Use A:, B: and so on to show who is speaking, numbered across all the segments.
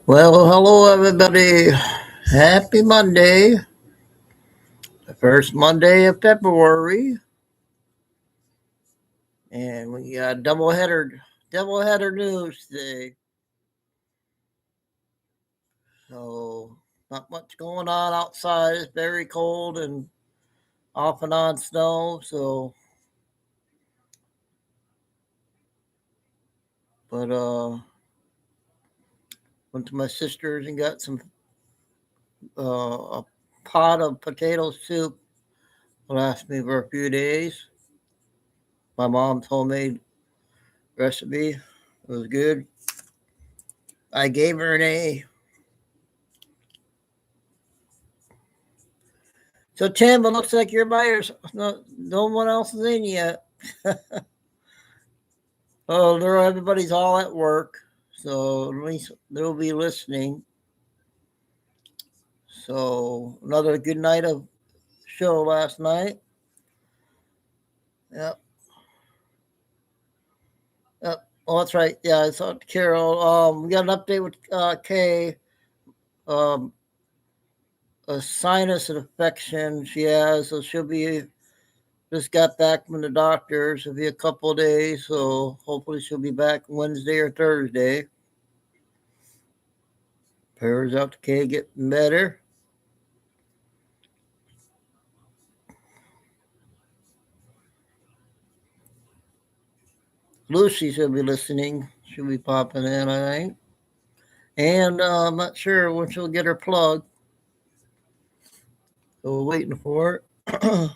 A: Well, hello everybody. Happy Monday, the first Monday of February, and we got double header news today. So not much going on outside. It's very cold and off and on snow. But went to my sister's and got some a pot of potato soup. Last me for a few days. My mom's homemade recipe. It was good. I gave her an A. So Tim, it looks like you're by yourself. No one else is in yet. Oh, everybody's all at work, so at least they'll be listening. So another good night of show last night. Yep. Yep. Oh, that's right. Yeah, I saw Carol. We got an update with Kay. Um, a sinus infection she has, so she'll be just got back from the doctors. It'll be a couple of days, so hopefully she'll be back Wednesday or Thursday. Prayers out to Kay getting better. Lucy should be listening. She'll be popping in, I think. And I'm not sure when she'll get her plug. So we're waiting for it.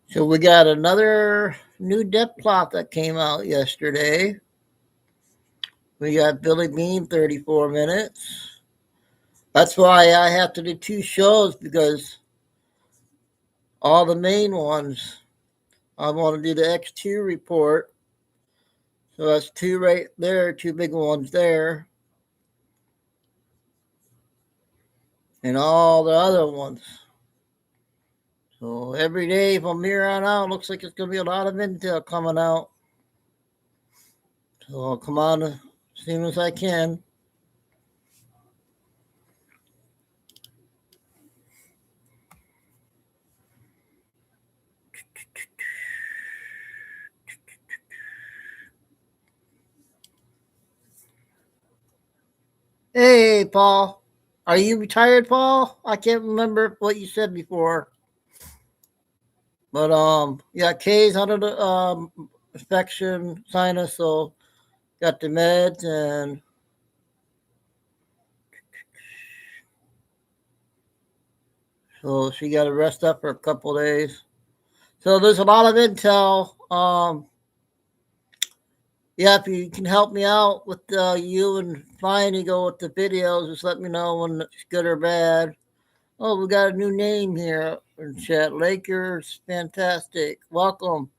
A: So we got another new depth plot that came out yesterday. We got Billy Bean, 34 minutes. That's why I have to do two shows because all the main ones, I want to do the X2 report. So that's two right there, two big ones there. And all the other ones. So every day from here on out, looks like it's going to be a lot of intel coming out. So I'll come on as soon as I can. Hey, Paul. Are you retired, Paul? I can't remember what you said before. But yeah, Kay's under the infection sinus, so got the meds and so she got to rest up for a couple days. So there's a lot of intel. Yeah, if you can help me out with you and finding go with the videos, just let me know when it's good or bad. Oh, we got a new name here in chat. Lakers, fantastic. Welcome.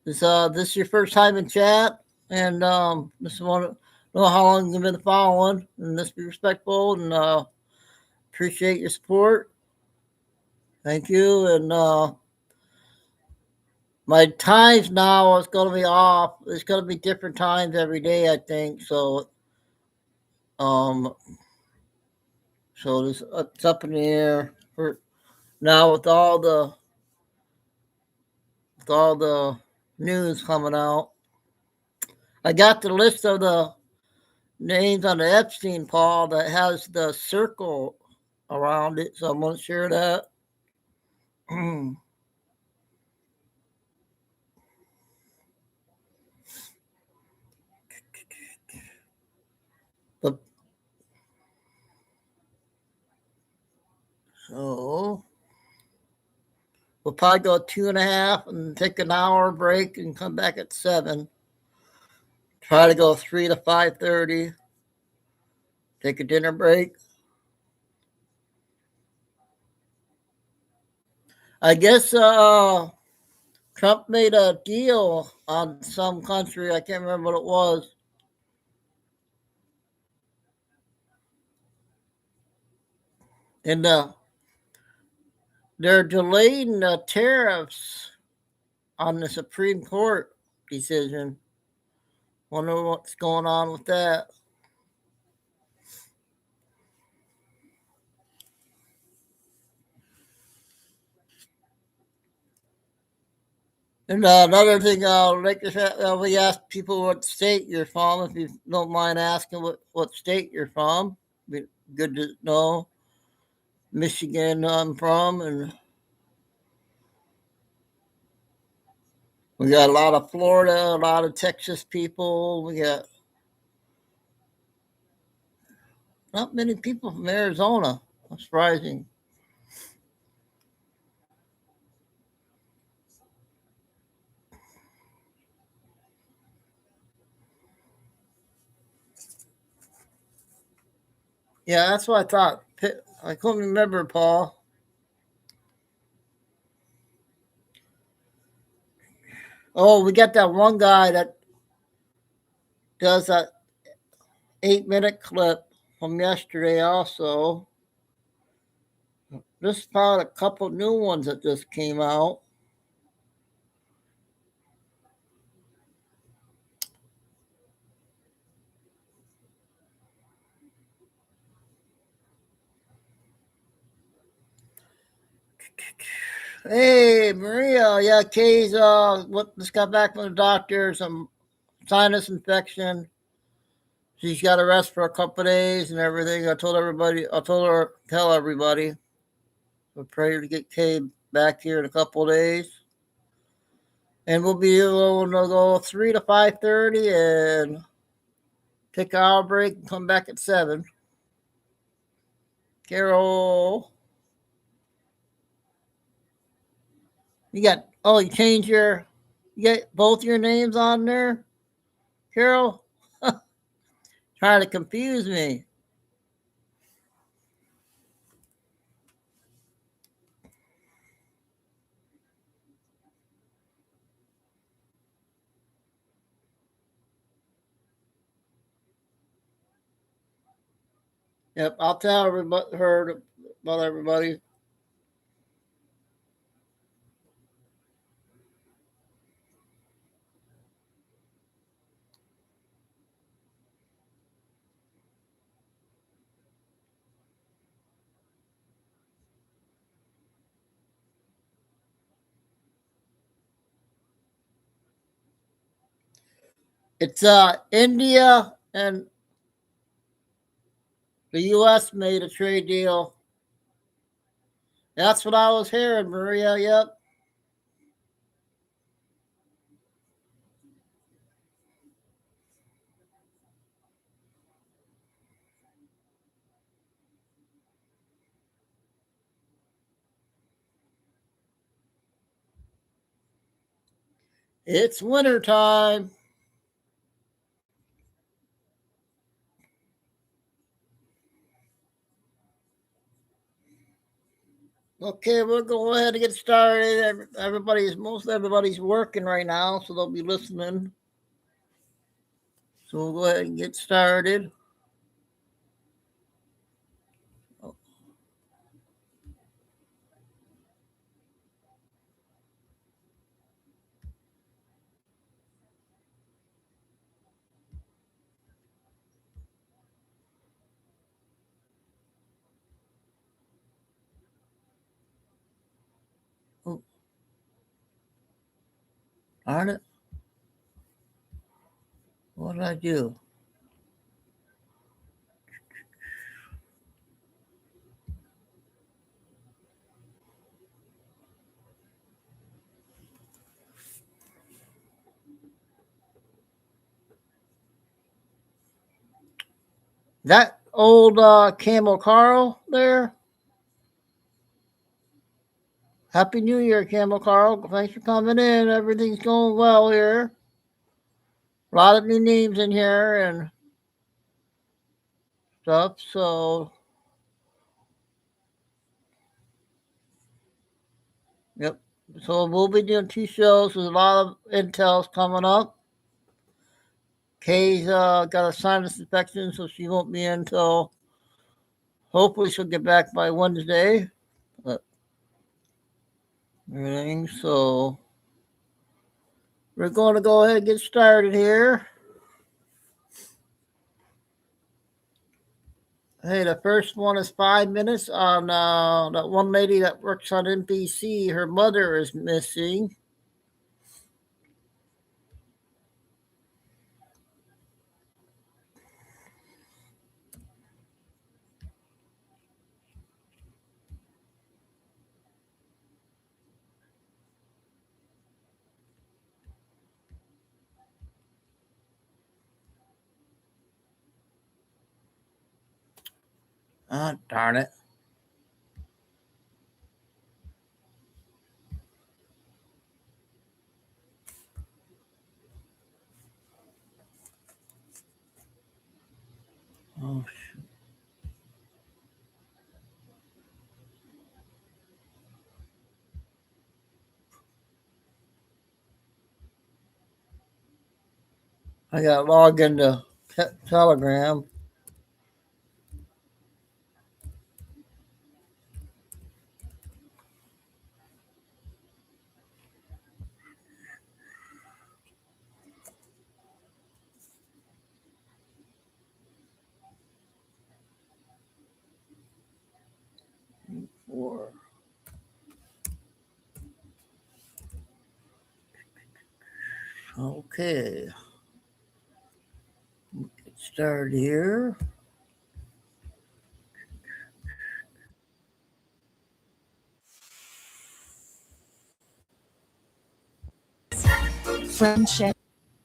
A: Is this your first time in chat? And just want to know how long you've been following, and just be respectful and appreciate your support. Thank you. And my times now is going to be off. It's going to be different times every day, I think. Um, so it's up in the air for now with all the news coming out. I got the list of the names on the Epstein Paul that has the circle around it, so I'm going to share that. But, so we'll probably go 2.5 and take an hour break and come back at 7. Try to go 3 to 5:30. Take a dinner break. I guess Trump made a deal on some country. I can't remember what it was. And they're delaying the tariffs on the Supreme Court decision. Wonder what's going on with that. And another thing, we ask people what state you're from. If you don't mind asking what state you're from, be good to know. Michigan, I'm from, and we got a lot of Florida, a lot of Texas people. We got not many people from Arizona. Surprising. Yeah, that's what I thought. I couldn't remember, Paul. Oh, we got that one guy that does that 8-minute clip from yesterday also. Just found a couple new ones that just came out. Hey, Maria. Yeah, Kay's just got back from the doctor, some sinus infection. She's got a rest for a couple of days and everything. I told her, tell everybody. We're praying to get Kay back here in a couple of days. And we'll be able to go 3 to 5:30 and take an hour break and come back at 7. Carol, you changed you got both your names on there? Carol? Trying to confuse me. Yep, I'll tell her about everybody. It's India and the U.S. made a trade deal. That's what I was hearing, Maria. Yep. It's winter time. Okay, we'll go ahead and get started. Most everybody's working right now, so they'll be listening. So we'll go ahead and get started. Oh, darn it. What did I do? That old Camel Carl there? Happy New Year, Camel Carl. Thanks for coming in. Everything's going well here. A lot of new names in here and stuff. So, yep. So we'll be doing 2 shows. There's a lot of intels coming up. Kay's got a sinus infection, so she won't be in until hopefully she'll get back by Wednesday. Everything. So We're going to go ahead and get started here. Hey, the first one is 5 minutes on that one lady that works on NBC. Her mother is missing. Ah, darn it. Oh, shoot. I got to log into Telegram. Or okay, get started here.
B: Friendship.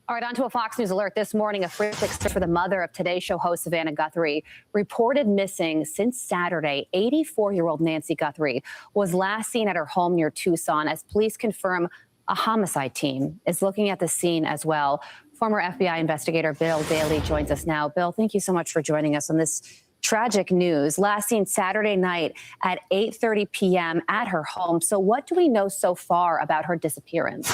B: All right, on to a Fox News alert. This morning, a frantic search for the mother of Today Show host Savannah Guthrie, reported missing since Saturday. 84-year-old Nancy Guthrie was last seen at her home near Tucson as police confirm a homicide team is looking at the scene as well. Former FBI investigator Bill Daly joins us now. Bill, thank you so much for joining us on this tragic news. Last seen Saturday night at 8:30 p.m. at her home. So what do we know so far about her disappearance?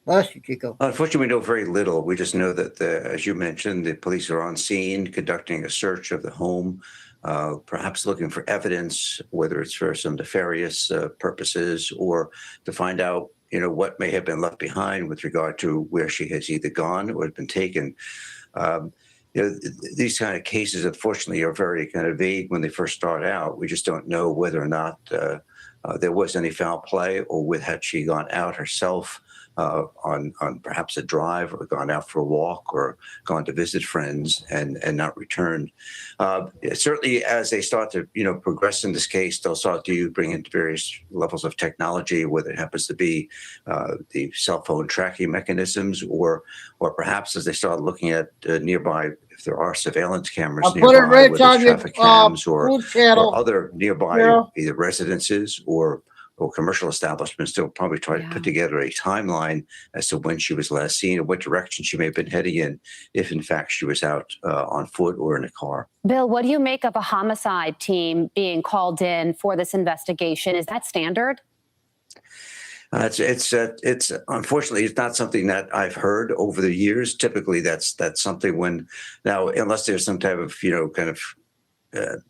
A: Bless you, Chico.
C: Unfortunately, we know very little. We just know that, as you mentioned, the police are on scene conducting a search of the home, perhaps looking for evidence, whether it's for some nefarious purposes or to find out, what may have been left behind with regard to where she has either gone or been taken. These kind of cases, unfortunately, are very kind of vague when they first start out. We just don't know whether or not there was any foul play or had she gone out herself on perhaps a drive or gone out for a walk or gone to visit friends and not returned. Certainly, as they start to progress in this case, they'll start to bring in various levels of technology, whether it happens to be the cell phone tracking mechanisms or perhaps as they start looking at nearby, if there are surveillance cameras
A: I'll
C: nearby,
A: put it right
C: whether
A: on
C: traffic
A: your
C: cams or
A: channel.
C: other nearby
A: Yeah.
C: either residences or commercial establishments. They'll probably try to put together a timeline as to when she was last seen and what direction she may have been heading in, if in fact she was out on foot or in a car.
B: Bill, what do you make of a homicide team being called in for this investigation? Is that standard?
C: It's unfortunately, it's not something that I've heard over the years. Typically, that's something when now, unless there's some type of kind of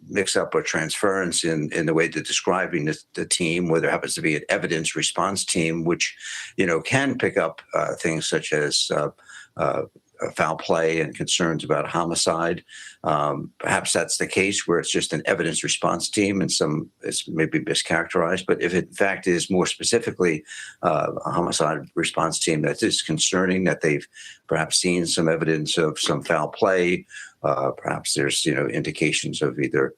C: mix up or transference in the way they're describing the team, where there happens to be an evidence response team, which can pick up things such as foul play and concerns about homicide. Perhaps that's the case where it's just an evidence response team and it's maybe mischaracterized. But if it in fact is more specifically a homicide response team, that is concerning, that they've perhaps seen some evidence of some foul play. Perhaps there's indications of either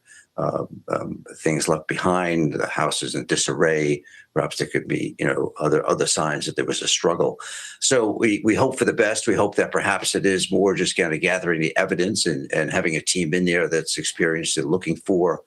C: things left behind, the house is in disarray. Perhaps there could be other signs that there was a struggle. So we hope for the best. We hope that perhaps it is more just kind of gathering the evidence and having a team in there that's experienced in looking for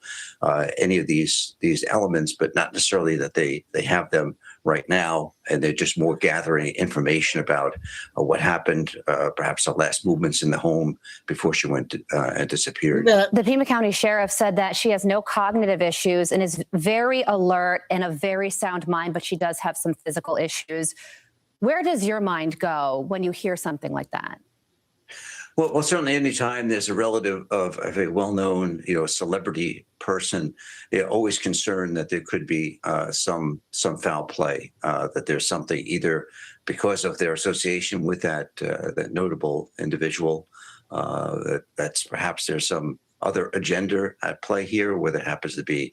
C: any of these elements, but not necessarily that they have them right now, and they're just more gathering information about what happened, perhaps the last movements in the home before she went and disappeared.
B: The Pima County Sheriff said that she has no cognitive issues and is very alert and a very sound mind, but she does have some physical issues. Where does your mind go when you hear something like that?
C: Well, certainly anytime there's a relative of a well-known, celebrity person, they're always concerned that there could be some foul play, that there's something either because of their association with that notable individual, that's perhaps there's some other agenda at play here, where there happens to be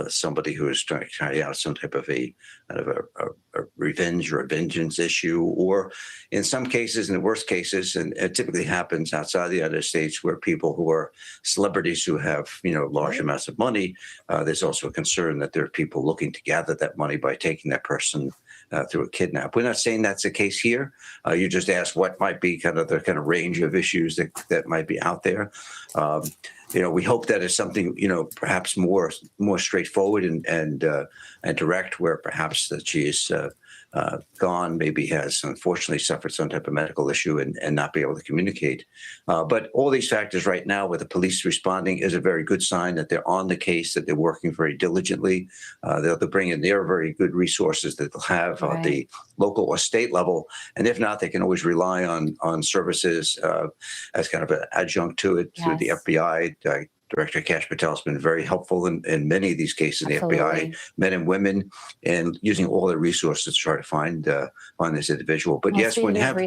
C: somebody who is trying to carry out some type of a kind of a revenge or a vengeance issue, or in some cases, in the worst cases, and it typically happens outside the United States, where people who are celebrities who have large amounts of money, there's also a concern that there are people looking to gather that money by taking that person through a kidnap. We're not saying that's the case here. You just asked what might be kind of the kind of range of issues that might be out there. We hope that it's something perhaps more straightforward and direct, where perhaps that she is gone, maybe has unfortunately suffered some type of medical issue and not be able to communicate. But all these factors right now, with the police responding, is a very good sign that they're on the case, that they're working very diligently. They'll bring in their very good resources that they'll have at the local or state level. And if not, they can always rely on services as kind of an adjunct to it through the FBI. Director Kash Patel has been very helpful in many of these cases, the FBI, men and women, and using all their resources to try to find this individual. But yes, when you have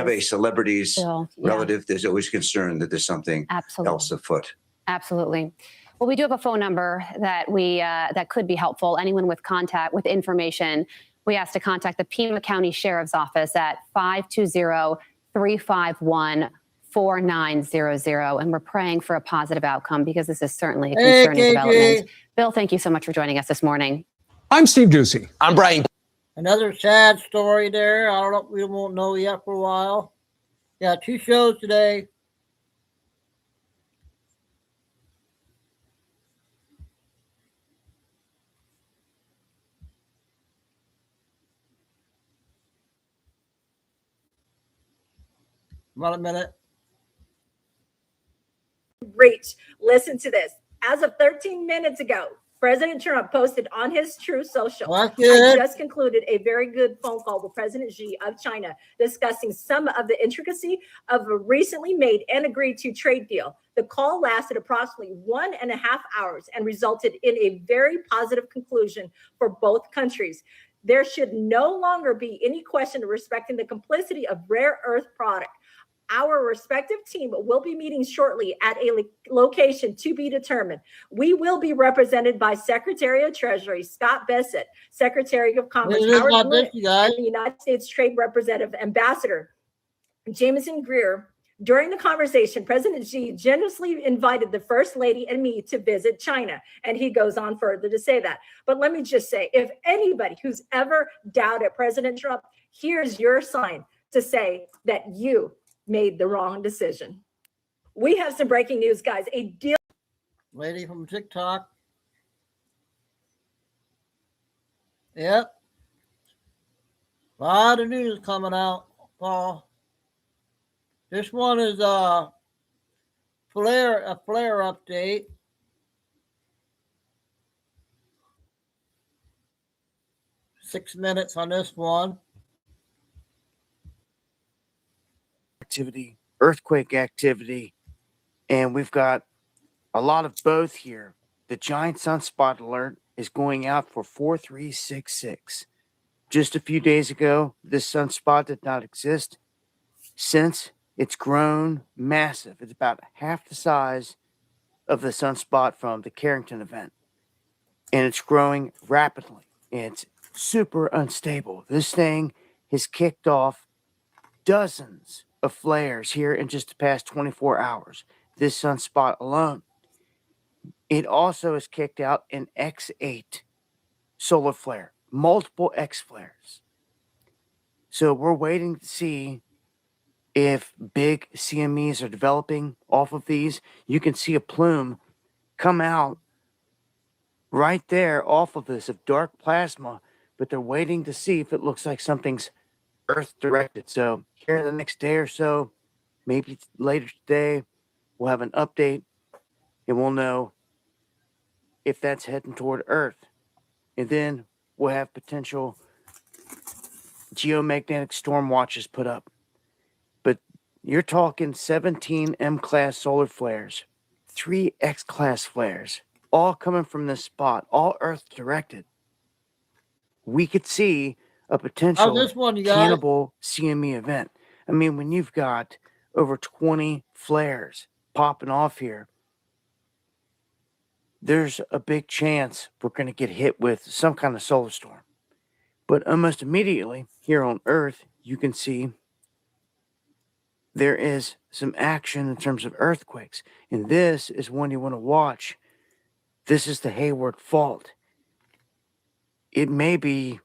C: a celebrity's relative, there's always concern that there's something else afoot.
B: Absolutely. Well, we do have a phone number that that could be helpful. Anyone with information, we asked to contact the Pima County Sheriff's Office at 520-351-4900, and we're praying for a positive outcome, because this is certainly a concerning development. Bill, thank you so much for joining us this morning.
D: I'm Steve Ducey.
E: I'm Brian.
A: Another sad story there. I don't know. We won't know yet for a while. Yeah, 2 shows today. About a minute.
F: Reach. Listen to this. As of 13 minutes ago, President Trump posted on his True Social, I just concluded a very good phone call with President Xi of China, discussing some of the intricacy of a recently made and agreed to trade deal. The call lasted approximately 1.5 hours and resulted in a very positive conclusion for both countries. There should no longer be any question of respecting the complicity of rare earth product. Our respective team will be meeting shortly at a location to be determined. We will be represented by Secretary of Treasury Scott Bessent, Secretary of Commerce Howard Lynn, and the United States Trade Representative Ambassador Jameson Greer. During the conversation, President Xi generously invited the First Lady and me to visit China, and he goes on further to say that. But let me just say, if anybody who's ever doubted President Trump, here's your sign to say that you made the wrong decision. We have some breaking news, guys. A deal.
A: Lady from TikTok. Yep. A lot of news coming out, Paul. This one is a flare update. Six minutes on this one.
E: Activity, earthquake activity, and we've got a lot of both here. The giant sunspot alert is going out for 4366. Just a few days ago, this sunspot did not exist. Since, it's grown massive. It's about half the size of the sunspot from the Carrington event, and it's growing rapidly. It's super unstable. This thing has kicked off dozens of flares here in just the past 24 hours. This sunspot alone. It also has kicked out an X8 solar flare, multiple X flares. So we're waiting to see if big CMEs are developing off of these. You can see a plume come out right there off of this of dark plasma, but they're waiting to see if it looks like something's Earth directed. So here in the next day or so, maybe later today, we'll have an update and we'll know if that's heading toward Earth. And then we'll have potential geomagnetic storm watches put up. But You're talking 17 M-class solar flares, 3 X-class flares, all coming from this spot, all Earth directed. We could see a potential
A: this one, you guys?
E: cannibal CME event. I mean, when you've got over 20 flares popping off here, there's a big chance we're going to get hit with some kind of solar storm. But almost immediately here on Earth, you can see there is some action in terms of earthquakes. And this is one you want to watch. This is the Hayward Fault. It may be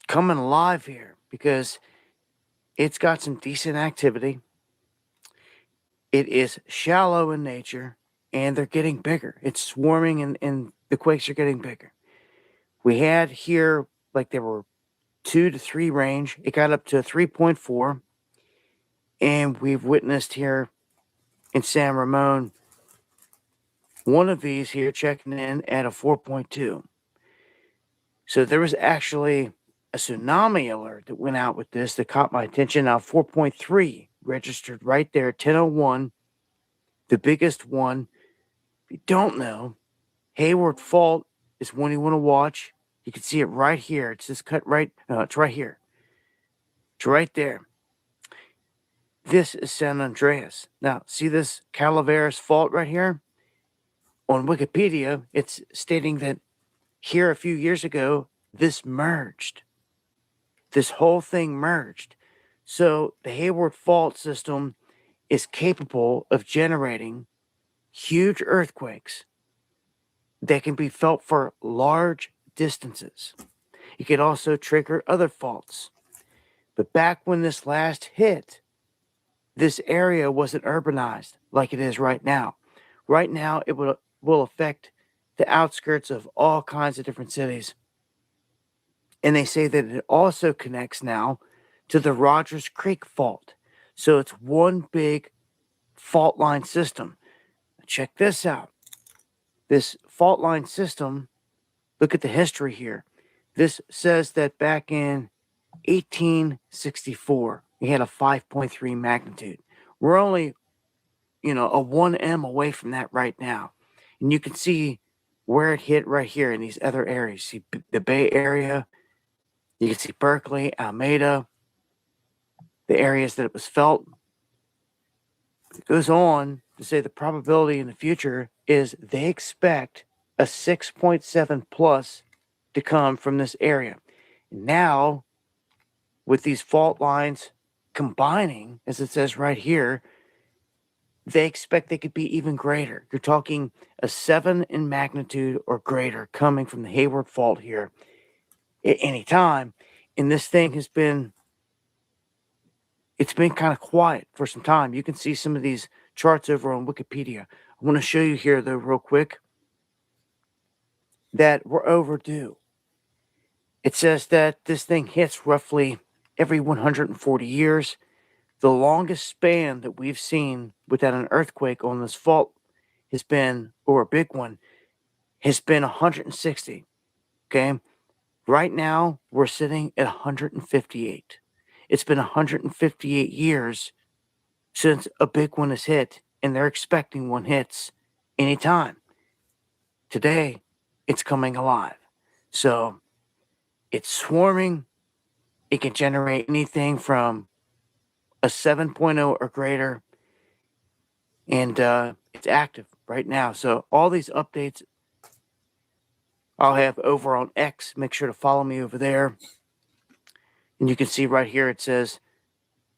E: coming alive here because it's got some decent activity. It is shallow in nature, and they're getting bigger. It's swarming, and the quakes are getting bigger. We had here, like there were 2 to 3 range. It got up to 3.4. And we've witnessed here in San Ramon, one of these here checking in at a 4.2. So there was actually a tsunami alert that went out with this that caught my attention. Now 4.3 registered right there, 10:01, the biggest one. If you don't know, Hayward Fault is one you want to watch. You can see it right here. It's just cut right. No, it's right here. It's right there. This is San Andreas. Now, see this Calaveras Fault right here? On Wikipedia, it's stating that here a few years ago, this merged. This whole thing merged. So the Hayward Fault system is capable of generating huge earthquakes that can be felt for large distances. It could also trigger other faults. But back when this last hit, this area wasn't urbanized like it is right now. Right now, it will affect the outskirts of all kinds of different cities. And they say that it also connects now to the Rogers Creek Fault. So it's one big fault line system. Check this out. This fault line system, look at the history here. This says that back in 1864, we had a 5.3 magnitude. We're only, a 1M away from that right now. And you can see where it hit right here in these other areas. See the Bay Area. You can see Berkeley, Alameda, the areas that it was felt. It goes on to say the probability in the future is they expect a 6.7 plus to come from this area. Now, with these fault lines combining, as it says right here, they expect they could be even greater. You're talking a 7 in magnitude or greater coming from the Hayward Fault here at any time. And this thing has been, it's been kind of quiet for some time. You can see some of these charts over on Wikipedia. I want to show you here, though, real quick, that we're overdue. It says that this thing hits roughly every 140 years. The longest span that we've seen without an earthquake on this fault has been, or a big one, has been 160. Okay. Right now, we're sitting at 158. It's been 158 years since a big one has hit, and they're expecting one hits anytime. Today, it's coming alive. So it's swarming. It can generate anything from a 7.0 or greater, and it's active right now. So all these updates I'll have over on X. Make sure to follow me over there. And you can see right here it says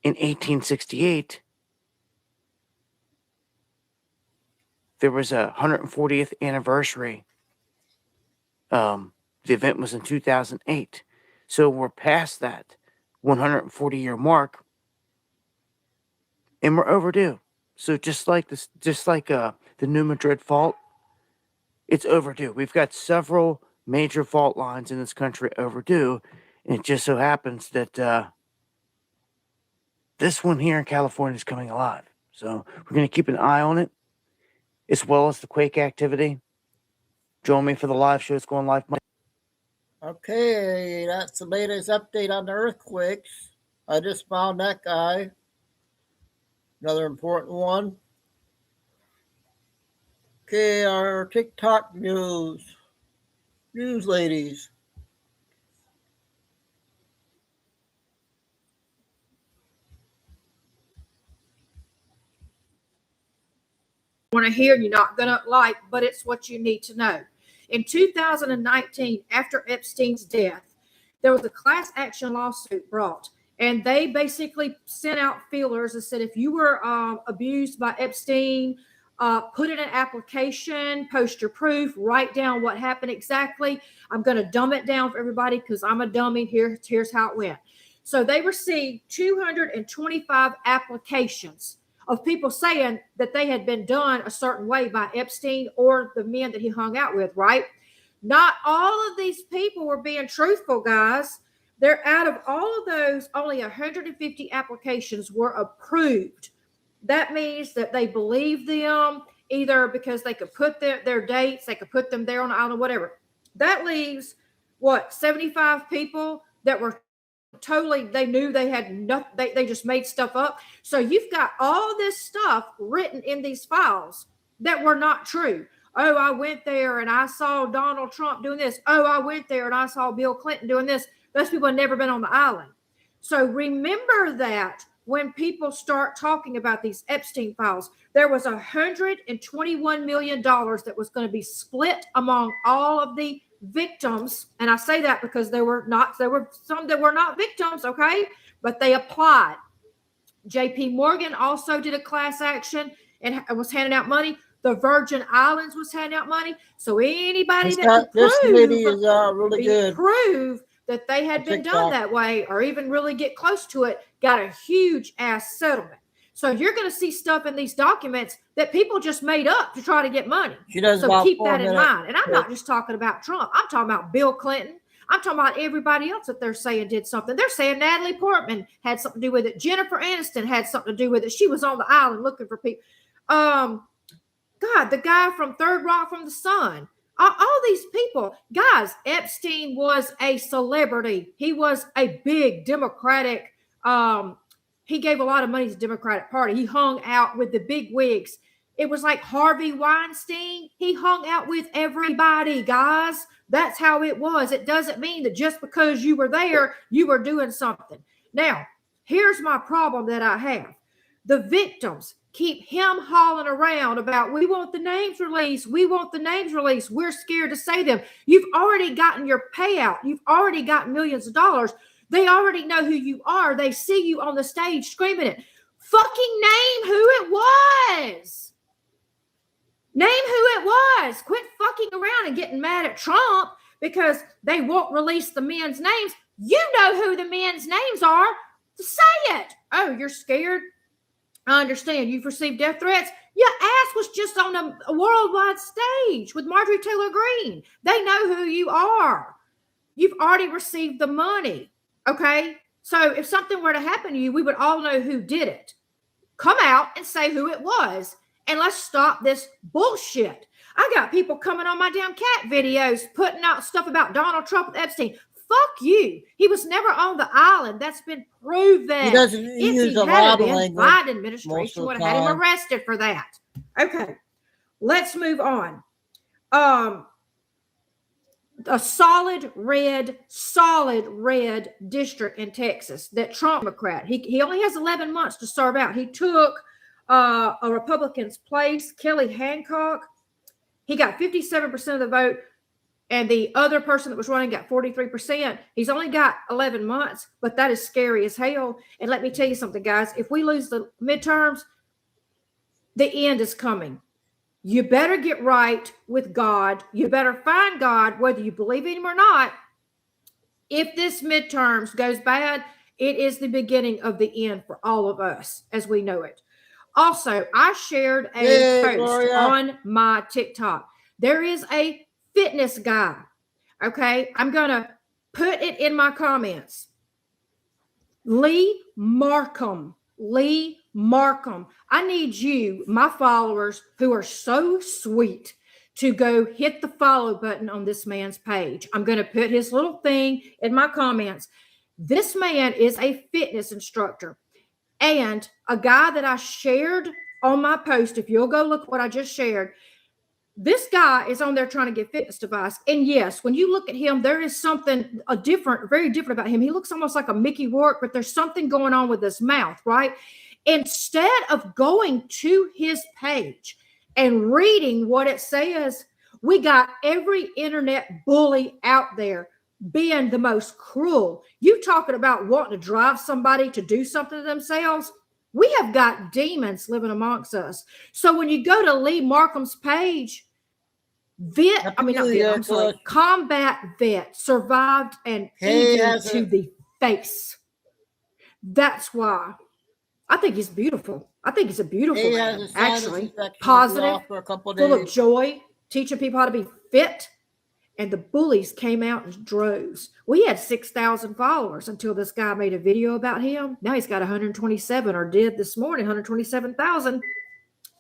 E: in 1868 there was a 140th anniversary. The event was in 2008. So we're past that 140-year mark, and we're overdue. So just like this, the New Madrid Fault, it's overdue. We've got several major fault lines in this country overdue, and it just so happens that this one here in California is coming alive. So we're going to keep an eye on it, as well as the quake activity. Join me for the live show. It's going live.
A: Okay, that's the latest update on the earthquakes. I just found that guy. Another important one. Okay, our TikTok news ladies.
D: Want to hear and you're not going to like, but it's what you need to know. In 2019, after Epstein's death, there was a class action lawsuit brought, and they basically sent out feelers and said, if you were abused by Epstein, put in an application, post your proof, write down what happened exactly. I'm going to dumb it down for everybody because I'm a dummy. Here's how it went. So they received 225 applications of people saying that they had been done a certain way by Epstein or the men that he hung out with, right? Not all of these people were being truthful, guys. They're out of all of those, only 150 applications were approved. That means that they believed them either because they could put their dates, they could put them there on the island, whatever. That leaves, 75 people that were totally, they knew they had nothing, they just made stuff up. So you've got all this stuff written in these files that were not true. Oh, I went there and I saw Donald Trump doing this. Oh, I went there and I saw Bill Clinton doing this. Those people had never been on the island. So remember that when people start talking about these Epstein files, there was $121 million that was going to be split among all of the victims. And I say that because there were some that were not victims, okay? But they applied. JP Morgan also did a class action and was handing out money. The Virgin Islands was handing out money. So anybody that could prove that they had been done that way or even really get close to it got a huge ass settlement. So you're going to see stuff in these documents that people just made up to try to get money. So keep that in mind. And I'm not just talking about Trump. I'm talking about Bill Clinton. I'm talking about everybody else that they're saying did something. They're saying Natalie Portman had something to do with it. Jennifer Aniston had something to do with it. She was on the island looking for people. God, the guy from Third Rock from the Sun. All these people. Guys, Epstein was a celebrity. He was a big Democratic he gave a lot of money to the Democratic Party. He hung out with the big wigs. It was like Harvey Weinstein. He hung out with everybody, guys. That's how it was. It doesn't mean that just because you were there, you were doing something. Now, here's my problem that I have. The victims keep him hauling around about, we want the names released. We want the names released. We're scared to say them. You've already gotten your payout. You've already got millions of dollars. They already know who you are. They see you on the stage screaming it. Fucking name who it was. Name who it was. Quit fucking around and getting mad at Trump because they won't release the men's names. You know who the men's names are. Say it. Oh, you're scared? I understand. You've received death threats. Your ass was just on a worldwide stage with Marjorie Taylor Greene. They know who you are. You've already received the money. Okay, so if something were to happen to you, we would all know who did it. Come out and say who it was, and let's stop this bullshit. I got people coming on my damn cat videos, putting out stuff about Donald Trump with Epstein. Fuck you. He was never on the island. That's been proven.
A: He doesn't use a lot of language.
D: Biden administration would have had him arrested for that. Okay, let's move on. A solid red district in Texas that Trump Democrat. He only has 11 months to serve out. He took a Republican's place, Kelly Hancock. He got 57% of the vote, and the other person that was running got 43%. He's only got 11 months, but that is scary as hell. And let me tell you something, guys. If we lose the midterms, the end is coming. You better get right with God. You better find God, whether you believe in him or not. If this midterms goes bad, it is the beginning of the end for all of us as we know it. Also, I shared a post on my TikTok. There is a fitness guy. Okay, I'm going to put it in my comments. Lee Markham. I need you, my followers who are so sweet, to go hit the follow button on this man's page. I'm going to put his little thing in my comments. This man is a fitness instructor. And a guy that I shared on my post, if you'll go look at what I just shared, this guy is on there trying to get fitness device. And yes, when you look at him, there is something very different about him. He looks almost like a Mickey Rourke, but there's something going on with his mouth, right? Instead of going to his page and reading what it says, we got every internet bully out there being the most cruel. You talking about wanting to drive somebody to do something to themselves? We have got demons living amongst us. So when you go to Lee Markham's page, combat vet survived an injury to the face. That's why I think he's beautiful. I think he's a beautiful man, actually. Positive, full of joy, teaching people how to be fit. And the bullies came out in droves. We had 6,000 followers until this guy made a video about him. Now he's got 127, or did this morning, 127,000.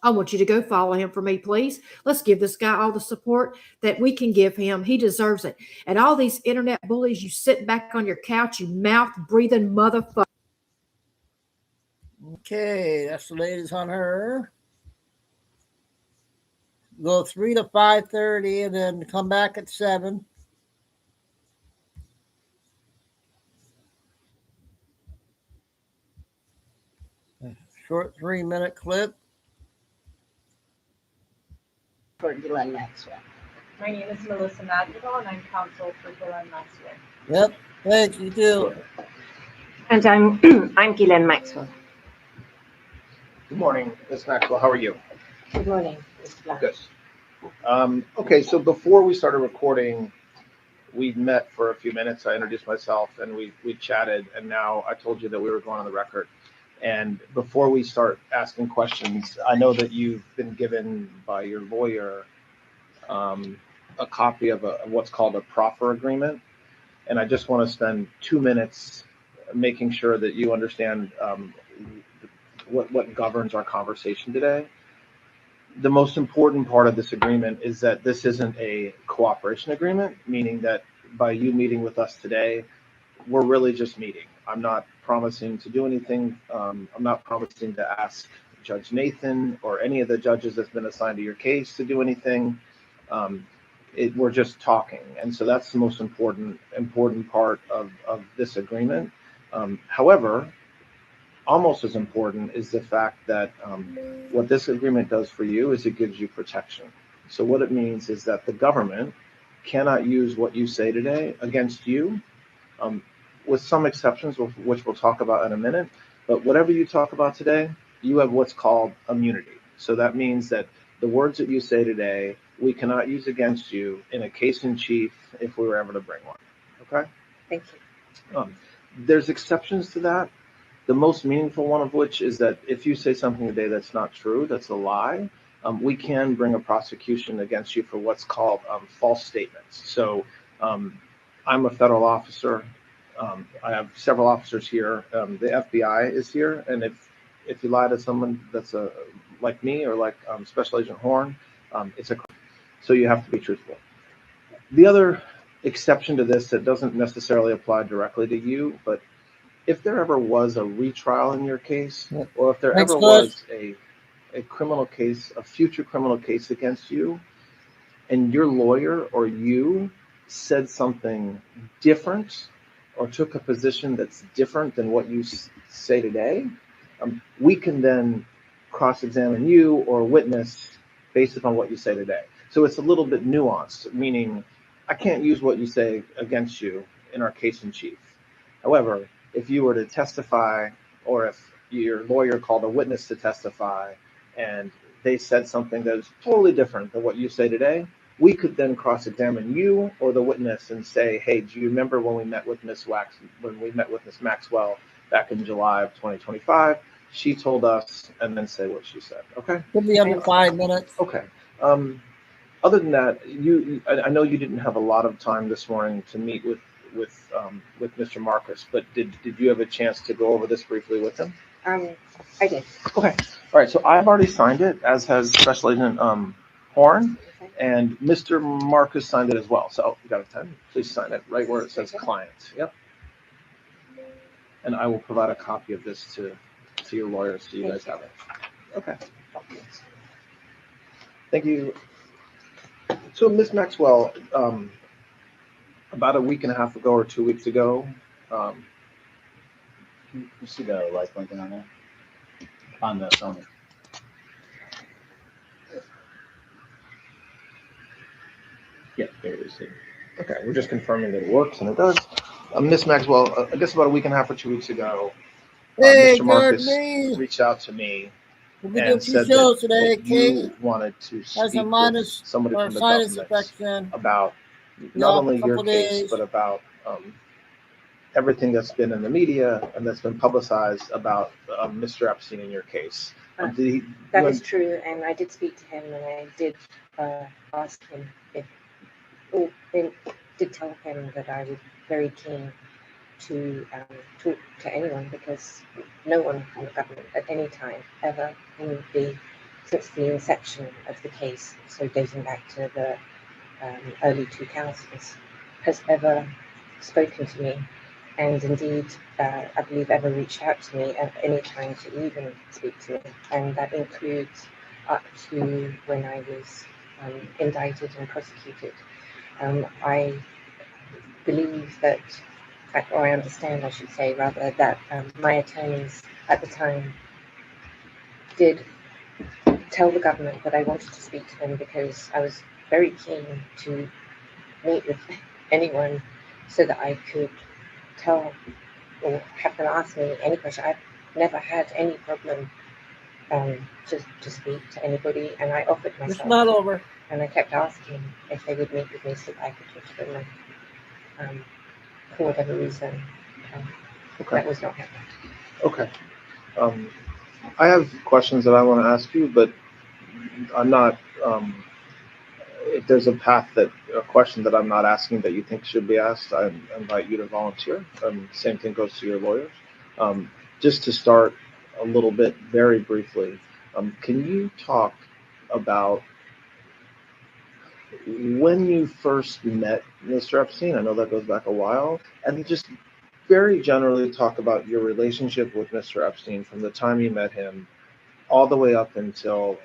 D: I want you to go follow him for me, please. Let's give this guy all the support that we can give him. He deserves it. And all these internet bullies, you sit back on your couch, you mouth-breathing motherfucker.
A: Okay, that's the latest on her. Go 3 to 5:30 and then come back at 7. A short 3-minute clip.
G: For Glenn Maxwell.
H: My name is Melissa Madrigal, and I'm counsel for Glenn Maxwell.
A: Yep, thanks, you too.
G: And I'm Glenn Maxwell.
I: Good morning, Ms. Maxwell. How are you?
G: Good morning, Mr. Black.
I: Good. Okay, so before we started recording, we met for a few minutes. I introduced myself and we chatted, and now I told you that we were going on the record. And before we start asking questions, I know that you've been given by your lawyer a copy of what's called a proffer agreement. And I just want to spend 2 minutes making sure that you understand what governs our conversation today. The most important part of this agreement is that this isn't a cooperation agreement, meaning that by you meeting with us today, we're really just meeting. I'm not promising to do anything. I'm not promising to ask Judge Nathan or any of the judges that's been assigned to your case to do anything. We're just talking. And so that's the most important part of this agreement. However, almost as important is the fact that what this agreement does for you is it gives you protection. So what it means is that the government cannot use what you say today against you, with some exceptions, which we'll talk about in a minute. But whatever you talk about today, you have what's called immunity. So that means that the words that you say today, we cannot use against you in a case in chief if we were ever to bring one. Okay?
G: Thank you.
I: There's exceptions to that. The most meaningful one of which is that if you say something today that's not true, that's a lie, we can bring a prosecution against you for what's called false statements. So I'm a federal officer. I have several officers here. The FBI is here. And if you lie to someone that's like me or like Special Agent Horn, it's a crime. So you have to be truthful. The other exception to this that doesn't necessarily apply directly to you, but if there ever was a retrial in your case, or if there ever was a criminal case, a future criminal case against you, and your lawyer or you said something different or took a position that's different than what you say today, we can then cross-examine you or witness based upon what you say today. So it's a little bit nuanced, meaning I can't use what you say against you in our case in chief. However, if you were to testify, or if your lawyer called a witness to testify and they said something that is totally different than what you say today, we could then cross-examine you or the witness and say, hey, do you remember when we met with Miss Maxwell back in July of 2025? She told us, and then say what she said. Okay?
A: Give me under 5 minutes.
I: Okay. Other than that, I know you didn't have a lot of time this morning to meet with Mr. Marcus, but did you have a chance to go over this briefly with him?
G: I did.
I: Okay. All right. So I've already signed it, as has Special Agent Horn, and Mr. Marcus signed it as well. So you got a pen? Please sign it right where it says client. Yep. And I will provide a copy of this to to your lawyers so you guys have it. Okay. Thank you. So, Ms. Maxwell, about a week and a half ago or 2 weeks ago,
J: You see the light blinking on there? On the Sony. Yeah, there it is.
I: okay, we're just confirming that it works, and it does. Ms. Maxwell, I guess about a week and a half or 2 weeks ago,
A: Hey,
I: Mr. Marcus
A: Gardner.
I: reached out to me
A: We'll be
I: and
A: doing 2
I: said
A: shows
I: that,
A: today,
I: that
A: Kate.
I: you wanted to
A: Has
I: speak
A: a
I: with
A: minus
I: somebody
A: or
I: from the
A: sinus
I: government
A: infection.
I: about
A: Be
I: not
A: off a
I: only your
A: couple
I: case,
A: days.
I: but about everything that's been in the media and that's been publicized about Mr. Epstein in your case.
G: That is true, and I did speak to him, and I did ask him if, did tell him that I was very keen to talk to anyone, because no one from the government at any time ever since the inception of the case, so dating back to the early 2000s, has ever spoken to me, and indeed I believe ever reached out to me at any time to even speak to me, and that includes up to when I was indicted and prosecuted. I believe that, or I understand, I should say rather, that my attorneys at the time did tell the government that I wanted to speak to them because I was very keen to meet with anyone so that I could tell or have them ask me any question. I've never had any problem to speak to anybody, and I offered
A: It's
G: myself.
A: not over.
G: And I kept asking if they would meet with me so that I could talk to them. And for whatever reason, that was not happening.
I: Okay. I have questions that I want to ask you, but I'm not. If there's a question that I'm not asking that you think should be asked, I invite you to volunteer. Same thing goes to your lawyers. Just to start a little bit, very briefly, can you talk about when you first met Mr. Epstein? I know that goes back a while, and just very generally talk about your relationship with Mr. Epstein from the time you met him all the way up until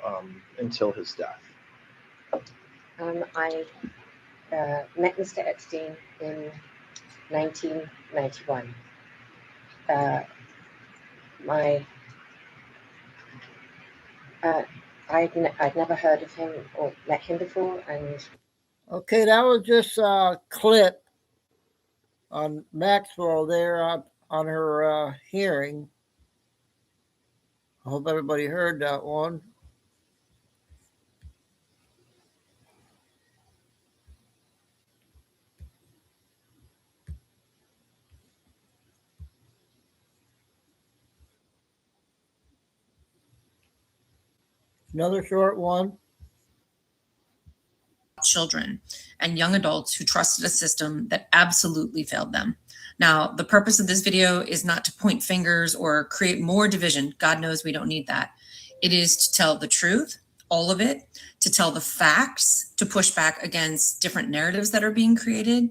I: his death.
G: I met Mr. Epstein in 1991. I'd never heard of him or met him before, and
A: Okay, that was just a clip on Maxwell there on her hearing. I hope everybody heard that one. Another short one.
K: Children and young adults who trusted a system that absolutely failed them. Now, the purpose of this video is not to point fingers or create more division. God knows we don't need that. It is to tell the truth, all of it, to tell the facts, to push back against different narratives that are being created.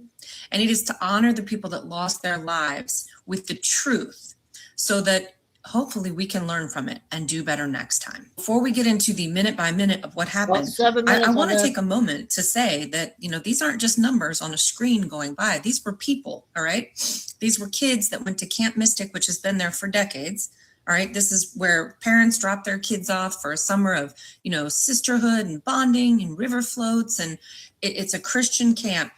K: And it is to honor the people that lost their lives with the truth so that hopefully we can learn from it and do better next time. Before we get into the minute by minute of what happened, I want to take a moment to say that, these aren't just numbers on a screen going by. These were people, all right? These were kids that went to Camp Mystic, which has been there for decades. All right, this is where parents drop their kids off for a summer of, sisterhood and bonding and river floats. And it's a Christian camp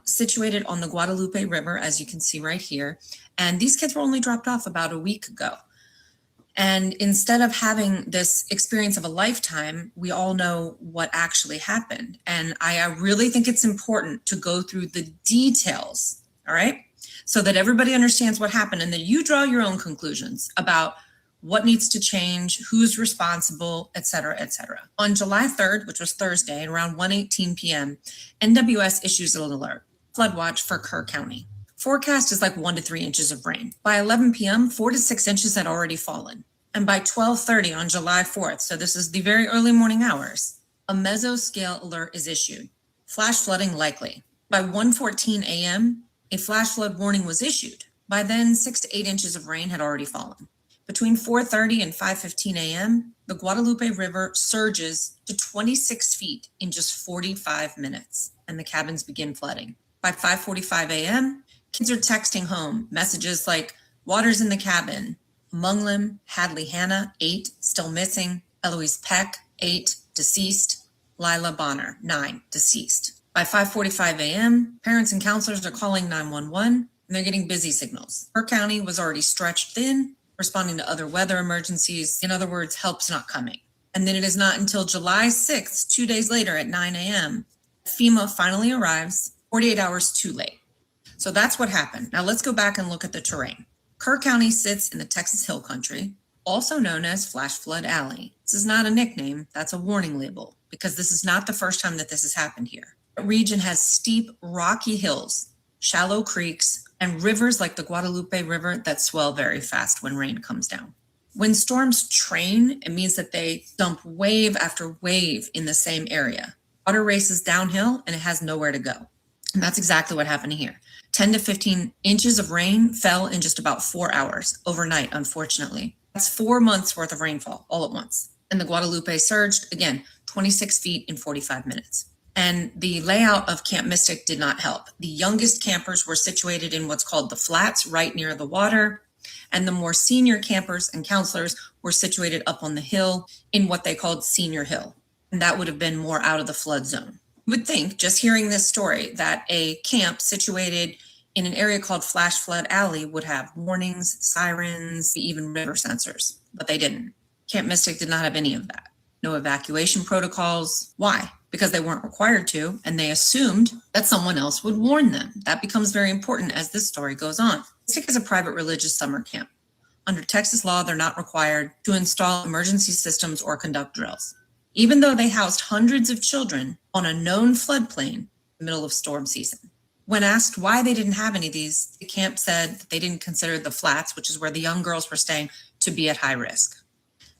K: situated on the Guadalupe River, as you can see right here. And these kids were only dropped off about a week ago. And instead of having this experience of a lifetime, we all know what actually happened. And I really think it's important to go through the details, all right? So that everybody understands what happened and that you draw your own conclusions about what needs to change, who's responsible, et cetera, et cetera. On July 3rd, which was Thursday, around 1:18 p.m., NWS issues an alert, flood watch for Kerr County. Forecast is like 1 to 3 inches of rain. By 11 p.m., 4 to 6 inches had already fallen. And by 12:30 on July 4th, so this is the very early morning hours, a mesoscale alert is issued. Flash flooding likely. By 1:14 a.m., a flash flood warning was issued. By then, 6 to 8 inches of rain had already fallen. Between 4:30 and 5:15 a.m., the Guadalupe River surges to 26 feet in just 45 minutes, and the cabins begin flooding. By 5:45 a.m., kids are texting home messages like, "Water's in the cabin." Among them, Hadley Hannah, 8, still missing. Eloise Peck, 8, deceased. Lila Bonner, 9, deceased. By 5:45 a.m., parents and counselors are calling 911, and they're getting busy signals. Her county was already stretched thin, responding to other weather emergencies. In other words, help's not coming. And then it is not until July 6th, 2 days later at 9 a.m., FEMA finally arrives, 48 hours too late. So that's what happened. Now let's go back and look at the terrain. Kerr County sits in the Texas Hill Country, also known as Flash Flood Alley. This is not a nickname, that's a warning label, because this is not the first time that this has happened here. The region has steep, rocky hills, shallow creeks, and rivers like the Guadalupe River that swell very fast when rain comes down. When storms train, it means that they dump wave after wave in the same area. Water races downhill and it has nowhere to go. And that's exactly what happened here. 10 to 15 inches of rain fell in just about 4 hours overnight, unfortunately. That's 4 months worth of rainfall all at once. And the Guadalupe surged, again, 26 feet in 45 minutes. And the layout of Camp Mystic did not help. The youngest campers were situated in what's called the flats right near the water. And the more senior campers and counselors were situated up on the hill in what they called Senior Hill. And that would have been more out of the flood zone. You would think, just hearing this story, that a camp situated in an area called Flash Flood Alley would have warnings, sirens, even river sensors, but they didn't. Camp Mystic did not have any of that. No evacuation protocols. Why? Because they weren't required to, and they assumed that someone else would warn them. That becomes very important as this story goes on. Mystic is a private religious summer camp. Under Texas law, they're not required to install emergency systems or conduct drills, even though they housed hundreds of children on a known floodplain in the middle of storm season. When asked why they didn't have any of these, the camp said that they didn't consider the flats, which is where the young girls were staying, to be at high risk.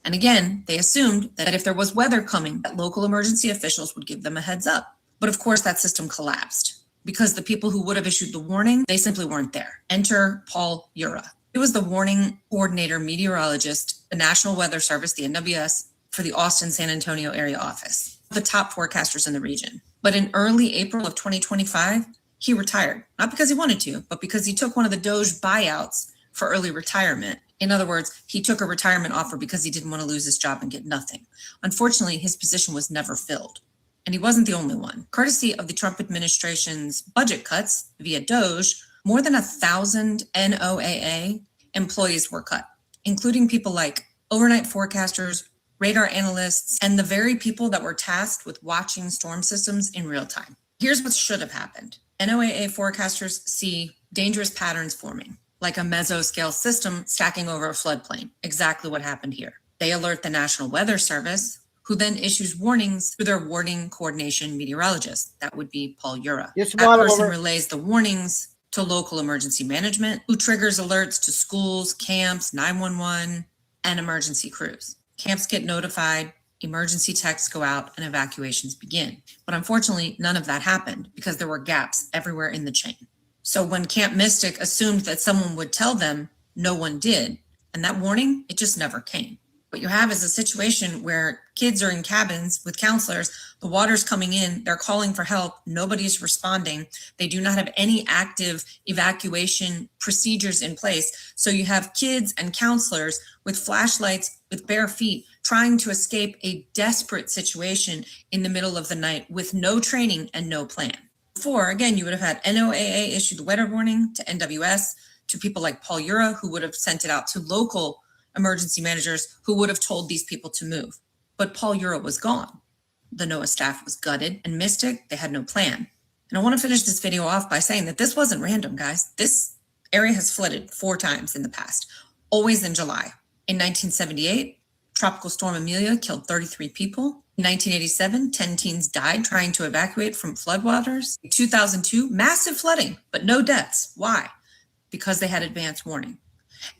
K: And again, they assumed that if there was weather coming, that local emergency officials would give them a heads up. But of course, that system collapsed because the people who would have issued the warning, they simply weren't there. Enter Paul Ura. He was the warning coordinator meteorologist, the National Weather Service, the NWS, for the Austin-San Antonio area office, the top forecasters in the region. But in early April of 2025, he retired, not because he wanted to, but because he took one of the Doge buyouts for early retirement. In other words, he took a retirement offer because he didn't want to lose his job and get nothing. Unfortunately, his position was never filled. And he wasn't the only one. Courtesy of the Trump administration's budget cuts via Doge, more than 1,000 NOAA employees were cut, including people like overnight forecasters, radar analysts, and the very people that were tasked with watching storm systems in real time. Here's what should have happened. NOAA forecasters see dangerous patterns forming, like a mesoscale system stacking over a floodplain. Exactly what happened here. They alert the National Weather Service, who then issues warnings through their warning coordination meteorologist. That would be Paul Ura. That person relays the warnings to local emergency management, who triggers alerts to schools, camps, 911, and emergency crews. Camps get notified, emergency texts go out, and evacuations begin. But unfortunately, none of that happened because there were gaps everywhere in the chain. So when Camp Mystic assumed that someone would tell them, no one did. And that warning, it just never came. What you have is a situation where kids are in cabins with counselors, the water's coming in, they're calling for help, nobody's responding. They do not have any active evacuation procedures in place. So you have kids and counselors with flashlights, with bare feet, trying to escape a desperate situation in the middle of the night with no training and no plan. Before, again, you would have had NOAA issue the weather warning to NWS, to people like Paul Ura, who would have sent it out to local emergency managers who would have told these people to move. But Paul Ura was gone. The NOAA staff was gutted, and Mystic, they had no plan. And I want to finish this video off by saying that this wasn't random, guys. This area has flooded 4 times in the past, always in July. In 1978, Tropical Storm Amelia killed 33 people. In 1987, 10 teens died trying to evacuate from floodwaters. In 2002, massive flooding, but no deaths. Why? Because they had advance warning.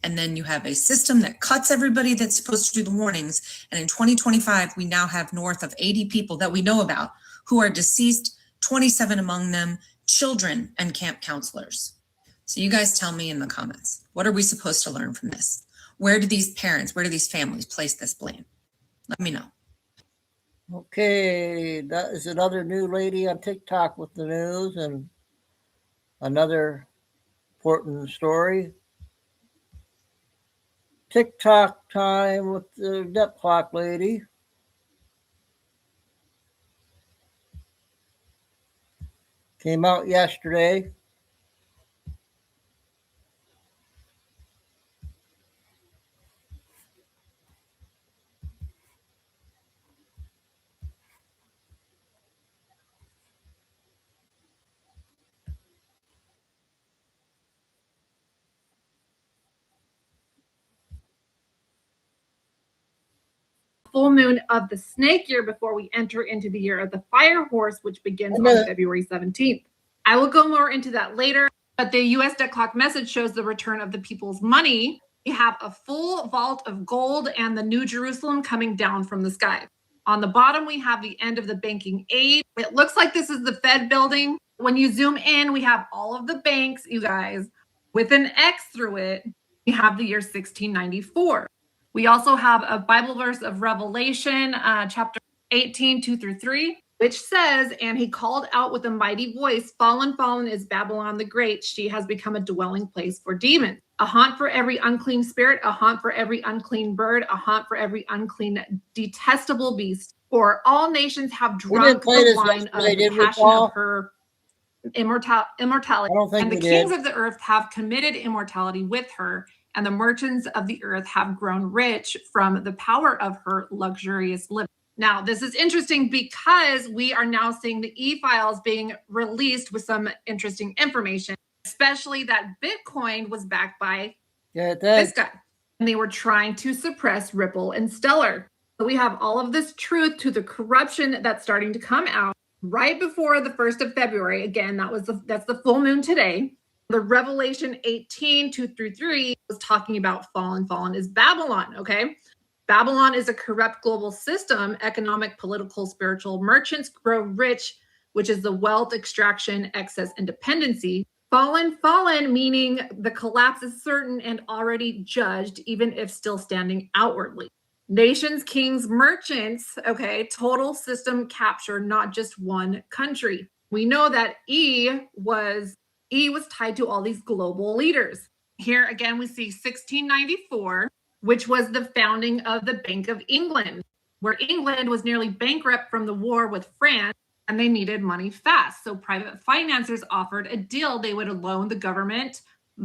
K: And then you have a system that cuts everybody that's supposed to do the warnings. And in 2025, we now have north of 80 people that we know about who are deceased, 27 among them children and camp counselors. So you guys tell me in the comments, what are we supposed to learn from this? Where do these parents, where do these families place this blame? Let me know.
A: Okay, that is another new lady on TikTok with the news and another important story. TikTok time with the debt clock lady. Came out yesterday.
H: Full moon of the snake year before we enter into the year of the fire horse, which begins on February 17th. I will go more into that later, but the US debt clock message shows the return of the people's money. We have a full vault of gold and the New Jerusalem coming down from the sky. On the bottom, we have the end of the banking aid. It looks like this is the Fed building. When you zoom in, we have all of the banks, you guys, with an X through it. We have the year 1694. We also have a Bible verse of Revelation, chapter 18, 2-3, which says, and he called out with a mighty voice, fallen, fallen is Babylon the Great. She has become a dwelling place for demons, a haunt for every unclean spirit, a haunt for every unclean bird, a haunt for every unclean, detestable beast. For all nations have drunk the wine of the passion of her immortality. And the kings of the earth have committed immortality with her, and the merchants of the earth have grown rich from the power of her luxurious living. Now, this is interesting because we are now seeing the e-files being released with some interesting information, especially that Bitcoin was backed by this guy. And they were trying to suppress Ripple and Stellar. So we have all of this truth to the corruption that's starting to come out right before the 1st of February. Again, that's the full moon today. The Revelation 18, 2-3 was talking about fallen. Fallen is Babylon, okay? Babylon is a corrupt global system, economic, political, spiritual. Merchants grow rich, which is the wealth extraction, excess, and dependency. Fallen, meaning the collapse is certain and already judged, even if still standing outwardly. Nations, kings, merchants, okay, total system capture, not just one country. We know that E was tied to all these global leaders. Here again, we see 1694, which was the founding of the Bank of England, where England was nearly bankrupt from the war with France, and they needed money fast. So private financiers offered a deal. They would loan the government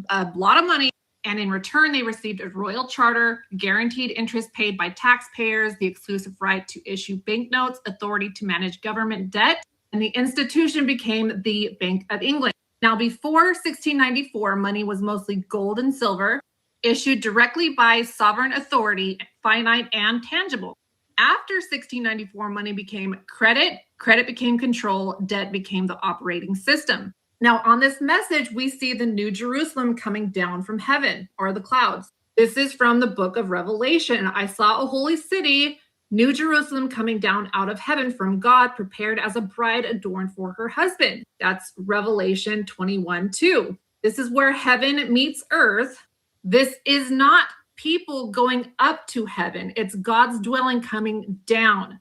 H: a lot of money, and in return, they received a royal charter, guaranteed interest paid by taxpayers, the exclusive right to issue banknotes, authority to manage government debt, and the institution became the Bank of England. Now, before 1694, money was mostly gold and silver, issued directly by sovereign authority, finite and tangible. After 1694, money became credit became control, debt became the operating system. Now, on this message, we see the New Jerusalem coming down from heaven, or the clouds. This is from the book of Revelation. I saw a holy city, New Jerusalem, coming down out of heaven from God, prepared as a bride adorned for her husband. That's Revelation 21:2. This is where heaven meets earth. This is not people going up to heaven. It's God's dwelling coming down.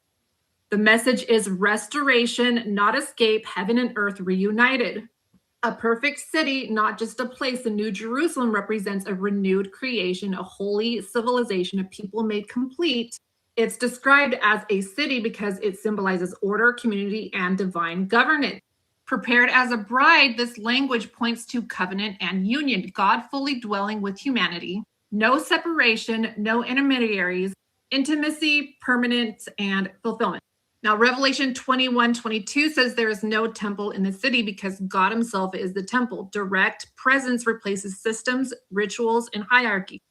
H: The message is restoration, not escape, heaven and earth reunited. A perfect city, not just a place. The New Jerusalem represents a renewed creation, a holy civilization, a people made complete. It's described as a city because it symbolizes order, community, and divine governance. Prepared as a bride, this language points to covenant and union, God fully dwelling with humanity, no separation, no intermediaries, intimacy, permanence, and fulfillment. Now, Revelation 21:22 says there is no temple in the city because God himself is the temple. Direct presence replaces systems, rituals, and hierarchy.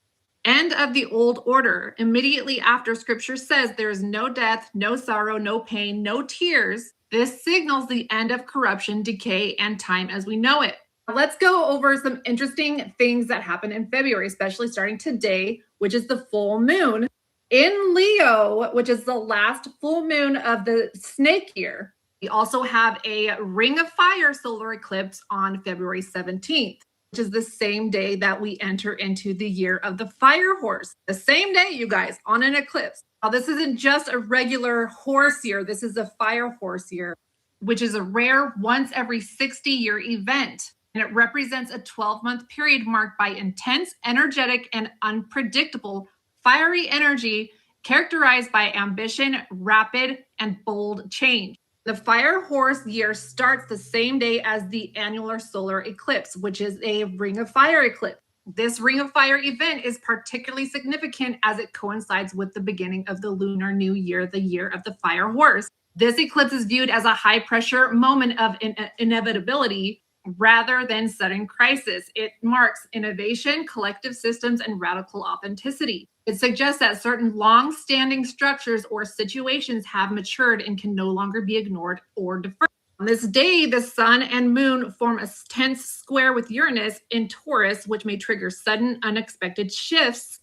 H: End of the old order. Immediately after, scripture says there is no death, no sorrow, no pain, no tears. This signals the end of corruption, decay, and time as we know it. Let's go over some interesting things that happen in February, especially starting today, which is the full moon. In Leo, which is the last full moon of the snake year, we also have a ring of fire solar eclipse on February 17th. which is the same day that we enter into the year of the fire horse. The same day, you guys, on an eclipse. Now, this isn't just a regular horse year. This is a fire horse year, which is a rare once every 60-year event. And it represents a 12-month period marked by intense, energetic, and unpredictable fiery energy characterized by ambition, rapid, and bold change. The fire horse year starts the same day as the annular solar eclipse, which is a ring of fire eclipse. This ring of fire event is particularly significant as it coincides with the beginning of the Lunar New Year, the year of the fire horse. This eclipse is viewed as a high-pressure moment of inevitability rather than sudden crisis. It marks innovation, collective systems, and radical authenticity. It suggests that certain long-standing structures or situations have matured and can no longer be ignored or deferred. On this day, the sun and moon form a tense square with Uranus in Taurus, which may trigger sudden, unexpected shifts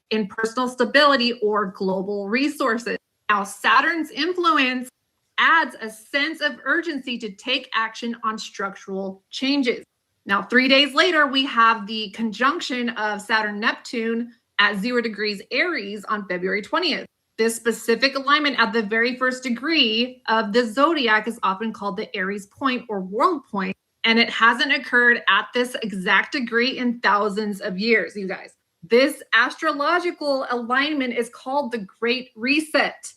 H: in personal stability or global resources. Now, Saturn's influence adds a sense of urgency to take action on structural changes. Now, 3 days later, we have the conjunction of Saturn-Neptune at 0 degrees Aries on February 20th. This specific alignment at the very first degree of the zodiac is often called the Aries point or world point, and it hasn't occurred at this exact degree in thousands of years, you guys. This astrological alignment is called the Great Reset.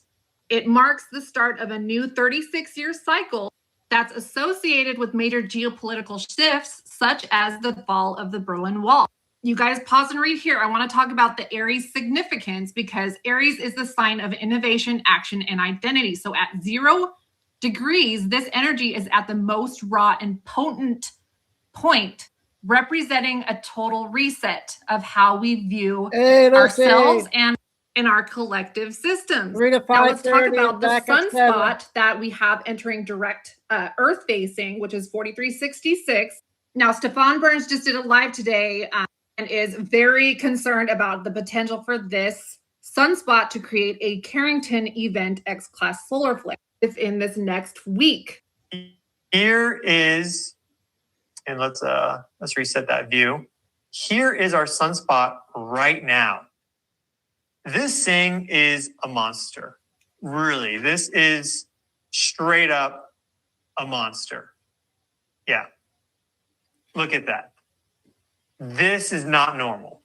H: It marks the start of a new 36-year cycle that's associated with major geopolitical shifts, such as the fall of the Berlin Wall. You guys pause and read here. I want to talk about the Aries significance because Aries is the sign of innovation, action, and identity. So at 0 degrees, this energy is at the most raw and potent point, representing a total reset of how we view ourselves and in our collective systems. Now let's talk about the sunspot that we have entering direct Earth facing, which is 4366. Now, Stefan Burns just did a live today and is very concerned about the potential for this sunspot to create a Carrington event X-class solar flare within this next week.
L: Here is, and let's reset that view. Here is our sunspot right now. This thing is a monster. Really, this is straight up a monster. Yeah. Look at that. This is not normal.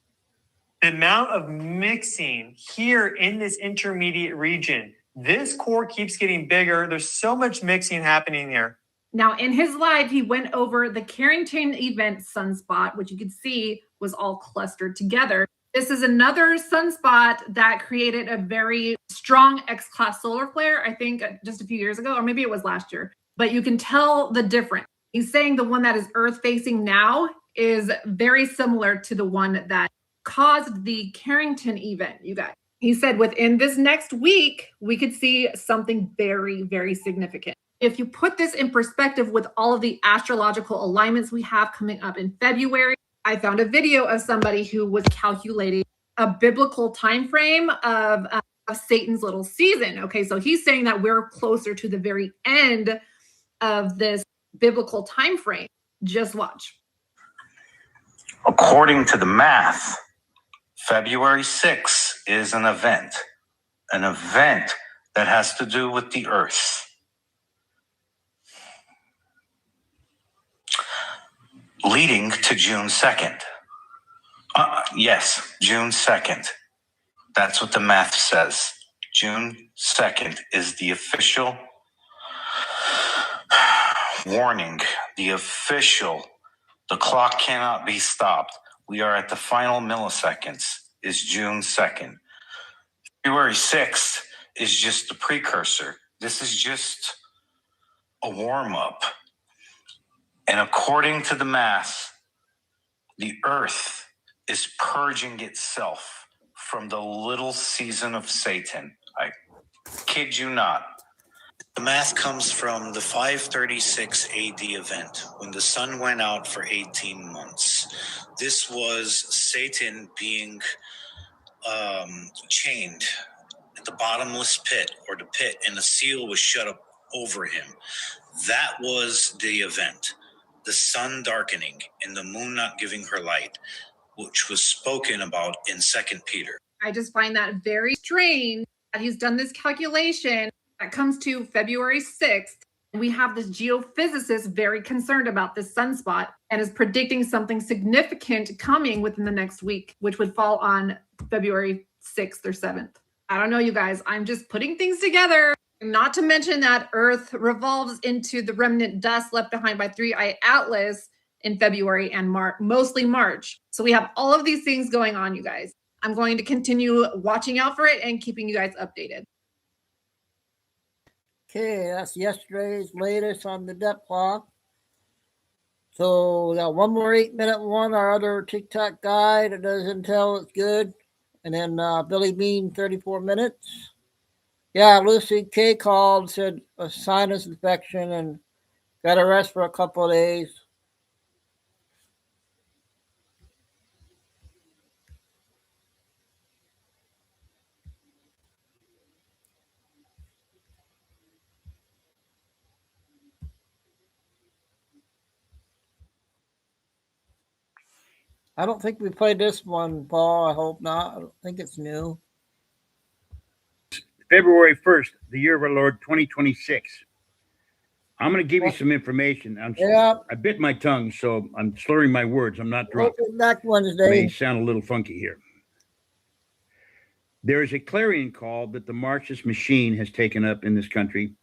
L: The amount of mixing here in this intermediate region, this core keeps getting bigger. There's so much mixing happening here.
H: Now, in his live, he went over the Carrington event sunspot, which you can see was all clustered together. This is another sunspot that created a very strong X-class solar flare, I think just a few years ago, or maybe it was last year. But you can tell the difference. He's saying the one that is Earth-facing now is very similar to the one that caused the Carrington event, you guys. He said within this next week, we could see something very, very significant. If you put this in perspective with all of the astrological alignments we have coming up in February, I found a video of somebody who was calculating a biblical time frame of Satan's little season. Okay, so he's saying that we're closer to the very end of this biblical time frame. Just watch.
M: According to the math, February 6th is an event that has to do with the earth. Leading to June 2nd. Yes, June 2nd. That's what the math says. June 2nd is the official warning, the clock cannot be stopped. We are at the final milliseconds, is June 2nd. February 6th is just the precursor. This is just a warm-up. And according to the math, the earth is purging itself from the little season of Satan. I kid you not. The math comes from the 536 AD event, when the sun went out for 18 months. This was Satan being chained at the bottomless pit, or the pit, and the seal was shut up over him. That was the event. the sun darkening and the moon not giving her light, which was spoken about in 2 Peter.
H: I just find that very strange that he's done this calculation that comes to February 6th. And we have this geophysicist very concerned about this sunspot and is predicting something significant coming within the next week, which would fall on February 6th or 7th. I don't know, you guys. I'm just putting things together. Not to mention that Earth revolves into the remnant dust left behind by 3I Atlas in February and March, mostly March. So we have all of these things going on, you guys. I'm going to continue watching out for it and keeping you guys updated.
A: Okay, that's yesterday's latest on the depth clock. So we got one more 8-minute one, our other TikTok guy that does intel, it's good. And then Billy Bean, 34 minutes. Yeah, Lucy K called, said a sinus infection and got a rest for a couple of days. I don't think we played this one, Paul. I hope not. I don't think it's new.
N: February 1st, the year of our Lord 2026. I'm going to give you some information. I bit my tongue, so I'm slurring my words. I'm not drunk.
A: Back Wednesday.
N: May sound a little funky here. There is a clarion call that the Marxist machine has taken up in this country,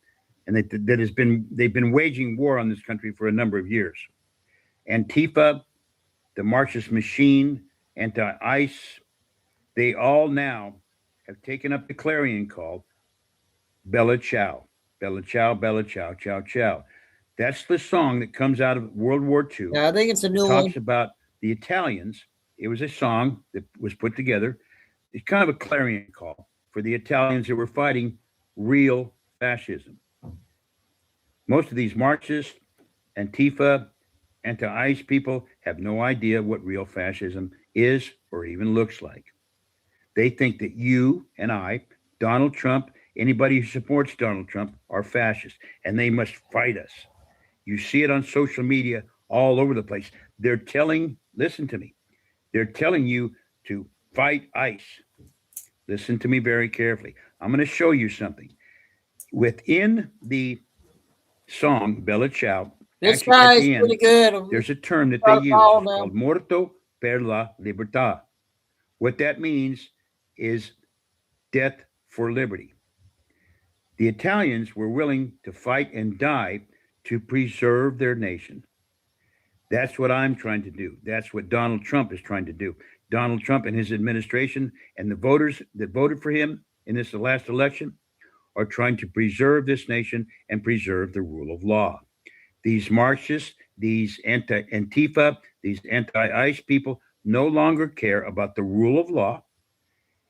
N: and they've been waging war on this country for a number of years. Antifa, the Marxist machine, anti-ICE, they all now have taken up the clarion call, Bella Ciao, Bella Ciao, Bella Ciao, Ciao, Ciao. That's the song that comes out of World War II.
A: Yeah, I think it's a new one.
N: It talks about the Italians. It was a song that was put together. It's kind of a clarion call for the Italians that were fighting real fascism. Most of these Marxists, Antifa, anti-ICE people have no idea what real fascism is or even looks like. They think that you and I, Donald Trump, anybody who supports Donald Trump are fascists, and they must fight us. You see it on social media all over the place. They're telling, listen to me, they're telling you to fight ICE. Listen to me very carefully. I'm going to show you something. Within the song, Bella Ciao,
A: this guy's pretty good.
N: There's a term that they use called morto per la libertà. What that means is death for liberty. The Italians were willing to fight and die to preserve their nation. That's what I'm trying to do. That's what Donald Trump is trying to do. Donald Trump and his administration and the voters that voted for him in this last election are trying to preserve this nation and preserve the rule of law. These Marxists, these anti-Antifa, these anti-ICE people no longer care about the rule of law,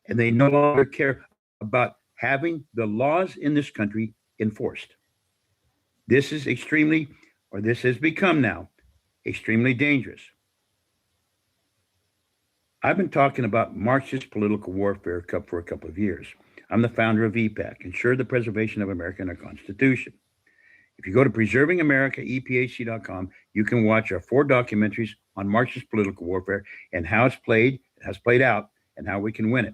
N: and they no longer care about having the laws in this country enforced. This is this has become now extremely dangerous. I've been talking about Marxist political warfare for a couple of years. I'm the founder of EPAC, Ensure the Preservation of America and our Constitution. If you go to preservingamericaepahc.com, you can watch our 4 documentaries on Marxist political warfare and how it's has played out, and how we can win it.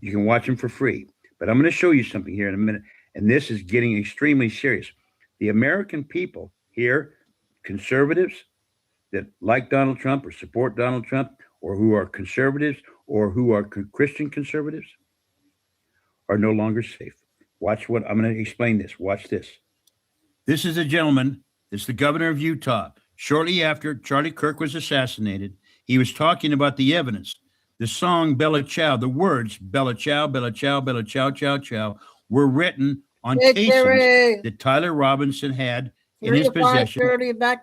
N: You can watch them for free. But I'm going to show you something here in a minute, and this is getting extremely serious. The American people here, conservatives that like Donald Trump or support Donald Trump, or who are conservatives or who are Christian conservatives, are no longer safe. Watch what I'm going to explain this. Watch this. This is a gentleman that's the governor of Utah. Shortly after Charlie Kirk was assassinated, he was talking about the evidence. The song Bella Ciao, the words Bella Ciao, Bella Ciao, Bella Ciao, Ciao, Ciao were written on casings that Tyler Robinson had in his possession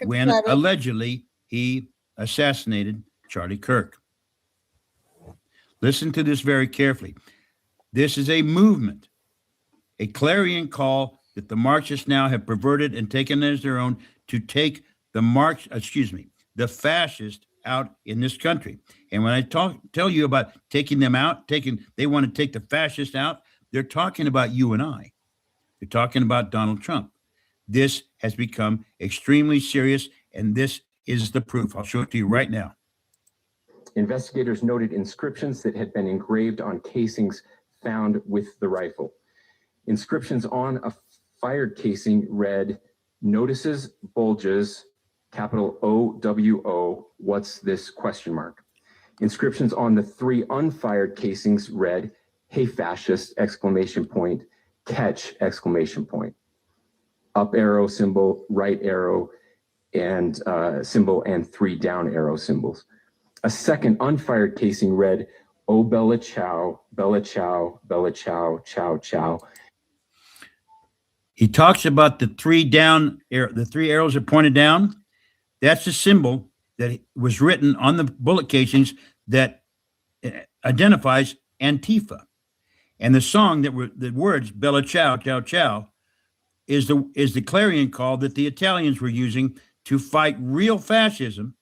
N: when allegedly he assassinated Charlie Kirk. Listen to this very carefully. This is a movement, a clarion call that the Marxists now have perverted and taken as their own to take the fascists out in this country. And when I tell you about taking them out, they want to take the fascists out, they're talking about you and I. They're talking about Donald Trump. This has become extremely serious, And this is the proof. I'll show it to you right now.
O: Investigators noted inscriptions that had been engraved on casings found with the rifle. Inscriptions on a fired casing read, "Notices bulges, capital OWO, what's this question mark?" Inscriptions on the 3 unfired casings read, "Hey fascist, exclamation point, catch, exclamation point." Up arrow symbol, right arrow, and symbol, and 3 down arrow symbols. A second unfired casing read, "Oh Bella Chow, Bella Chow, Bella Chow, Chow Chow."
N: He talks about the 3 down arrow, the 3 arrows are pointed down. That's the symbol that was written on the bullet casings that identifies Antifa. And the song the words "Bella Ciao, Ciao, Ciao" is the clarion call that the Italians were using to fight real fascism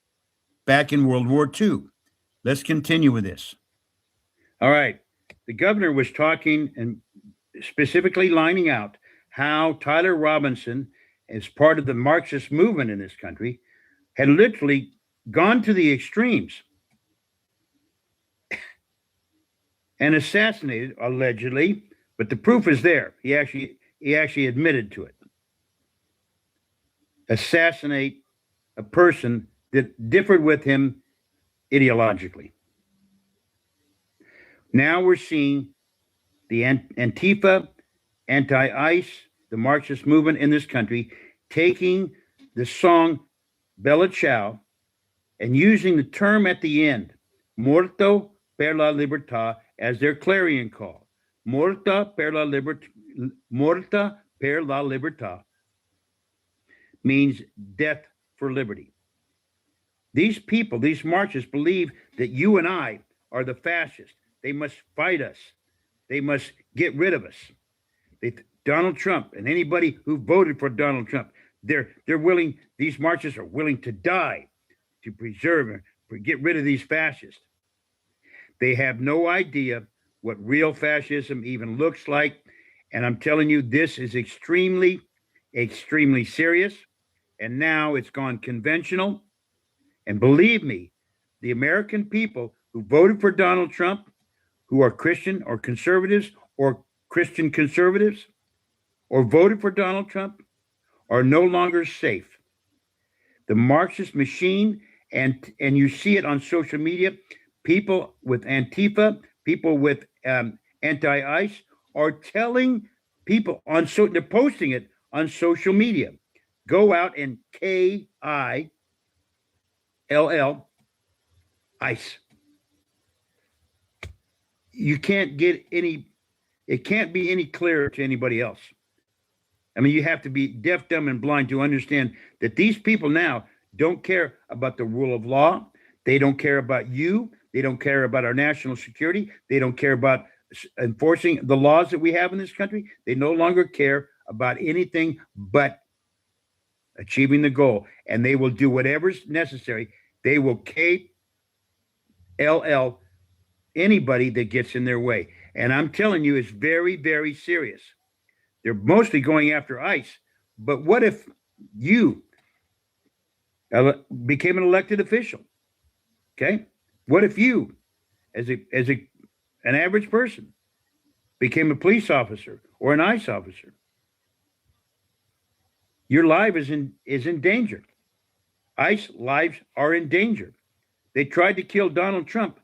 N: back in World War II. Let's continue with this. All right. The governor was talking and specifically lining out how Tyler Robinson, as part of the Marxist movement in this country, had literally gone to the extremes and assassinated, allegedly, but the proof is there. He actually admitted to it. Assassinate a person that differed with him ideologically. Now we're seeing the Antifa, anti-ICE, the Marxist movement in this country, taking the song Bella Ciao and using the term at the end, "Morto per la libertà," as their clarion call. Morta per la libertà means death for liberty. These people, these Marxists, believe that you and I are the fascists. They must fight us. They must get rid of us. Donald Trump and anybody who voted for Donald Trump, they're willing, these Marxists are willing to die to preserve and get rid of these fascists. They have no idea what real fascism even looks like. And I'm telling you, this is extremely, extremely serious. And now it's gone conventional. And believe me, the American people who voted for Donald Trump, who are Christian or conservatives or Christian conservatives, or voted for Donald Trump, are no longer safe. The Marxist machine, and you see it on social media, people with Antifa, people with anti-ICE are telling people they're posting it on social media. Go out and KILL ICE. You can't get it can't be any clearer to anybody else. I mean, you have to be deaf, dumb, and blind to understand that these people now don't care about the rule of law. They don't care about you. They don't care about our national security. They don't care about enforcing the laws that we have in this country. They no longer care about anything but achieving the goal. And they will do whatever's necessary. They will KLL anybody that gets in their way. And I'm telling you, it's very, very serious. They're mostly going after ICE. But what if you became an elected official? Okay. What if you, as an average person, became a police officer or an ICE officer? Your life is in danger. ICE lives are in danger. They tried to kill Donald Trump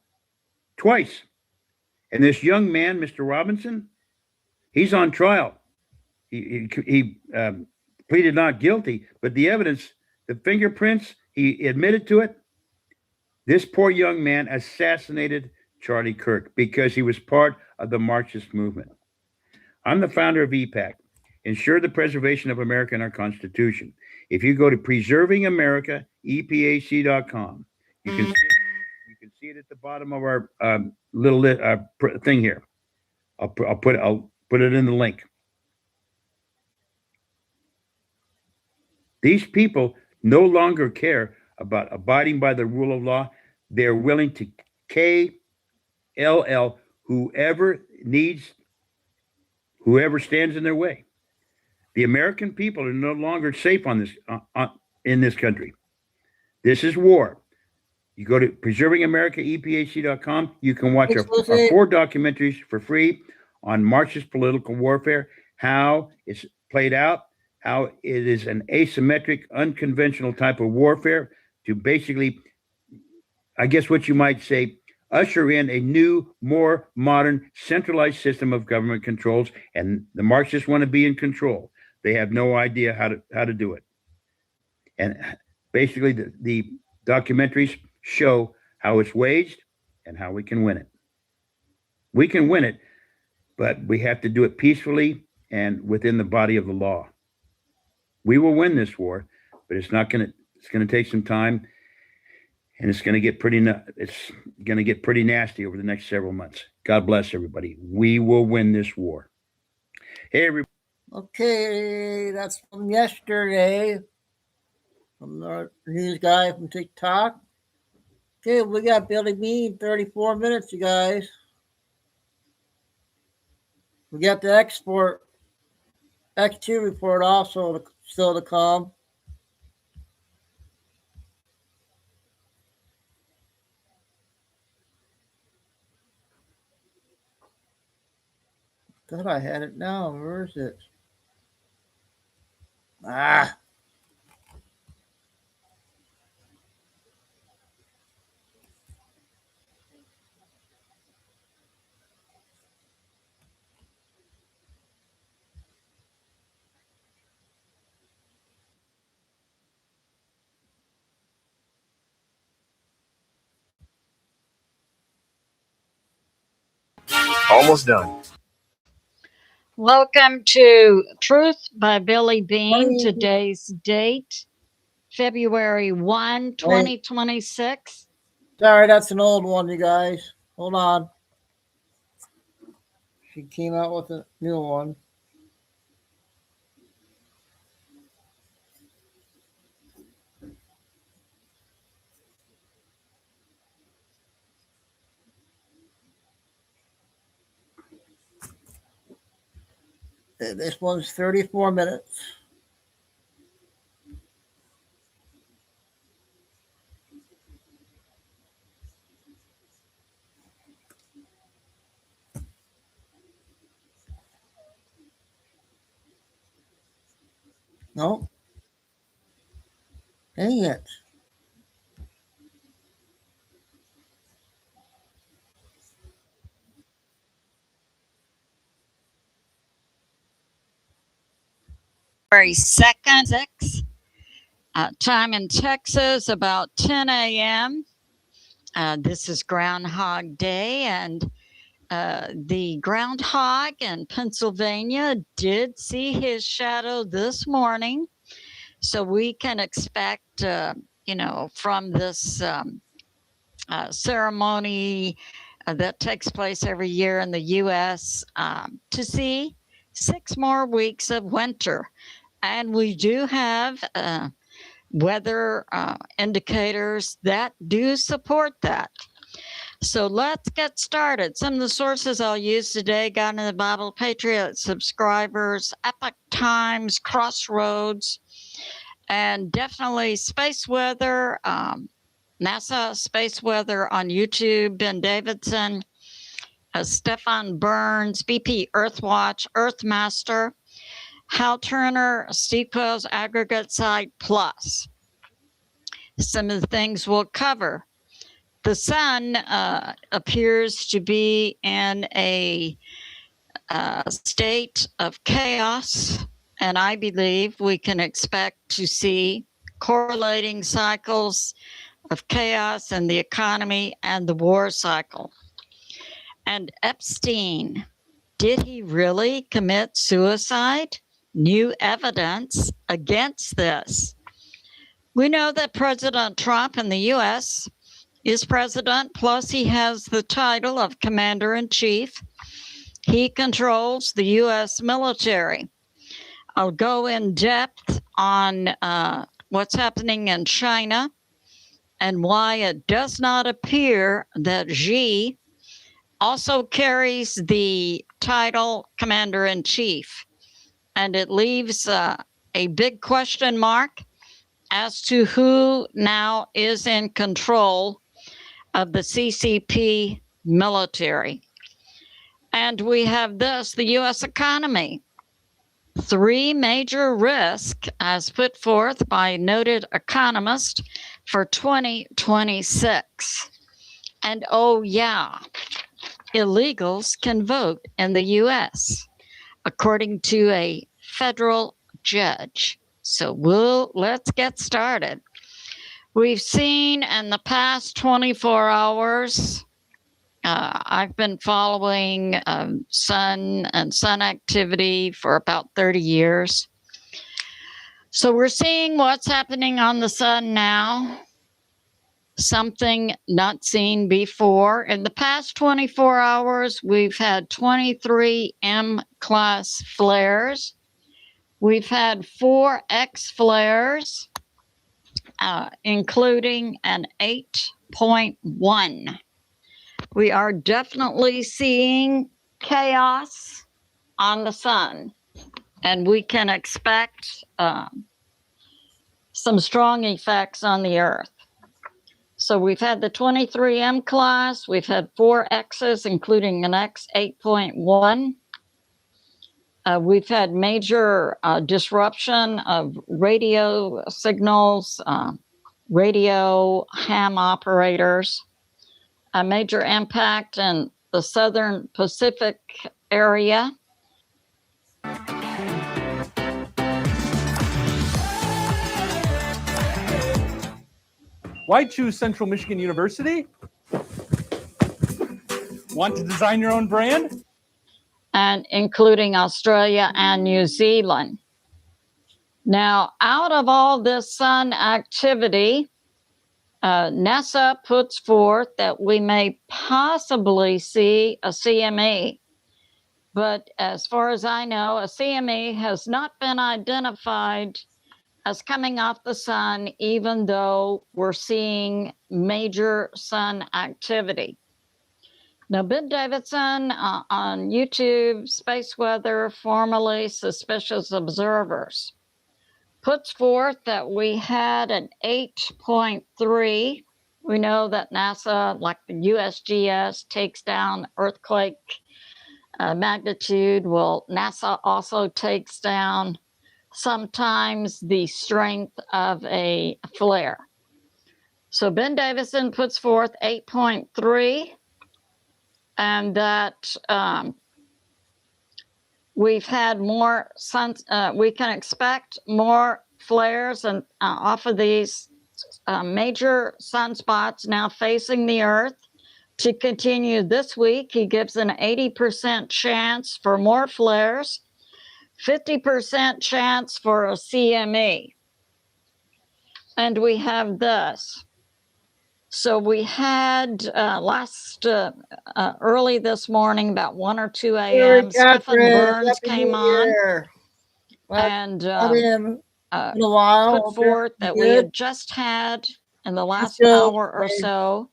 N: twice. And this young man, Mr. Robinson, he's on trial. He pleaded not guilty, but the evidence, the fingerprints, he admitted to it. This poor young man assassinated Charlie Kirk because he was part of the Marxist movement. I'm the founder of EPAC, Ensure the Preservation of America and our Constitution. If you go to preservingamericaepac.com, you can see it at the bottom of our little thing here. I'll put it in the link. These people no longer care about abiding by the rule of law. They're willing to KLL whoever stands in their way. The American people are no longer safe in this country. This is war. You go to preservingamericaepahc.com. You can watch our 4 documentaries for free on Marxist political warfare, how it's played out, how it is an asymmetric, unconventional type of warfare to basically, I guess what you might say, usher in a new, more modern, centralized system of government controls. And the Marxists want to be in control. They have no idea how to do it. And basically, the documentaries show how it's waged and how we can win it. We can win it, but we have to do it peacefully and within the body of the law. We will win this war, but it's going to take some time, and it's going to get pretty nasty over the next several months. God bless everybody. We will win this war. Hey, everybody.
A: Okay, that's from yesterday. From the news guy from TikTok. Okay, we got Billy Bean, 34 minutes, you guys. We got the X2 report also still to come. Thought I had it now. Where is it?
P: Almost done.
Q: Welcome to Truth by Billy Bean. Today's date, February 1, 2026.
A: Sorry, that's an old one, you guys. Hold on. She came out with a new one. This one's 34 minutes. No. Dang it.
Q: February 2nd, time in Texas, about 10 a.m. This is Groundhog Day, and the groundhog in Pennsylvania did see his shadow this morning. So we can expect, from this ceremony that takes place every year in the U.S. To see 6 more weeks of winter. And we do have weather indicators that do support that. So let's get started. Some of the sources I'll use today: God in the Bible, Patriot Subscribers, Epoch Times, Crossroads, and definitely space weather, NASA space weather on YouTube, Ben Davidson, Stefan Burns, BP Earthwatch, Earthmaster, Hal Turner, Steve Quayle's Aggregate Site Plus. Some of the things we'll cover. The sun appears to be in a state of chaos, and I believe we can expect to see correlating cycles of chaos in the economy and the war cycle. And Epstein, did he really commit suicide? New evidence against this. We know that President Trump in the U.S. is president, plus he has the title of Commander-in-Chief. He controls the U.S. military. I'll go in depth on what's happening in China and why it does not appear that Xi also carries the title Commander-in-Chief. And it leaves a big question mark as to who now is in control of the CCP military. And we have this, the U.S. economy. 3 major risks as put forth by a noted economist for 2026. And oh yeah, illegals can vote in the U.S., according to a federal judge. So let's get started. We've seen in the past 24 hours, I've been following sun activity for about 30 years. So we're seeing what's happening on the sun now, something not seen before. In the past 24 hours, we've had 23 M-class flares. We've had 4 X flares, including an 8.1. We are definitely seeing chaos on the sun, and we can expect some strong effects on the earth. So we've had the 23 M class, we've had 4 X's, including an X 8.1. We've had major disruption of radio signals, radio ham operators, a major impact in the southern Pacific area.
P: Why choose Central Michigan University? Want to design your own brand?
Q: And including Australia and New Zealand. Now, out of all this sun activity, NASA puts forth that we may possibly see a CME. But as far as I know, a CME has not been identified as coming off the sun, even though we're seeing major sun activity. Now, Ben Davidson on YouTube, Space Weather, formerly Suspicious Observers, puts forth that we had an 8.3. We know that NASA, like the USGS, takes down earthquake magnitude. Well, NASA also takes down sometimes the strength of a flare. So Ben Davidson puts forth 8.3, and that we've had more we can expect more flares and off of these major sunspots now facing the Earth to continue this week. He gives an 80% chance for more flares, 50% chance for a CME. And we have this. So we had early this morning, about 1 or 2 a.m., Stephen Burns came on and put forth that we had just had, in the last hour or so,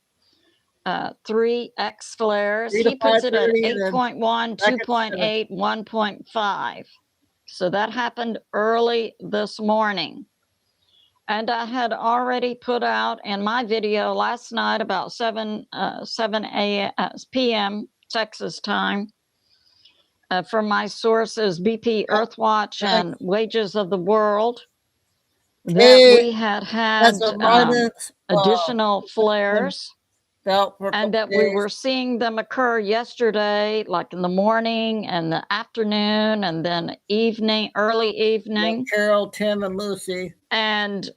Q: 3 X flares. He puts it at 8.1, 2.8, 1.5. So that happened early this morning. And I had already put out in my video last night about 7 p.m. Texas time from my sources, BP Earthwatch and Wages of the World, that we had additional flares and that we were seeing them occur yesterday, like in the morning and the afternoon and then evening, early evening.
A: Carol, Tim, and Lucy.
Q: And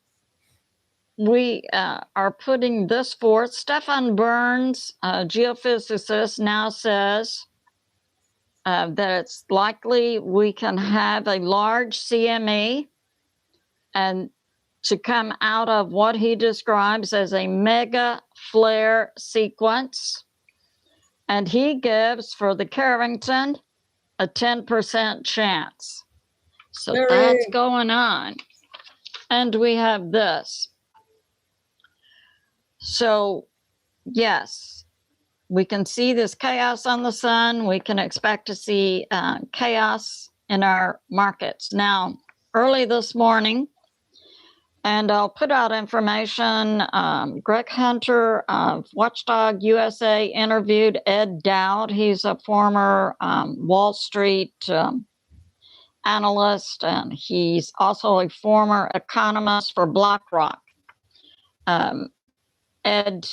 Q: we are putting this forth. Stephen Burns, a geophysicist, now says that it's likely we can have a large CME and to come out of what he describes as a mega flare sequence. And he gives for the Carrington a 10% chance. So that's going on. And we have this. So, yes, we can see this chaos on the sun. We can expect to see chaos in our markets. Now, early this morning, And I'll put out information. Greg Hunter of Watchdog USA interviewed Ed Dowd. He's a former Wall Street analyst, and he's also a former economist for BlackRock. Ed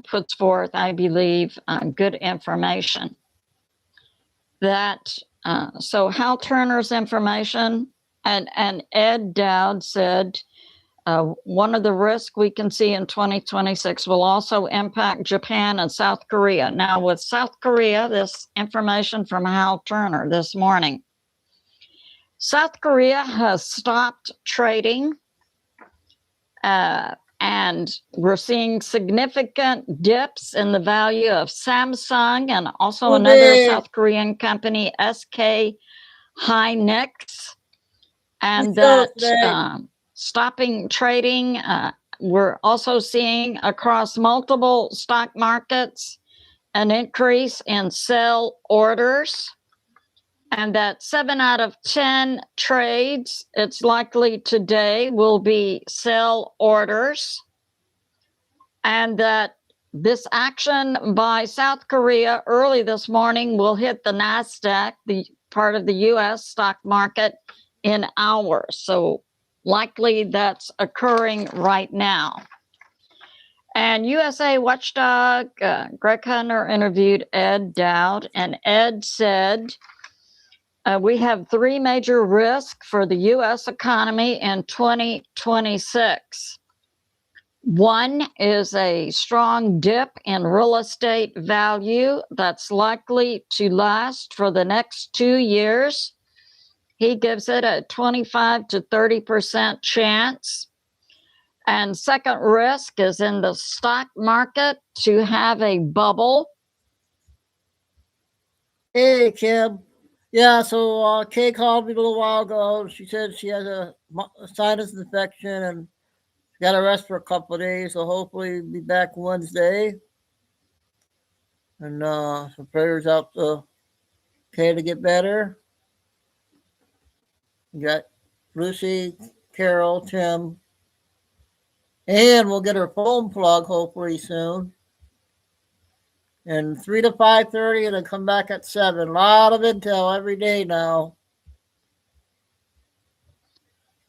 Q: puts forth, I believe, good information. That so Hal Turner's information, and Ed Dowd said, one of the risks we can see in 2026 will also impact Japan and South Korea. Now, with South Korea, this information from Hal Turner this morning. South Korea has stopped trading, and we're seeing significant dips in the value of Samsung and also another South Korean company, SK Hynix, and that stopping trading. We're also seeing across multiple stock markets an increase in sell orders, and that 7 out of 10 trades, it's likely today, will be sell orders, and that this action by South Korea early this morning will hit the NASDAQ, the part of the U.S. stock market, in hours. So likely that's occurring right now. And USA Watchdog, Greg Hunter interviewed Ed Dowd, and Ed said, we have 3 major risks for the U.S. economy in 2026. One is a strong dip in real estate value that's likely to last for the next 2 years. He gives it a 25 to 30% chance. And second risk is in the stock market to have a bubble.
A: Hey, Kim. Yeah, so Kay called me a little while ago. She said she has a sinus infection and got to rest for a couple of days. So hopefully be back Wednesday. And some prayers out to Kay to get better. We got Lucy, Carol, Tim, and we'll get her phone plug hopefully soon. And 3 to 5:30, and then come back at 7. A lot of intel every day now.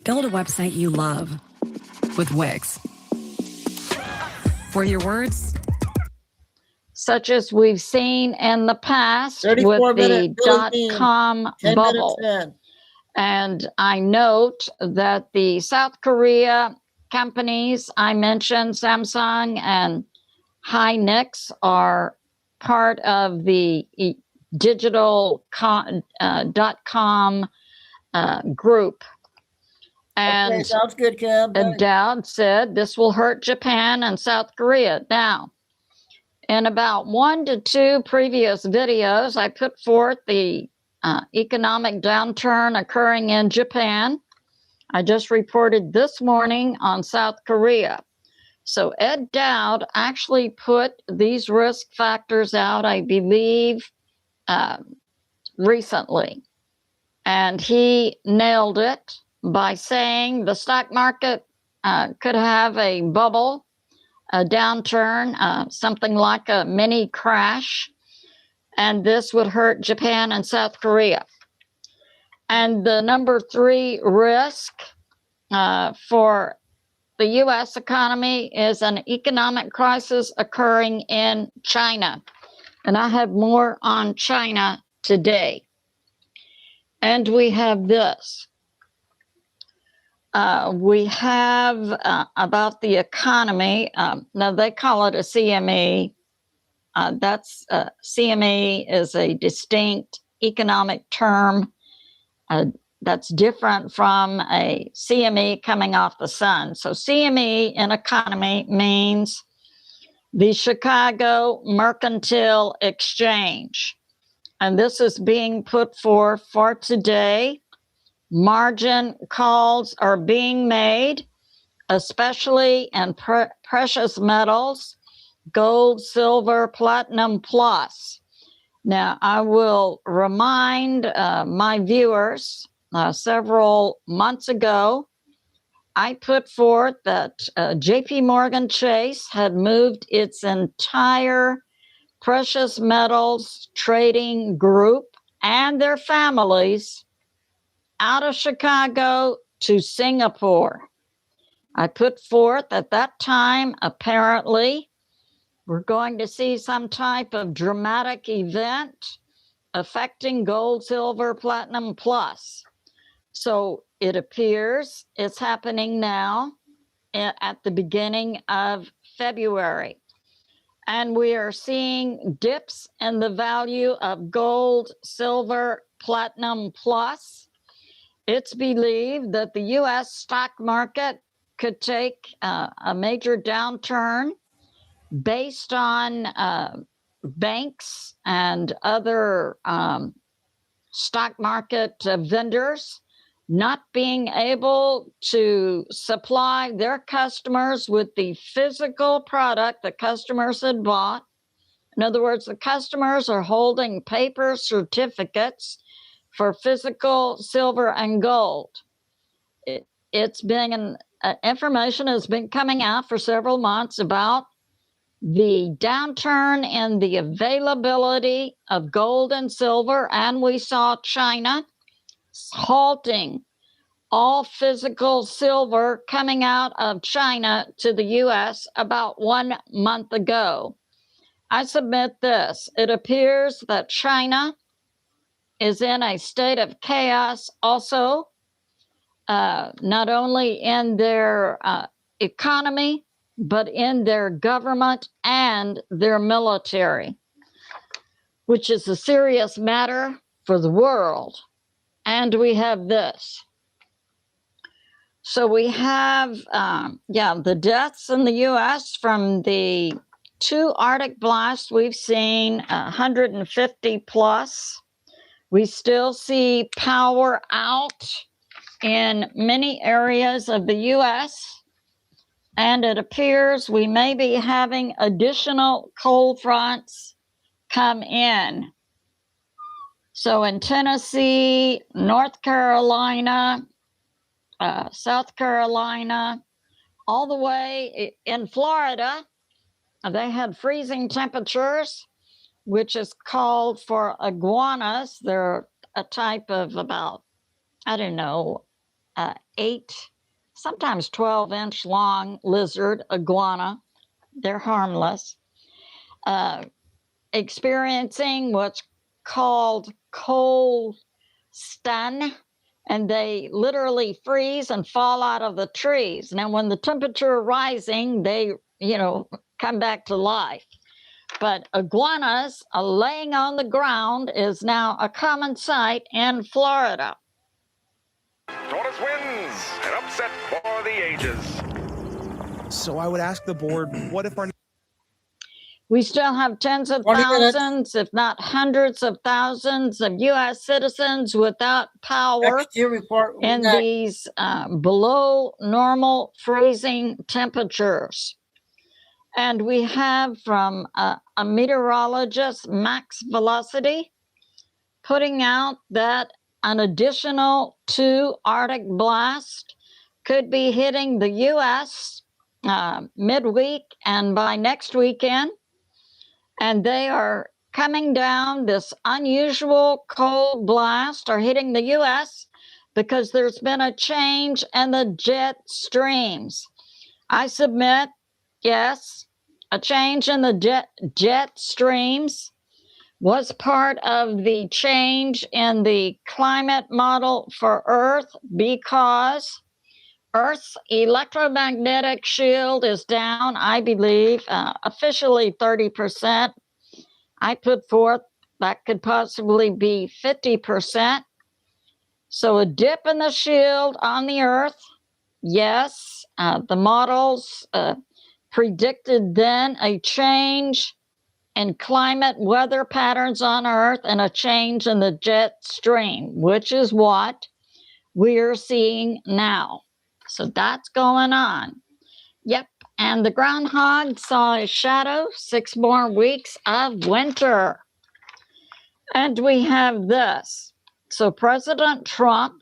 R: Build a website you love with Wix, where your words,
Q: such as we've seen in the past with the .com bubble. And I note that the South Korea companies I mentioned, Samsung and Hynix, are part of the digital.com group. And
A: okay, sounds good, Kim.
Q: Dowd said this will hurt Japan and South Korea. Now, in about 1 to 2 previous videos, I put forth the economic downturn occurring in Japan. I just reported this morning on South Korea. So Ed Dowd actually put these risk factors out, I believe, recently. And he nailed it by saying the stock market could have a bubble, a downturn, something like a mini crash, and this would hurt Japan and South Korea. And the number 3 risk for the U.S. economy is an economic crisis occurring in China. And I have more on China today. And we have this. We have about the economy. Now they call it a CME. CME is a distinct economic term that's different from a CME coming off the sun. So CME in economy means the Chicago Mercantile Exchange. And this is being put forth for today. Margin calls are being made, especially in precious metals, gold, silver, platinum plus. Now, I will remind my viewers, several months ago, I put forth that JP Morgan Chase had moved its entire precious metals trading group and their families out of Chicago to Singapore. I put forth at that time, apparently, we're going to see some type of dramatic event affecting gold, silver, platinum plus. So it appears it's happening now at the beginning of February. And we are seeing dips in the value of gold, silver, platinum plus. It's believed that the U.S. stock market could take a major downturn based on banks and other stock market vendors not being able to supply their customers with the physical product the customers had bought. In other words, the customers are holding paper certificates for physical silver and gold. It's been information has been coming out for several months about the downturn in the availability of gold and silver, and we saw China halting all physical silver coming out of China to the U.S. about 1 month ago. I submit this. It appears that China is in a state of chaos also, not only in their economy, but in their government and their military, which is a serious matter for the world. And we have this. So we have, the deaths in the U.S. from the 2 Arctic blasts. We've seen 150 plus. We still see power out in many areas of the U.S., and it appears we may be having additional cold fronts come in. So in Tennessee, North Carolina, South Carolina, all the way in Florida, they had freezing temperatures, which is called for iguanas. They're a type of about, 8, sometimes 12-inch long lizard, iguana. They're harmless. Experiencing what's called cold stun, and they literally freeze and fall out of the trees. Now, when the temperature is rising, they, come back to life. But iguanas laying on the ground is now a common sight in Florida.
S: Tortoise wins, an upset for the ages.
P: So I would ask the board, what if our...
Q: We still have tens of thousands, if not hundreds of thousands of U.S. citizens without power in these below normal freezing temperatures. And we have from a meteorologist, Max Velocity, putting out that an additional 2 Arctic blasts could be hitting the U.S. Midweek and by next weekend. And they are coming down. This unusual cold blast are hitting the U.S. because there's been a change in the jet streams. I submit, yes, a change in the jet streams was part of the change in the climate model for Earth because Earth's electromagnetic shield is down, I believe, officially 30%. I put forth that could possibly be 50%. So a dip in the shield on the Earth, yes. The models predicted then a change in climate weather patterns on Earth and a change in the jet stream, which is what we're seeing now. So that's going on. Yep. And the groundhog saw a shadow, 6 more weeks of winter. And we have this. So President Trump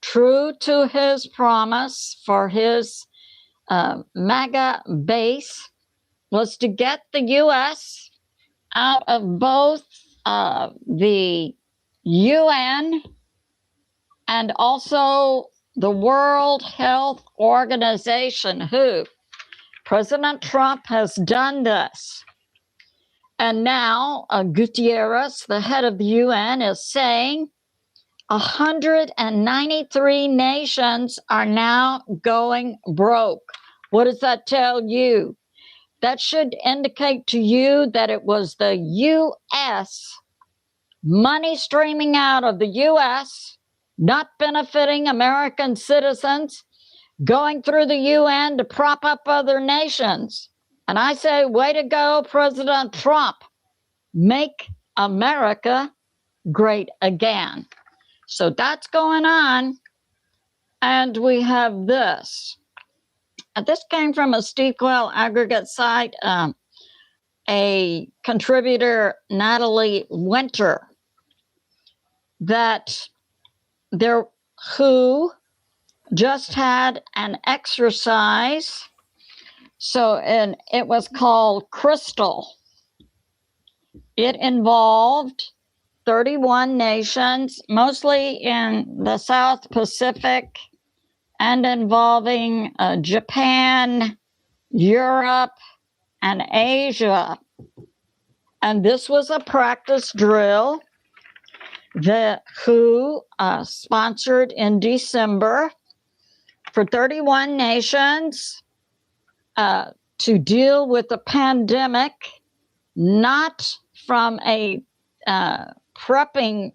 Q: true to his promise for his MAGA base, was to get the U.S. out of both the UN and also the World Health Organization, WHO. President Trump has done this. And now Gutierrez, the head of the UN, is saying 193 nations are now going broke. What does that tell you? That should indicate to you that it was the U.S. money streaming out of the U.S., not benefiting American citizens, going through the UN to prop up other nations. And I say, way to go, President Trump. Make America great again. So that's going on. And we have this. And this came from a Steve Quayle aggregate site. A contributor, Natalie Winter, that WHO just had an exercise. And it was called Crystal. It involved 31 nations, mostly in the South Pacific, and involving Japan, Europe, and Asia. And this was a practice drill that WHO sponsored in December for 31 nations to deal with the pandemic, not from a prepping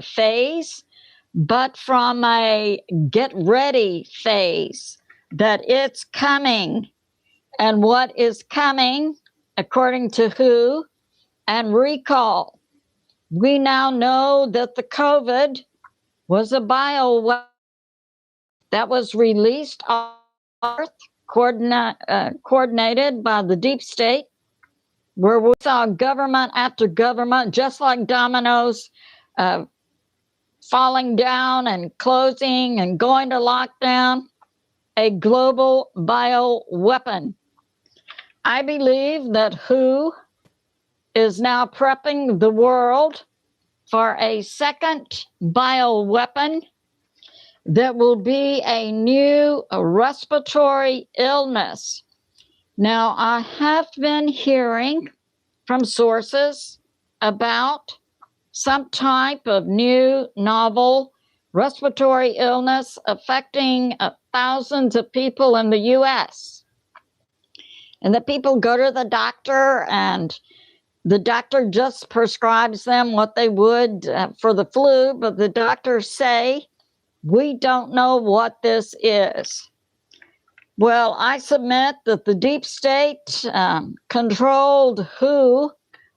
Q: phase, but from a get ready phase, that it's coming. And what is coming, according to WHO, and recall, we now know that the COVID was a bioweapon that was released on Earth, coordinated by the deep state, where we saw government after government, just like dominoes, falling down and closing and going to lockdown, a global bioweapon. I believe that WHO is now prepping the world for a second bioweapon that will be a new respiratory illness. Now, I have been hearing from sources about some type of new novel respiratory illness affecting thousands of people in the U.S. And the people go to the doctor, and the doctor just prescribes them what they would for the flu, but the doctors say, we don't know what this is. Well, I submit that the deep state controlled WHO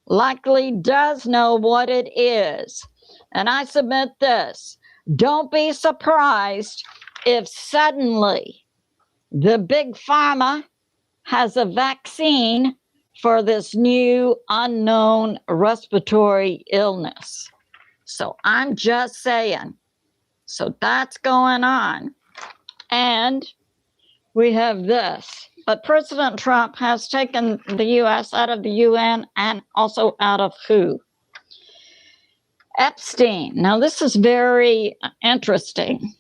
Q: likely does know what it is. And I submit this. Don't be surprised if suddenly the big pharma has a vaccine for this new unknown respiratory illness. So I'm just saying. So that's going on. And we have this. But President Trump has taken the U.S. out of the UN and also out of WHO. Epstein. Now, this is very interesting.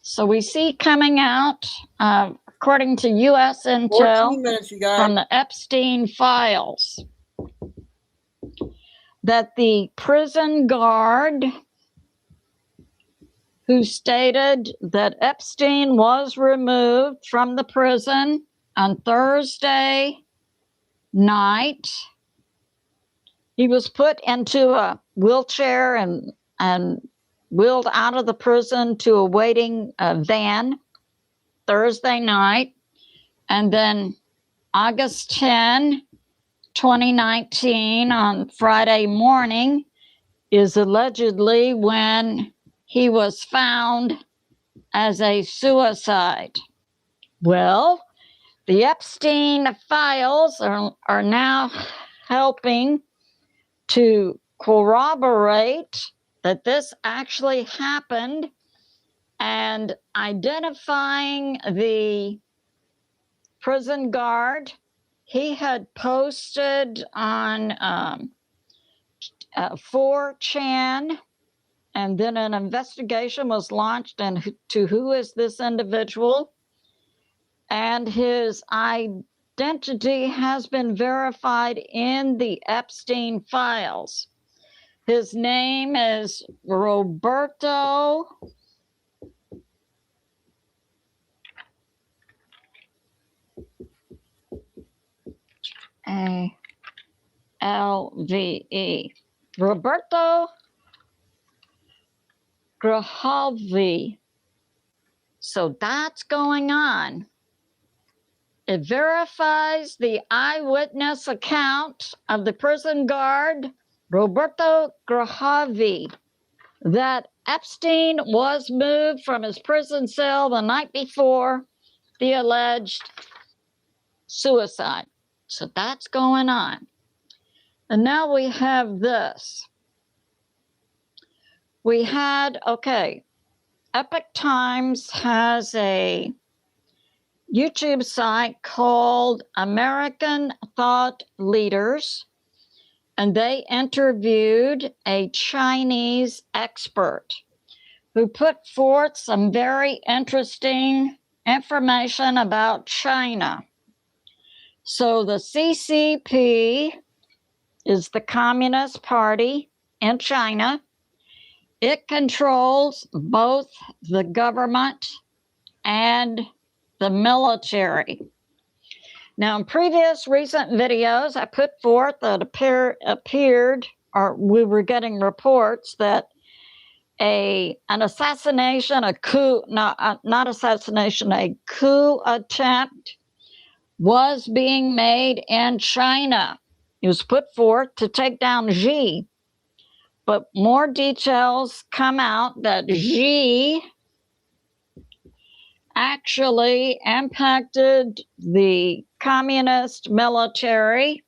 Q: So we see coming out, according to U.S. intel, from the Epstein files, that the prison guard who stated that Epstein was removed from the prison on Thursday night, he was put into a wheelchair and wheeled out of the prison to a waiting van Thursday night. And then August 10, 2019, on Friday morning, is allegedly when he was found as a suicide. Well, The Epstein files are now helping to corroborate that this actually happened and identifying the prison guard. He had posted on 4chan, and then an investigation was launched into who is this individual, and his identity has been verified in the Epstein files. His name is Roberto A-L-V-E. Roberto Grijalvi. So that's going on. It verifies the eyewitness account of the prison guard, Roberto Grijalvi, that Epstein was moved from his prison cell the night before the alleged suicide. So that's going on. And now we have this. We had, Epoch Times has a YouTube site called American Thought Leaders, and they interviewed a Chinese expert who put forth some very interesting information about China. So the CCP is the Communist Party in China. It controls both the government and the military. Now, in previous recent videos, I put forth that appeared, or we were getting reports that an assassination, a coup, not assassination, a coup attempt was being made in China. It was put forth to take down Xi. But more details come out that Xi actually impacted the communist military.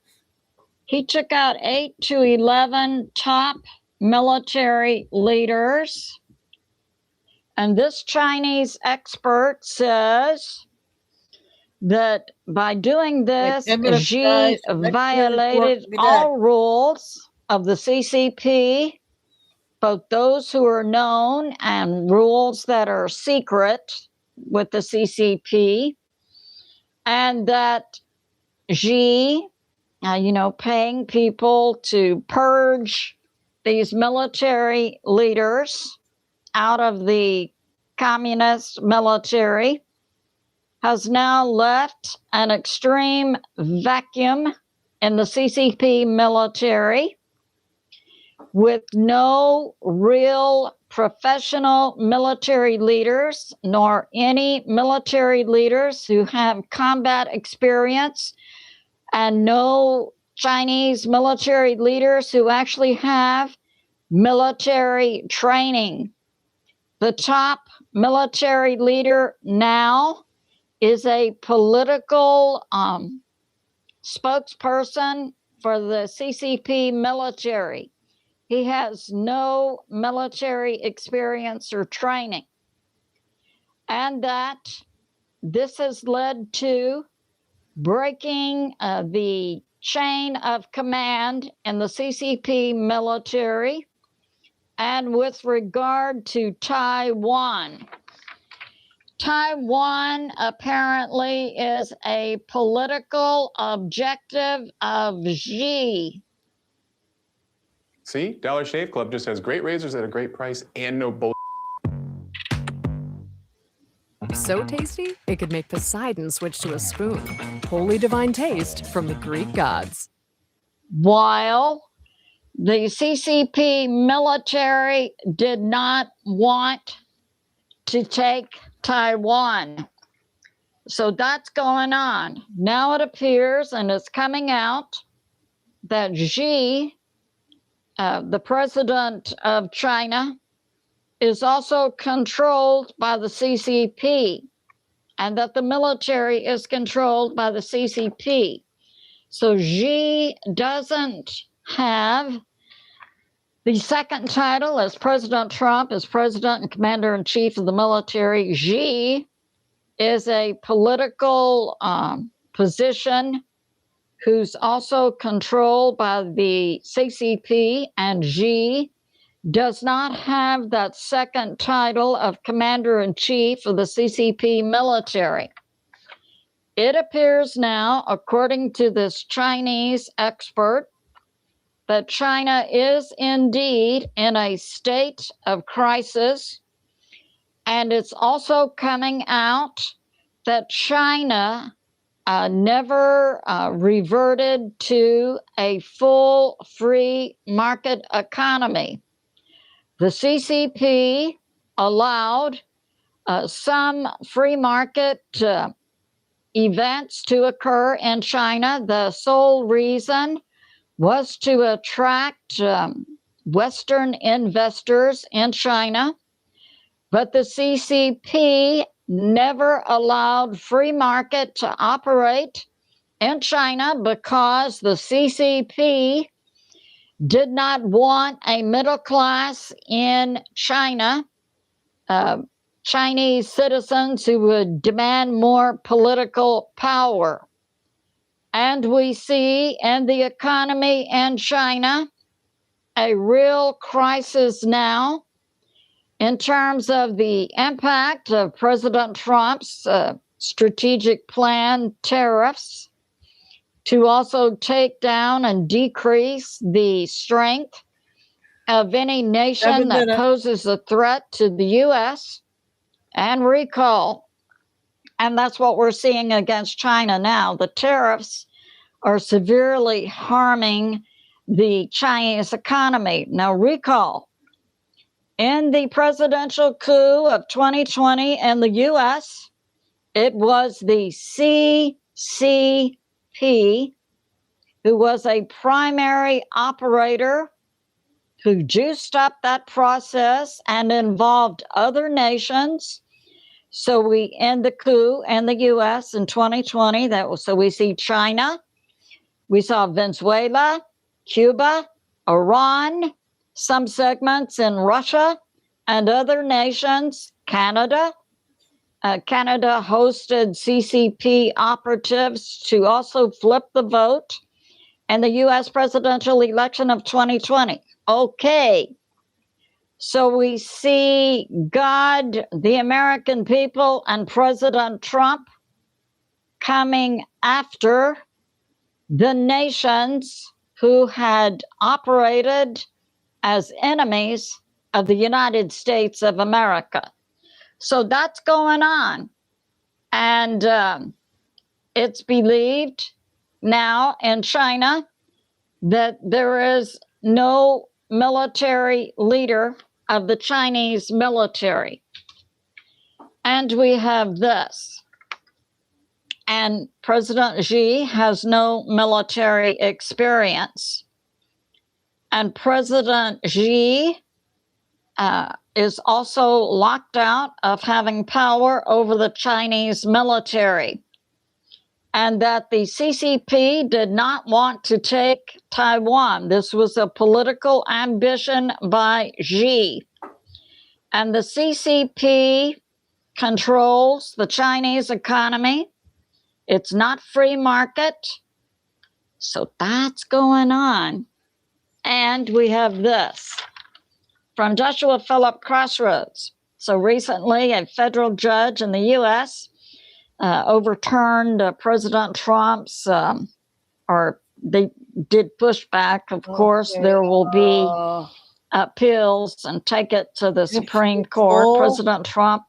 Q: He took out 8 to 11 top military leaders. And this Chinese expert says that by doing this, Xi violated all rules of the CCP, both those who are known and rules that are secret with the CCP, and that Xi, paying people to purge these military leaders out of the communist military, has now left an extreme vacuum in the CCP military with no real professional military leaders, nor any military leaders who have combat experience, and no Chinese military leaders who actually have military training. The top military leader now is a political spokesperson for the CCP military. He has no military experience or training. And that this has led to breaking the chain of command in the CCP military. And with regard to Taiwan, Taiwan apparently is a political objective of Xi.
T: See, Dollar Shave Club just has great razors at a great price and no bull.
U: So tasty, it could make Poseidon switch to a spoon. Holy divine taste from the Greek gods.
Q: While the CCP military did not want to take Taiwan. So that's going on. Now it appears, and it's coming out, that Xi, the president of China, is also controlled by the CCP. and that the military is controlled by the CCP. So Xi doesn't have the second title as President Trump is President and Commander-in-Chief of the military. Xi is a political position who's also controlled by the CCP, and Xi does not have that second title of Commander-in-Chief of the CCP military. It appears now, according to this Chinese expert, that China is indeed in a state of crisis, and it's also coming out that China never reverted to a full free market economy. The CCP allowed some free market events to occur in China. The sole reason was to attract Western investors in China, but the CCP never allowed free market to operate in China because the CCP did not want a middle class in China, Chinese citizens who would demand more political power. And we see in the economy in China a real crisis now in terms of the impact of President Trump's strategic plan tariffs to also take down and decrease the strength of any nation that poses a threat to the U.S. and recall. And that's what we're seeing against China now. The tariffs are severely harming the Chinese economy. Now, recall, in the presidential coup of 2020 in the U.S., it was the CCP who was a primary operator who juiced up that process and involved other nations. So we end the coup in the U.S. in 2020. So we see China, we saw Venezuela, Cuba, Iran, some segments in Russia and other nations, Canada. Canada hosted CCP operatives to also flip the vote in the U.S. presidential election of 2020. Okay. So we see God, the American people, and President Trump coming after the nations who had operated as enemies of the United States of America. So that's going on. And it's believed now in China that there is no military leader of the Chinese military. And we have this. And President Xi has no military experience. And President Xi is also locked out of having power over the Chinese military. And that the CCP did not want to take Taiwan. This was a political ambition by Xi. And the CCP controls the Chinese economy. It's not free market. So that's going on. And we have this from Joshua Phillip Crossroads. So recently, a federal judge in the U.S. Overturned President Trump's, or they did push back. Of course, there will be appeals and take it to the Supreme Court. President Trump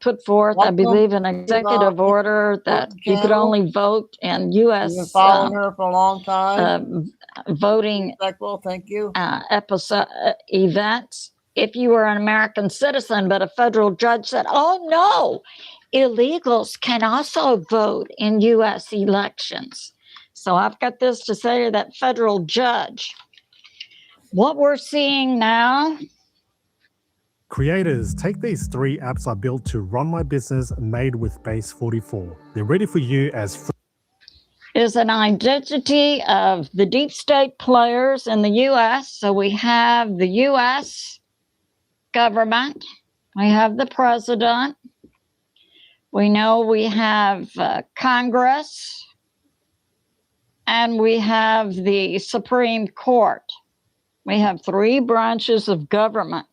Q: put forth, I believe, an executive order that you could only vote in U.S.
A: You've been following her for a long time.
Q: Voting
A: thank you.
Q: Events if you were an American citizen, but a federal judge said, oh, no, illegals can also vote in U.S. elections. So I've got this to say to that federal judge. What we're seeing now
C: Creators, take these 3 apps I built to run my business made with Base 44. They're ready for you as
Q: is an identity of the deep state players in the U.S. So we have the U.S. government, we have the president, we know we have Congress, and we have the Supreme Court. We have 3 branches of government.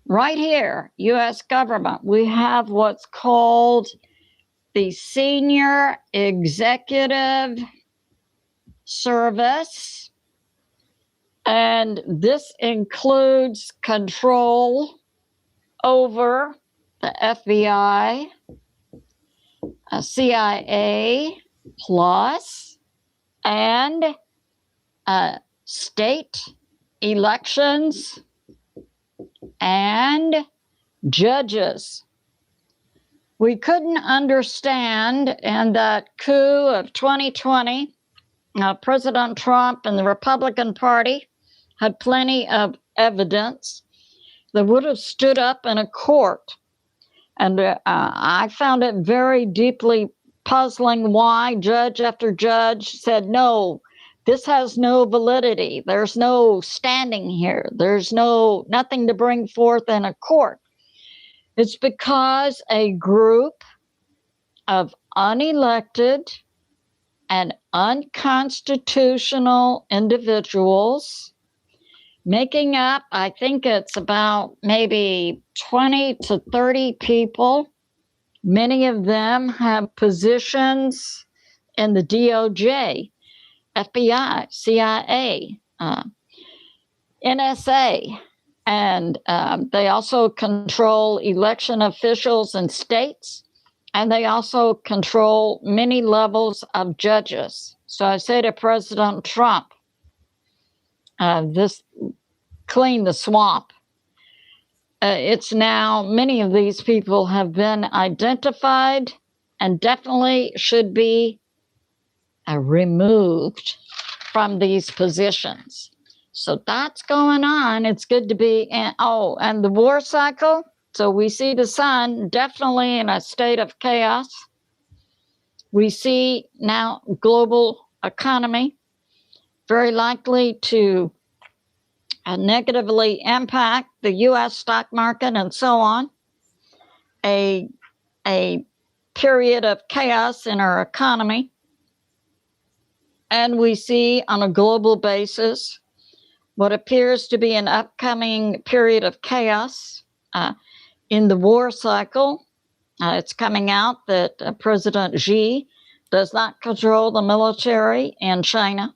Q: Right here, U.S. government, we have what's called the Senior Executive Service, and this includes control over the FBI, CIA plus, and state elections and judges. We couldn't understand in that coup of 2020, President Trump and the Republican Party had plenty of evidence that would have stood up in a court. And I found it very deeply puzzling why judge after judge said, no, this has no validity. There's no standing here. There's nothing to bring forth in a court. It's because a group of unelected and unconstitutional individuals making up, I think it's about maybe 20 to 30 people. Many of them have positions in the DOJ, FBI, CIA, NSA, and they also control election officials in states, and they also control many levels of judges. So I say to President Trump, this clean the swamp. It's now, many of these people have been identified and definitely should be removed from these positions. So that's going on. It's good to be in. Oh, and the war cycle. So we see the sun definitely in a state of chaos. We see now global economy very likely to negatively impact the U.S. stock market and so on. A period of chaos in our economy. And we see on a global basis what appears to be an upcoming period of chaos in the war cycle. It's coming out that President Xi does not control the military in China.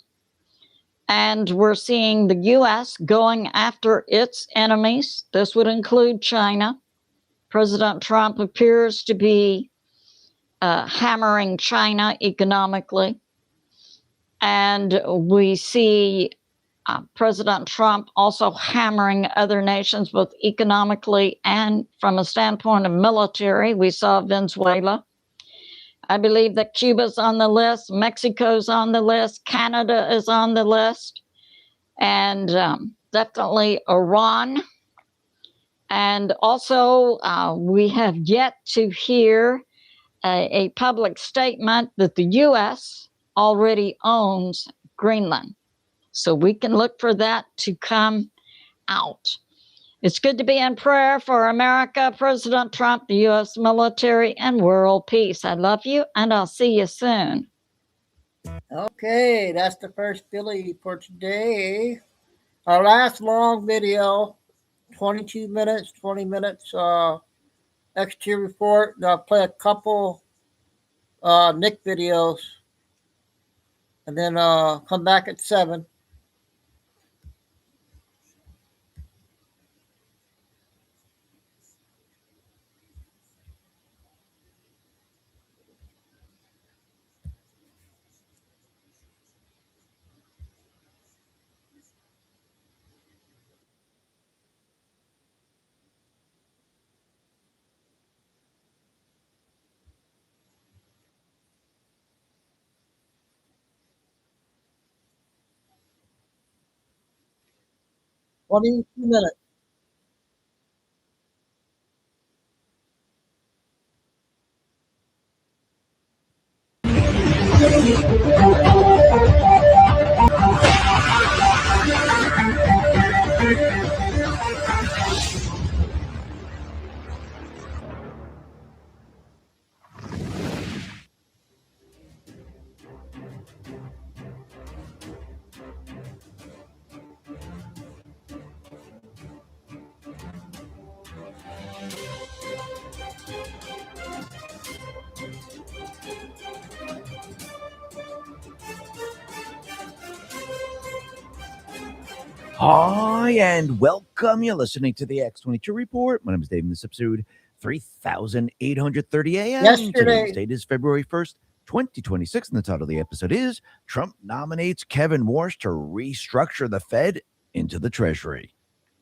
Q: And we're seeing the U.S. going after its enemies. This would include China. President Trump appears to be hammering China economically. And we see President Trump also hammering other nations, both economically and from a standpoint of military. We saw Venezuela. I believe that Cuba's on the list, Mexico's on the list, Canada is on the list, and definitely Iran. And also, we have yet to hear a public statement that the U.S. already owns Greenland. So we can look for that to come out. It's good to be in prayer for America, President Trump, the U.S. military, and world peace. I love you, and I'll see you soon.
A: Okay, that's the first Billy for today. Our last long video, 22 minutes, 20 minutes, extra report. I'll play a couple Nick videos, and then come back at 7. Minutes.
B: Hi, and welcome. You're listening to the X22 Report. My name is Dave, and this is episode 3830 a.m.
A: Yesterday.
B: Today's date is February 1st, 2026, and the title of the episode is Trump Nominates Kevin Warsh to Restructure the Fed into the Treasury.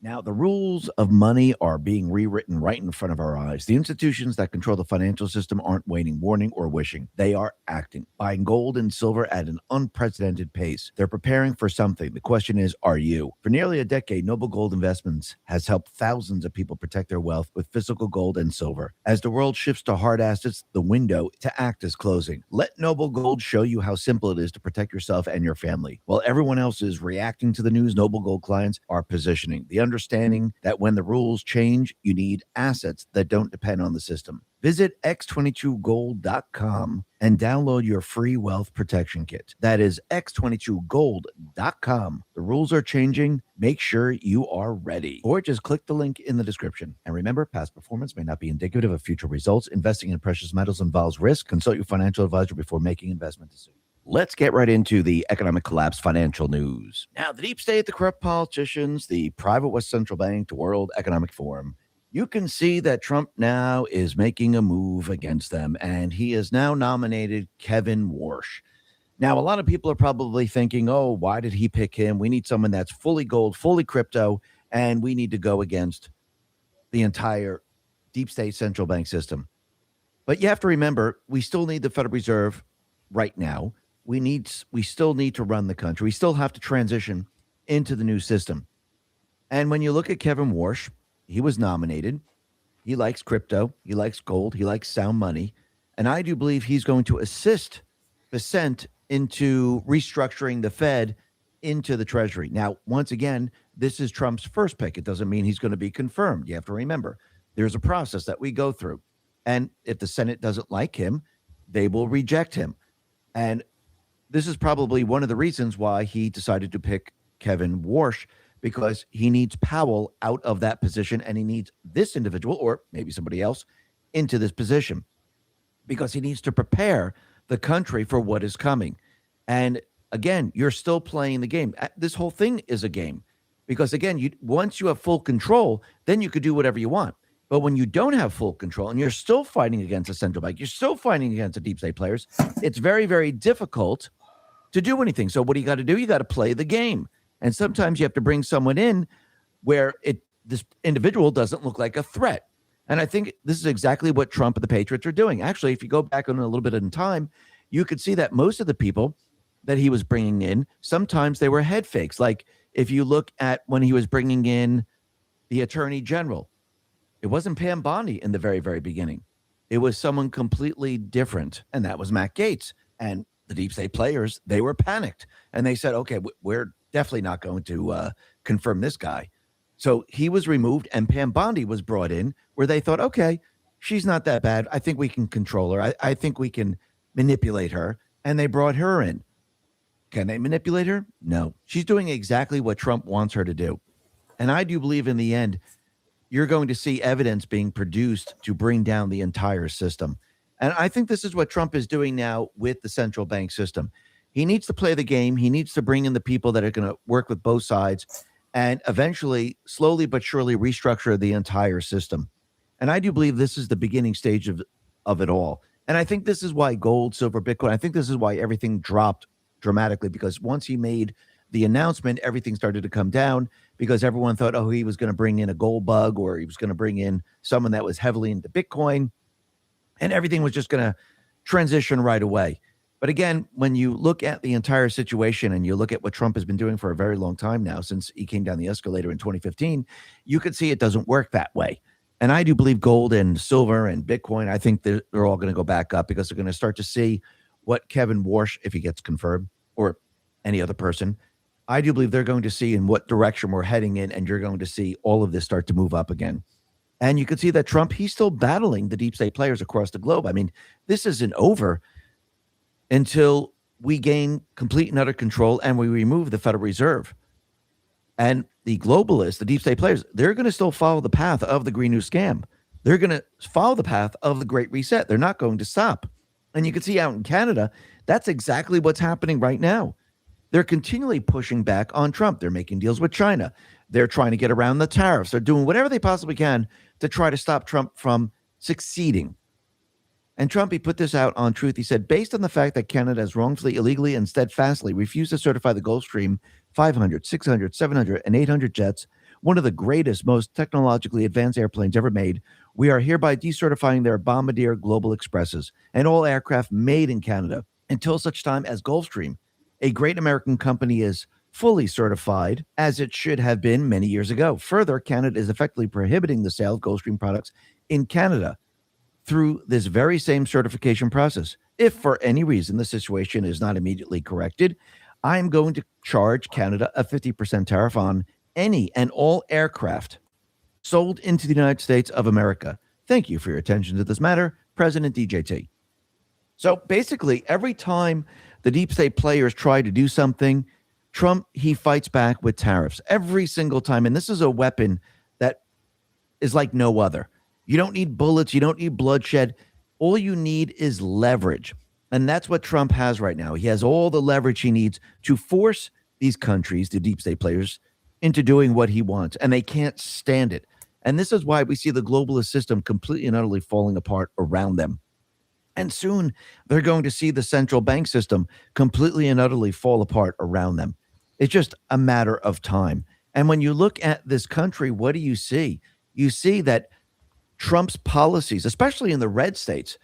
B: Now, the rules of money are being rewritten right in front of our eyes. The institutions that control the financial system aren't waiting, warning, or wishing. They are acting, buying gold and silver at an unprecedented pace. They're preparing for something. The question is, are you? For nearly a decade, Noble Gold Investments has helped thousands of people protect their wealth with physical gold and silver. As the world shifts to hard assets, the window to act is closing. Let Noble Gold show you how simple it is to protect yourself and your family. While everyone else is reacting to the news, Noble Gold clients are positioning. The understanding that when the rules change, you need assets that don't depend on the system. Visit x22gold.com and download your free wealth protection kit. That is x22gold.com. The rules are changing. Make sure you are ready. Or just click the link in the description. And remember, past performance may not be indicative of future results. Investing in precious metals involves risk. Consult your financial advisor before making investment decisions. Let's get right into the economic collapse financial news. Now, the deep state, the corrupt politicians, the private West Central Bank, the World Economic Forum, you can see that Trump now is making a move against them, and he has now nominated Kevin Warsh. Now, a lot of people are probably thinking, oh, why did he pick him? We need someone that's fully gold, fully crypto, and we need to go against the entire deep state central bank system. But you have to remember, we still need the Federal Reserve right now. We still need to run the country. We still have to transition into the new system. And when you look at Kevin Warsh, he was nominated. He likes crypto. He likes gold. He likes sound money. And I do believe he's going to assist Vicente into restructuring the Fed into the Treasury. Now, once again, this is Trump's first pick. It doesn't mean he's going to be confirmed. You have to remember, there's a process that we go through. And if the Senate doesn't like him, they will reject him. And this is probably one of the reasons why he decided to pick Kevin Warsh, because he needs Powell out of that position, and he needs this individual, or maybe somebody else, into this position, because he needs to prepare the country for what is coming. And again, you're still playing the game. This whole thing is a game, because again, once you have full control, then you could do whatever you want. But when you don't have full control and you're still fighting against a central bank, you're still fighting against the deep state players, it's very, very difficult to do anything. So what do you got to do? You got to play the game. And sometimes you have to bring someone in where this individual doesn't look like a threat. And I think this is exactly what Trump and the Patriots are doing. Actually, if you go back on a little bit in time, you could see that most of the people that he was bringing in, sometimes they were head fakes. Like if you look at when he was bringing in the Attorney General, it wasn't Pam Bondi in the very, very beginning. It was someone completely different, and that was Matt Gaetz. And the deep state players, they were panicked, and they said, okay, we're definitely not going to confirm this guy. So he was removed, and Pam Bondi was brought in, where they thought, okay, she's not that bad. I think we can control her. I think we can manipulate her. And they brought her in. Can they manipulate her? No. She's doing exactly what Trump wants her to do. And I do believe in the end, you're going to see evidence being produced to bring down the entire system. And I think this is what Trump is doing now with the central bank system. He needs to play the game. He needs to bring in the people that are going to work with both sides and eventually, slowly but surely, restructure the entire system. And I do believe this is the beginning stage of it all. And I think this is why gold, silver, Bitcoin, I think this is why everything dropped dramatically, because once he made the announcement, everything started to come down because everyone thought, oh, he was going to bring in a gold bug, or he was going to bring in someone that was heavily into Bitcoin, and everything was just going to transition right away. But again, when you look at the entire situation and you look at what Trump has been doing for a very long time now, since he came down the escalator in 2015, you could see it doesn't work that way. And I do believe gold and silver and Bitcoin, I think they're all going to go back up, because they're going to start to see what Kevin Warsh, if he gets confirmed, or any other person, I do believe they're going to see in what direction we're heading in, and you're going to see all of this start to move up again. And you can see that Trump, he's still battling the deep state players across the globe. I mean, this isn't over until we gain complete and utter control and we remove the Federal Reserve. And the globalists, the deep state players, they're going to still follow the path of the Green New Scam. They're going to follow the path of the Great Reset. They're not going to stop. And you can see out in Canada, that's exactly what's happening right now. They're continually pushing back on Trump. They're making deals with China. They're trying to get around the tariffs. They're doing whatever they possibly can to try to stop Trump from succeeding. And Trump, he put this out on Truth. He said, based on the fact that Canada has wrongfully, illegally, and steadfastly refused to certify the Gulfstream 500, 600, 700, and 800 jets, one of the greatest, most technologically advanced airplanes ever made, we are hereby decertifying their Bombardier Global Expresses and all aircraft made in Canada until such time as Gulfstream, a great American company, is fully certified, as it should have been many years ago. Further, Canada is effectively prohibiting the sale of Gulfstream products in Canada through this very same certification process. If for any reason the situation is not immediately corrected, I'm going to charge Canada a 50% tariff on any and all aircraft sold into the United States of America. Thank you for your attention to this matter, President DJT. So basically, every time the deep state players try to do something, Trump, he fights back with tariffs every single time. And this is a weapon that is like no other. You don't need bullets. You don't need bloodshed. All you need is leverage. And that's what Trump has right now. He has all the leverage he needs to force these countries, the deep state players, into doing what he wants. And they can't stand it. And this is why we see the globalist system completely and utterly falling apart around them. And soon they're going to see the central bank system completely and utterly fall apart around them. It's just a matter of time. And when you look at this country, what do you see? You see that Trump's policies, especially in the red states,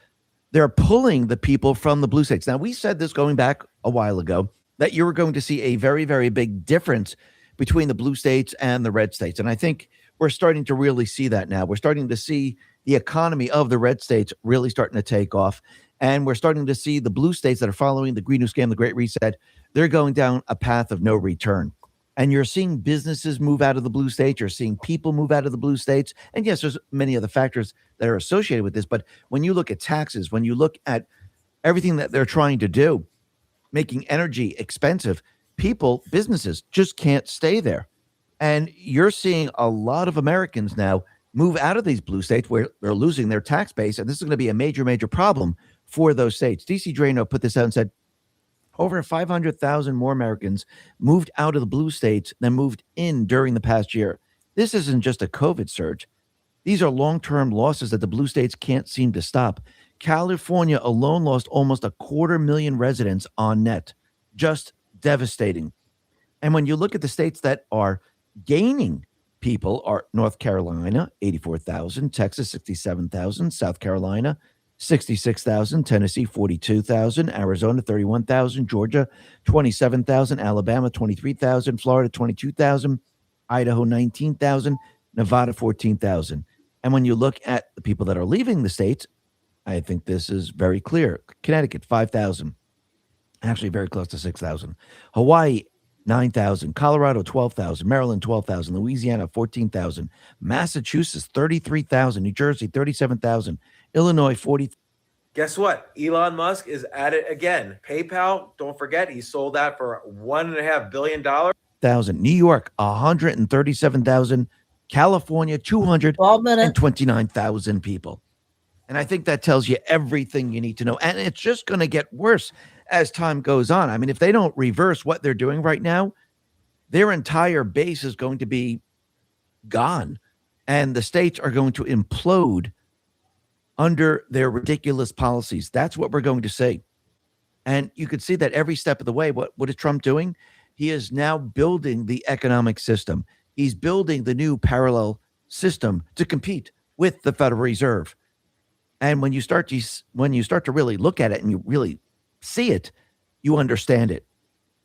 B: they're pulling the people from the blue states. Now, we said this going back a while ago, that you were going to see a very, very big difference between the blue states and the red states. And I think we're starting to really see that now. We're starting to see the economy of the red states really starting to take off. And we're starting to see the blue states that are following the Green New Scam, the Great Reset, they're going down a path of no return. And you're seeing businesses move out of the blue states. You're seeing people move out of the blue states. And yes, there's many other factors that are associated with this. But when you look at taxes, when you look at everything that they're trying to do, making energy expensive, people, businesses just can't stay there. And you're seeing a lot of Americans now move out of these blue states where they're losing their tax base. And this is going to be a major, major problem for those states. DC Drano put this out and said, over 500,000 more Americans moved out of the blue states than moved in during the past year. This isn't just a COVID surge. These are long-term losses that the blue states can't seem to stop. California alone lost almost 250,000 residents on net. Just devastating. And when you look at the states that are gaining people, are North Carolina, 84,000, Texas, 67,000, South Carolina, 66,000, Tennessee, 42,000, Arizona, 31,000, Georgia, 27,000, Alabama, 23,000, Florida, 22,000, Idaho, 19,000, Nevada, 14,000. And when you look at the people that are leaving the states, I think this is very clear. Connecticut, 5,000, actually very close to 6,000. Hawaii, 9,000, Colorado, 12,000, Maryland, 12,000, Louisiana, 14,000, Massachusetts, 33,000, New Jersey, 37,000, Illinois, 40.
F: Guess what? Elon Musk is at it again. PayPal, don't forget, he sold that for $1.5 billion.
B: New York, 137,000, California, 229,000 people. And I think that tells you everything you need to know. And it's just going to get worse as time goes on. I mean, if they don't reverse what they're doing right now, their entire base is going to be gone. And the states are going to implode under their ridiculous policies. That's what we're going to see. And you could see that every step of the way. What is Trump doing? He is now building the economic system. He's building the new parallel system to compete with the Federal Reserve. And when you start to really look at it and you really see it, you understand it.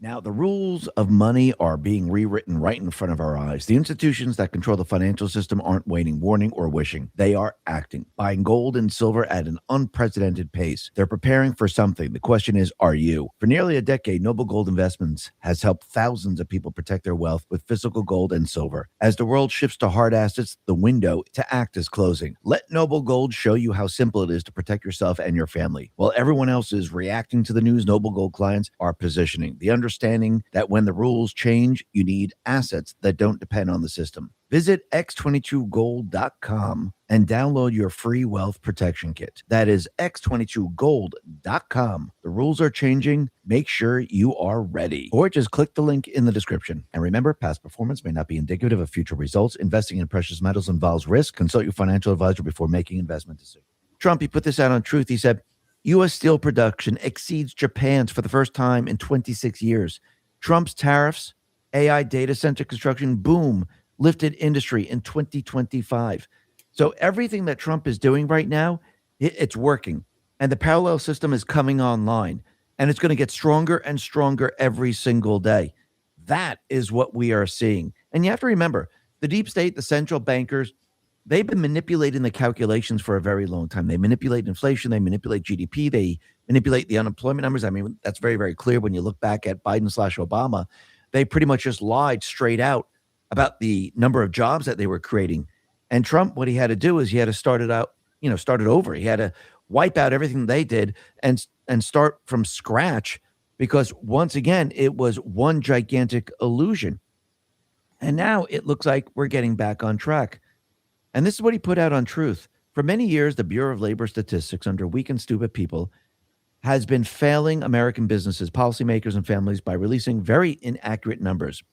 B: Now, the rules of money are being rewritten right in front of our eyes. The institutions that control the financial system aren't waiting, warning, or wishing. They are acting, buying gold and silver at an unprecedented pace. They're preparing for something. The question is, are you? For nearly a decade, Noble Gold Investments has helped thousands of people protect their wealth with physical gold and silver. As the world shifts to hard assets, the window to act is closing. Let Noble Gold show you how simple it is to protect yourself and your family. While everyone else is reacting to the news, Noble Gold clients are positioning. The understanding understanding that when the rules change, you need assets that don't depend on the system. Visit x22gold.com and download your free wealth protection kit. That is x22gold.com. The rules are changing. Make sure you are ready. Or just click the link in the description. And remember, past performance may not be indicative of future results. Investing in precious metals involves risk. Consult your financial advisor before making investment decisions. Trump, he put this out on Truth. He said, U.S. steel production exceeds Japan's for the first time in 26 years. Trump's tariffs, AI data center construction, boom, lifted industry in 2025. So everything that Trump is doing right now, it's working. And the parallel system is coming online. And it's going to get stronger and stronger every single day. That is what we are seeing. And you have to remember, the deep state, the central bankers, they've been manipulating the calculations for a very long time. They manipulate inflation. They manipulate GDP. They manipulate the unemployment numbers. I mean, that's very, very clear when you look back at Biden/Obama. They pretty much just lied straight out about the number of jobs that they were creating. And Trump, what he had to do is he had to start it over. He had to wipe out everything they did and start from scratch, because once again, it was one gigantic illusion. And now it looks like we're getting back on track. And this is what he put out on Truth. For many years, the Bureau of Labor Statistics, under weak and stupid people, has been failing American businesses, policymakers, and families by releasing very inaccurate numbers.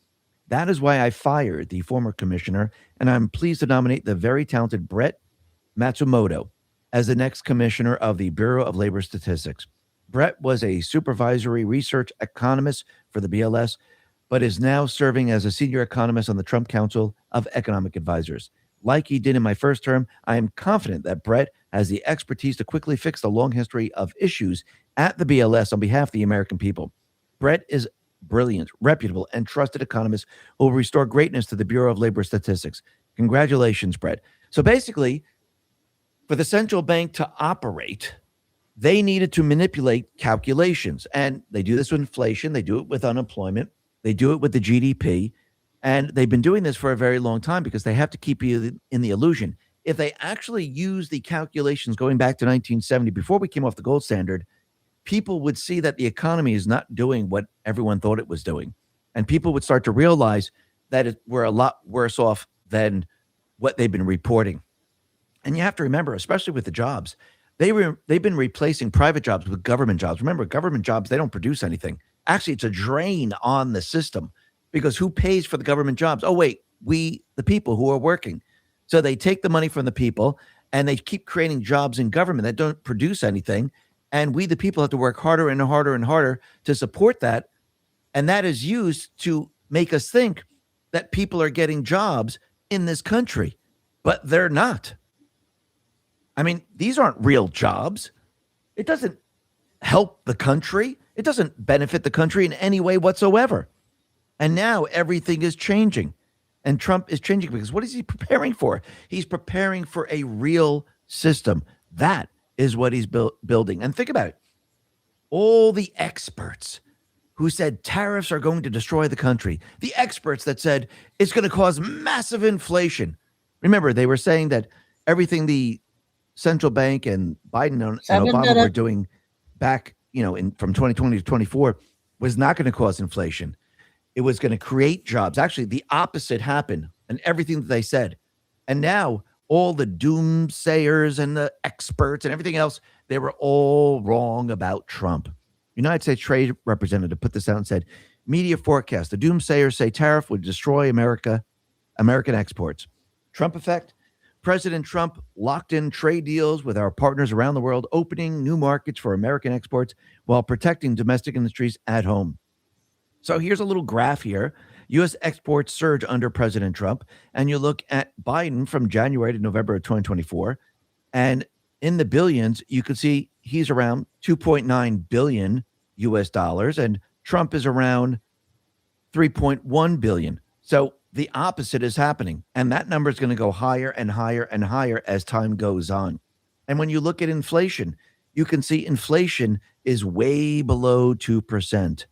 B: That is why I fired the former commissioner, and I'm pleased to nominate the very talented Brett Matsumoto as the next commissioner of the Bureau of Labor Statistics. Brett was a supervisory research economist for the BLS, but is now serving as a senior economist on the Trump Council of Economic Advisors. Like he did in my first term, I am confident that Brett has the expertise to quickly fix the long history of issues at the BLS on behalf of the American people. Brett is brilliant, reputable, and trusted economist who will restore greatness to the Bureau of Labor Statistics. Congratulations, Brett. So basically, for the central bank to operate, they needed to manipulate calculations. And they do this with inflation. They do it with unemployment. They do it with the GDP. And they've been doing this for a very long time because they have to keep you in the illusion. If they actually use the calculations going back to 1970, before we came off the gold standard, people would see that the economy is not doing what everyone thought it was doing. And people would start to realize that we're a lot worse off than what they've been reporting. And you have to remember, especially with the jobs, they've been replacing private jobs with government jobs. Remember, government jobs, they don't produce anything. Actually, it's a drain on the system, because who pays for the government jobs? Oh, wait, we, the people who are working. So they take the money from the people and they keep creating jobs in government that don't produce anything. And we, the people, have to work harder and harder and harder to support that. And that is used to make us think that people are getting jobs in this country, but they're not. I mean, these aren't real jobs. It doesn't help the country. It doesn't benefit the country in any way whatsoever. And now everything is changing. And Trump is changing because what is he preparing for? He's preparing for a real system. That is what he's building. And think about it. All the experts who said tariffs are going to destroy the country, the experts that said it's going to cause massive inflation. Remember, they were saying that everything the central bank and Biden and Obama were doing back, from 2020 to 24 was not going to cause inflation. It was going to create jobs. Actually, the opposite happened, and everything that they said. And now all the doomsayers and the experts and everything else, they were all wrong about Trump. United States Trade Representative put this out and said, media forecast, the doomsayers say tariff would destroy American exports. Trump effect, President Trump locked in trade deals with our partners around the world, opening new markets for American exports while protecting domestic industries at home. So here's a little graph here. U.S. exports surge under President Trump. And you look at Biden from January to November of 2024. And in the billions, you can see he's around 2.9 billion U.S. dollars. And Trump is around 3.1 billion. So the opposite is happening. And that number is going to go higher and higher and higher as time goes on. And when you look at inflation, you can see inflation is way below 2%.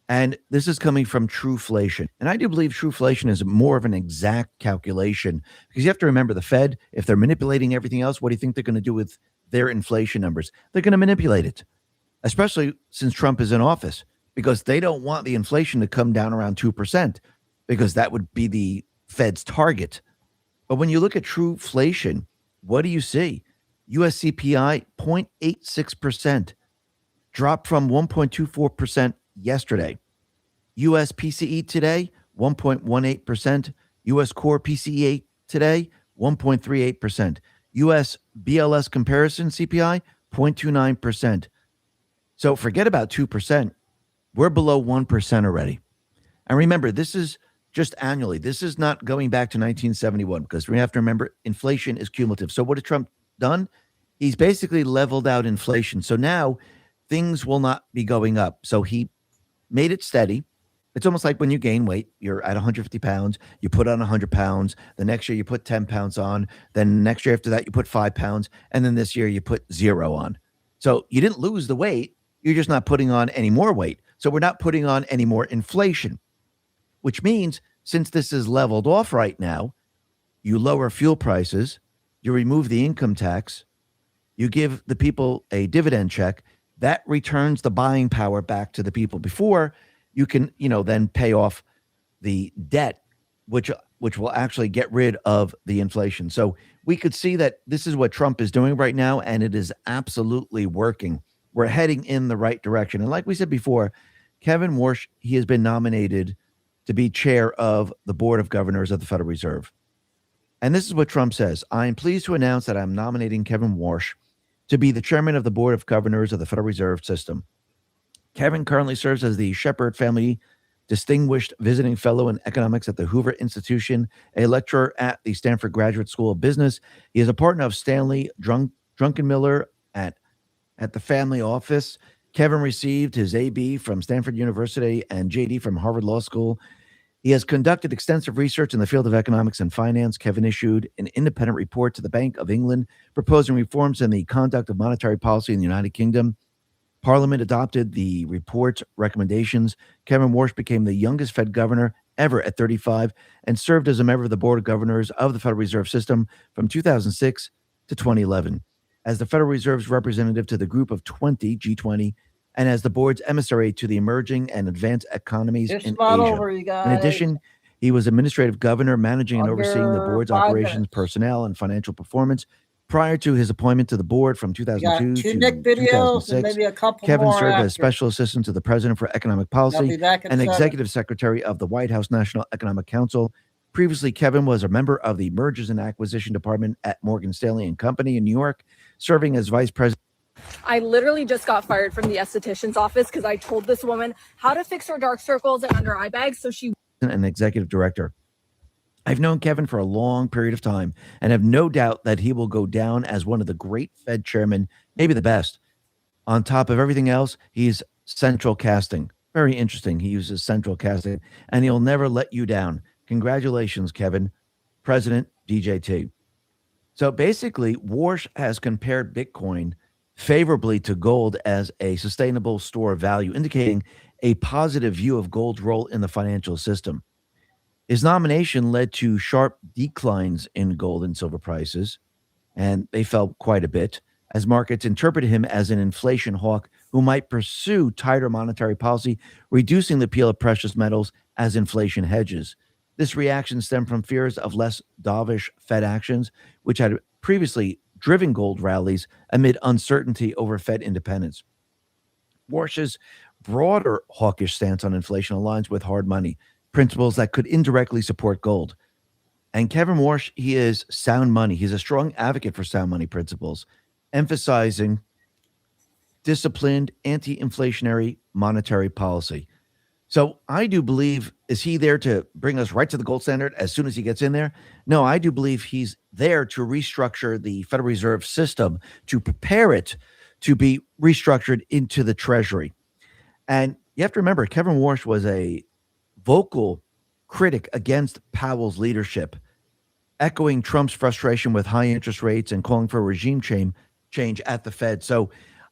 B: And this is coming from Trueflation. And I do believe Trueflation is more of an exact calculation, because you have to remember the Fed, if they're manipulating everything else, what do you think they're going to do with their inflation numbers? They're going to manipulate it, especially since Trump is in office. because they don't want the inflation to come down around 2% because that would be the Fed's target. But when you look at true inflation, what do you see? US CPI 0.86%, dropped from 1.24% yesterday. US PCE today 1.18%. US core PCE today 1.38%. US BLS comparison CPI 0.29%. So forget about 2%. We're below 1% already. And remember, this is just annually. This is not going back to 1971 because we have to remember inflation is cumulative. So what has Trump done? He's basically leveled out inflation. So now things will not be going up. So he made it steady. It's almost like when you gain weight, you're at 150 pounds, you put on 100 pounds. The next year you put 10 pounds on. Then next year after that, you put 5 pounds. And then this year you put 0 on. So you didn't lose the weight. You're just not putting on any more weight. So we're not putting on any more inflation, which means since this is leveled off right now, you lower fuel prices, you remove the income tax, you give the people a dividend check, that returns the buying power back to the people. Before you can, then pay off the debt, which will actually get rid of the inflation. So we could see that this is what Trump is doing right now, and it is absolutely working. We're heading in the right direction. And like we said before, Kevin Warsh, he has been nominated to be chair of the Board of Governors of the Federal Reserve. And this is what Trump says. I am pleased to announce that I'm nominating Kevin Warsh to be the chairman of the Board of Governors of the Federal Reserve System. Kevin currently serves as the Shepard Family Distinguished Visiting Fellow in Economics at the Hoover Institution, a lecturer at the Stanford Graduate School of Business. He is a partner of Stanley Druckenmiller at the family office. Kevin received his AB from Stanford University and JD from Harvard Law School. He has conducted extensive research in the field of economics and finance. Kevin issued an independent report to the Bank of England proposing reforms in the conduct of monetary policy in the United Kingdom. Parliament adopted the report's recommendations. Kevin Warsh became the youngest Fed governor ever at 35 and served as a member of the Board of Governors of the Federal Reserve System from 2006 to 2011. As the Federal Reserve's representative to the Group of 20, G20, and as the board's emissary to the emerging and advanced economies in Asia.
A: Over, you guys.
B: In addition, he was administrative governor, managing and overseeing the board's operations, personnel, and financial performance. Prior to his appointment to the board from 2002 to
A: Nick videos
B: 2006,
A: and maybe a couple
B: Kevin
A: more
B: served
A: after.
B: as special assistant to the president for economic policy and executive secretary of the White House National Economic Council. Previously, Kevin was a member of the Mergers and Acquisition Department at Morgan Stanley and Company in New York, serving as vice president.
E: I literally just got fired from the esthetician's office because I told this woman how to fix her dark circles and under eye bags. So she
B: and executive director. I've known Kevin for a long period of time and have no doubt that he will go down as one of the great Fed chairmen, maybe the best. On top of everything else, he's central casting. Very interesting. He uses central casting, and he'll never let you down. Congratulations, Kevin. President DJT. So basically, Warsh has compared Bitcoin favorably to gold as a sustainable store of value, indicating a positive view of gold's role in the financial system. His nomination led to sharp declines in gold and silver prices, and they fell quite a bit, as markets interpreted him as an inflation hawk who might pursue tighter monetary policy, reducing the appeal of precious metals as inflation hedges. This reaction stemmed from fears of less dovish Fed actions, which had previously driven gold rallies amid uncertainty over Fed independence. Warsh's broader hawkish stance on inflation aligns with hard money principles that could indirectly support gold. And Kevin Warsh, he is sound money. He's a strong advocate for sound money principles, emphasizing disciplined anti-inflationary monetary policy. So I do believe, is he there to bring us right to the gold standard as soon as he gets in there? No, I do believe he's there to restructure the Federal Reserve System, to prepare it to be restructured into the Treasury. And you have to remember, Kevin Warsh was a vocal critic against Powell's leadership, echoing Trump's frustration with high interest rates and calling for a regime change at the Fed. So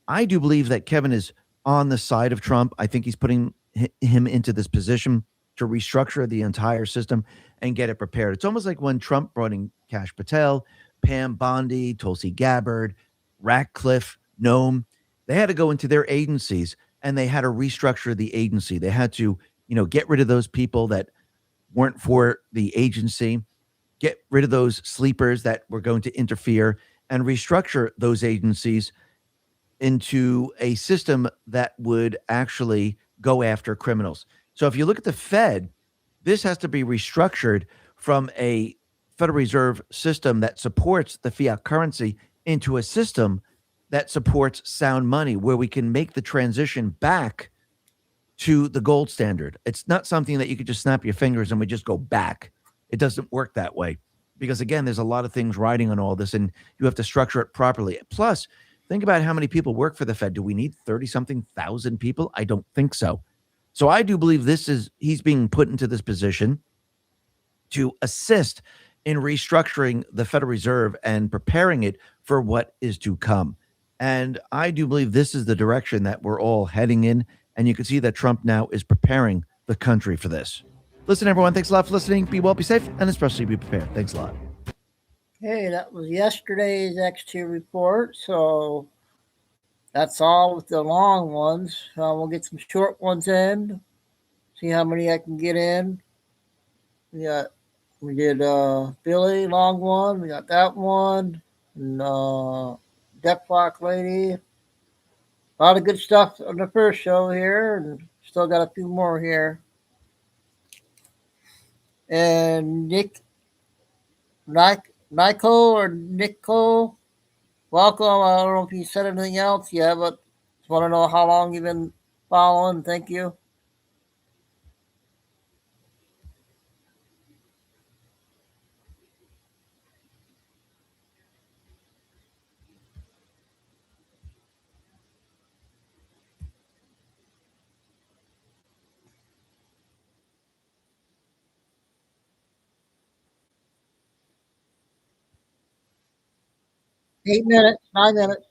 B: I do believe that Kevin is on the side of Trump. I think he's putting him into this position to restructure the entire system and get it prepared. It's almost like when Trump brought in Kash Patel, Pam Bondi, Tulsi Gabbard, Ratcliffe, Noam. They had to go into their agencies and they had to restructure the agency. They had to, get rid of those people that weren't for the agency, get rid of those sleepers that were going to interfere, and restructure those agencies into a system that would actually go after criminals. So if you look at the Fed, this has to be restructured from a Federal Reserve system that supports the fiat currency into a system that supports sound money, where we can make the transition back to the gold standard. It's not something that you could just snap your fingers and we just go back. It doesn't work that way, because again, there's a lot of things riding on all this, and you have to structure it properly. Plus, think about how many people work for the Fed. Do we need 30-something thousand people? I don't think so. So I do believe he's being put into this position to assist in restructuring the Federal Reserve and preparing it for what is to come. And I do believe this is the direction that we're all heading in. And you can see that Trump now is preparing the country for this. Listen, everyone, thanks a lot for listening. Be well, be safe, and especially be prepared. Thanks a lot.
A: Hey, that was yesterday's X2 report. So that's all with the long ones. We'll get some short ones in. See how many I can get in. We did Billy, long one. We got that one. And Death Clock Lady. A lot of good stuff on the first show here. And still got a few more here. And Nico or Nico, welcome. I don't know if you said anything else yet, but just want to know how long you've been following. Thank you. Eight minutes, 9 minutes.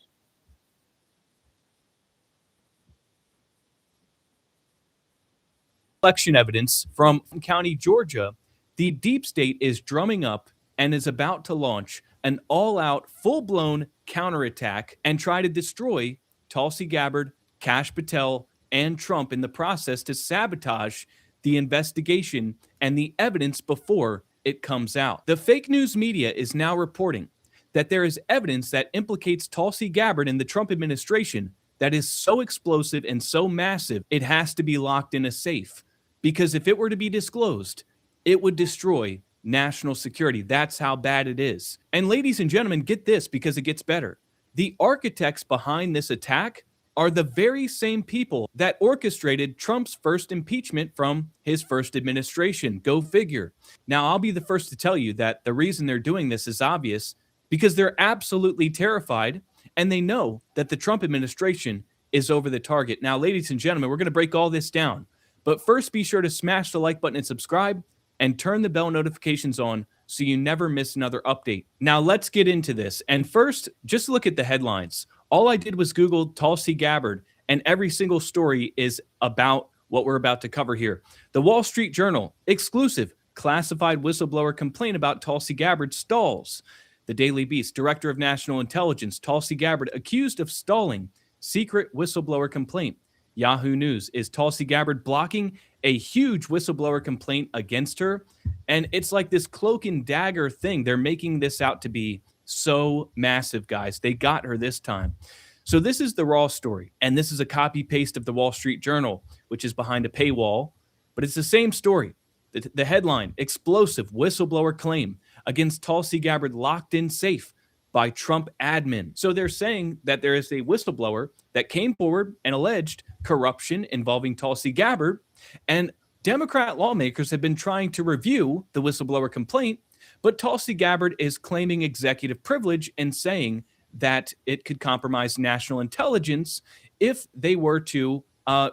D: Election evidence from County, Georgia. The deep state is drumming up and is about to launch an all-out, full-blown counterattack and try to destroy Tulsi Gabbard, Kash Patel, and Trump in the process to sabotage the investigation and the evidence before it comes out. The fake news media is now reporting that there is evidence that implicates Tulsi Gabbard in the Trump administration that is so explosive and so massive, it has to be locked in a safe. Because if it were to be disclosed, it would destroy national security. That's how bad it is. And ladies and gentlemen, get this, because it gets better. The architects behind this attack are the very same people that orchestrated Trump's first impeachment from his first administration. Go figure. Now, I'll be the first to tell you that the reason they're doing this is obvious, because they're absolutely terrified and they know that the Trump administration is over the target. Now, ladies and gentlemen, we're going to break all this down. But first, be sure to smash the like button and subscribe and turn the bell notifications on so you never miss another update. Now, let's get into this. And first, just look at the headlines. All I did was Google Tulsi Gabbard, and every single story is about what we're about to cover here. The Wall Street Journal, exclusive, classified whistleblower complaint about Tulsi Gabbard stalls. The Daily Beast, Director of National Intelligence, Tulsi Gabbard accused of stalling, secret whistleblower complaint. Yahoo News, is Tulsi Gabbard blocking a huge whistleblower complaint against her? And it's like this cloak and dagger thing. They're making this out to be so massive, guys. They got her this time. So this is the raw story. And this is a copy paste of the Wall Street Journal, which is behind a paywall. But it's the same story. The headline, explosive whistleblower claim against Tulsi Gabbard locked in safe by Trump admin. So they're saying that there is a whistleblower that came forward and alleged corruption involving Tulsi Gabbard, and Democrat lawmakers have been trying to review the whistleblower complaint, but Tulsi Gabbard is claiming executive privilege and saying that it could compromise national intelligence if they were to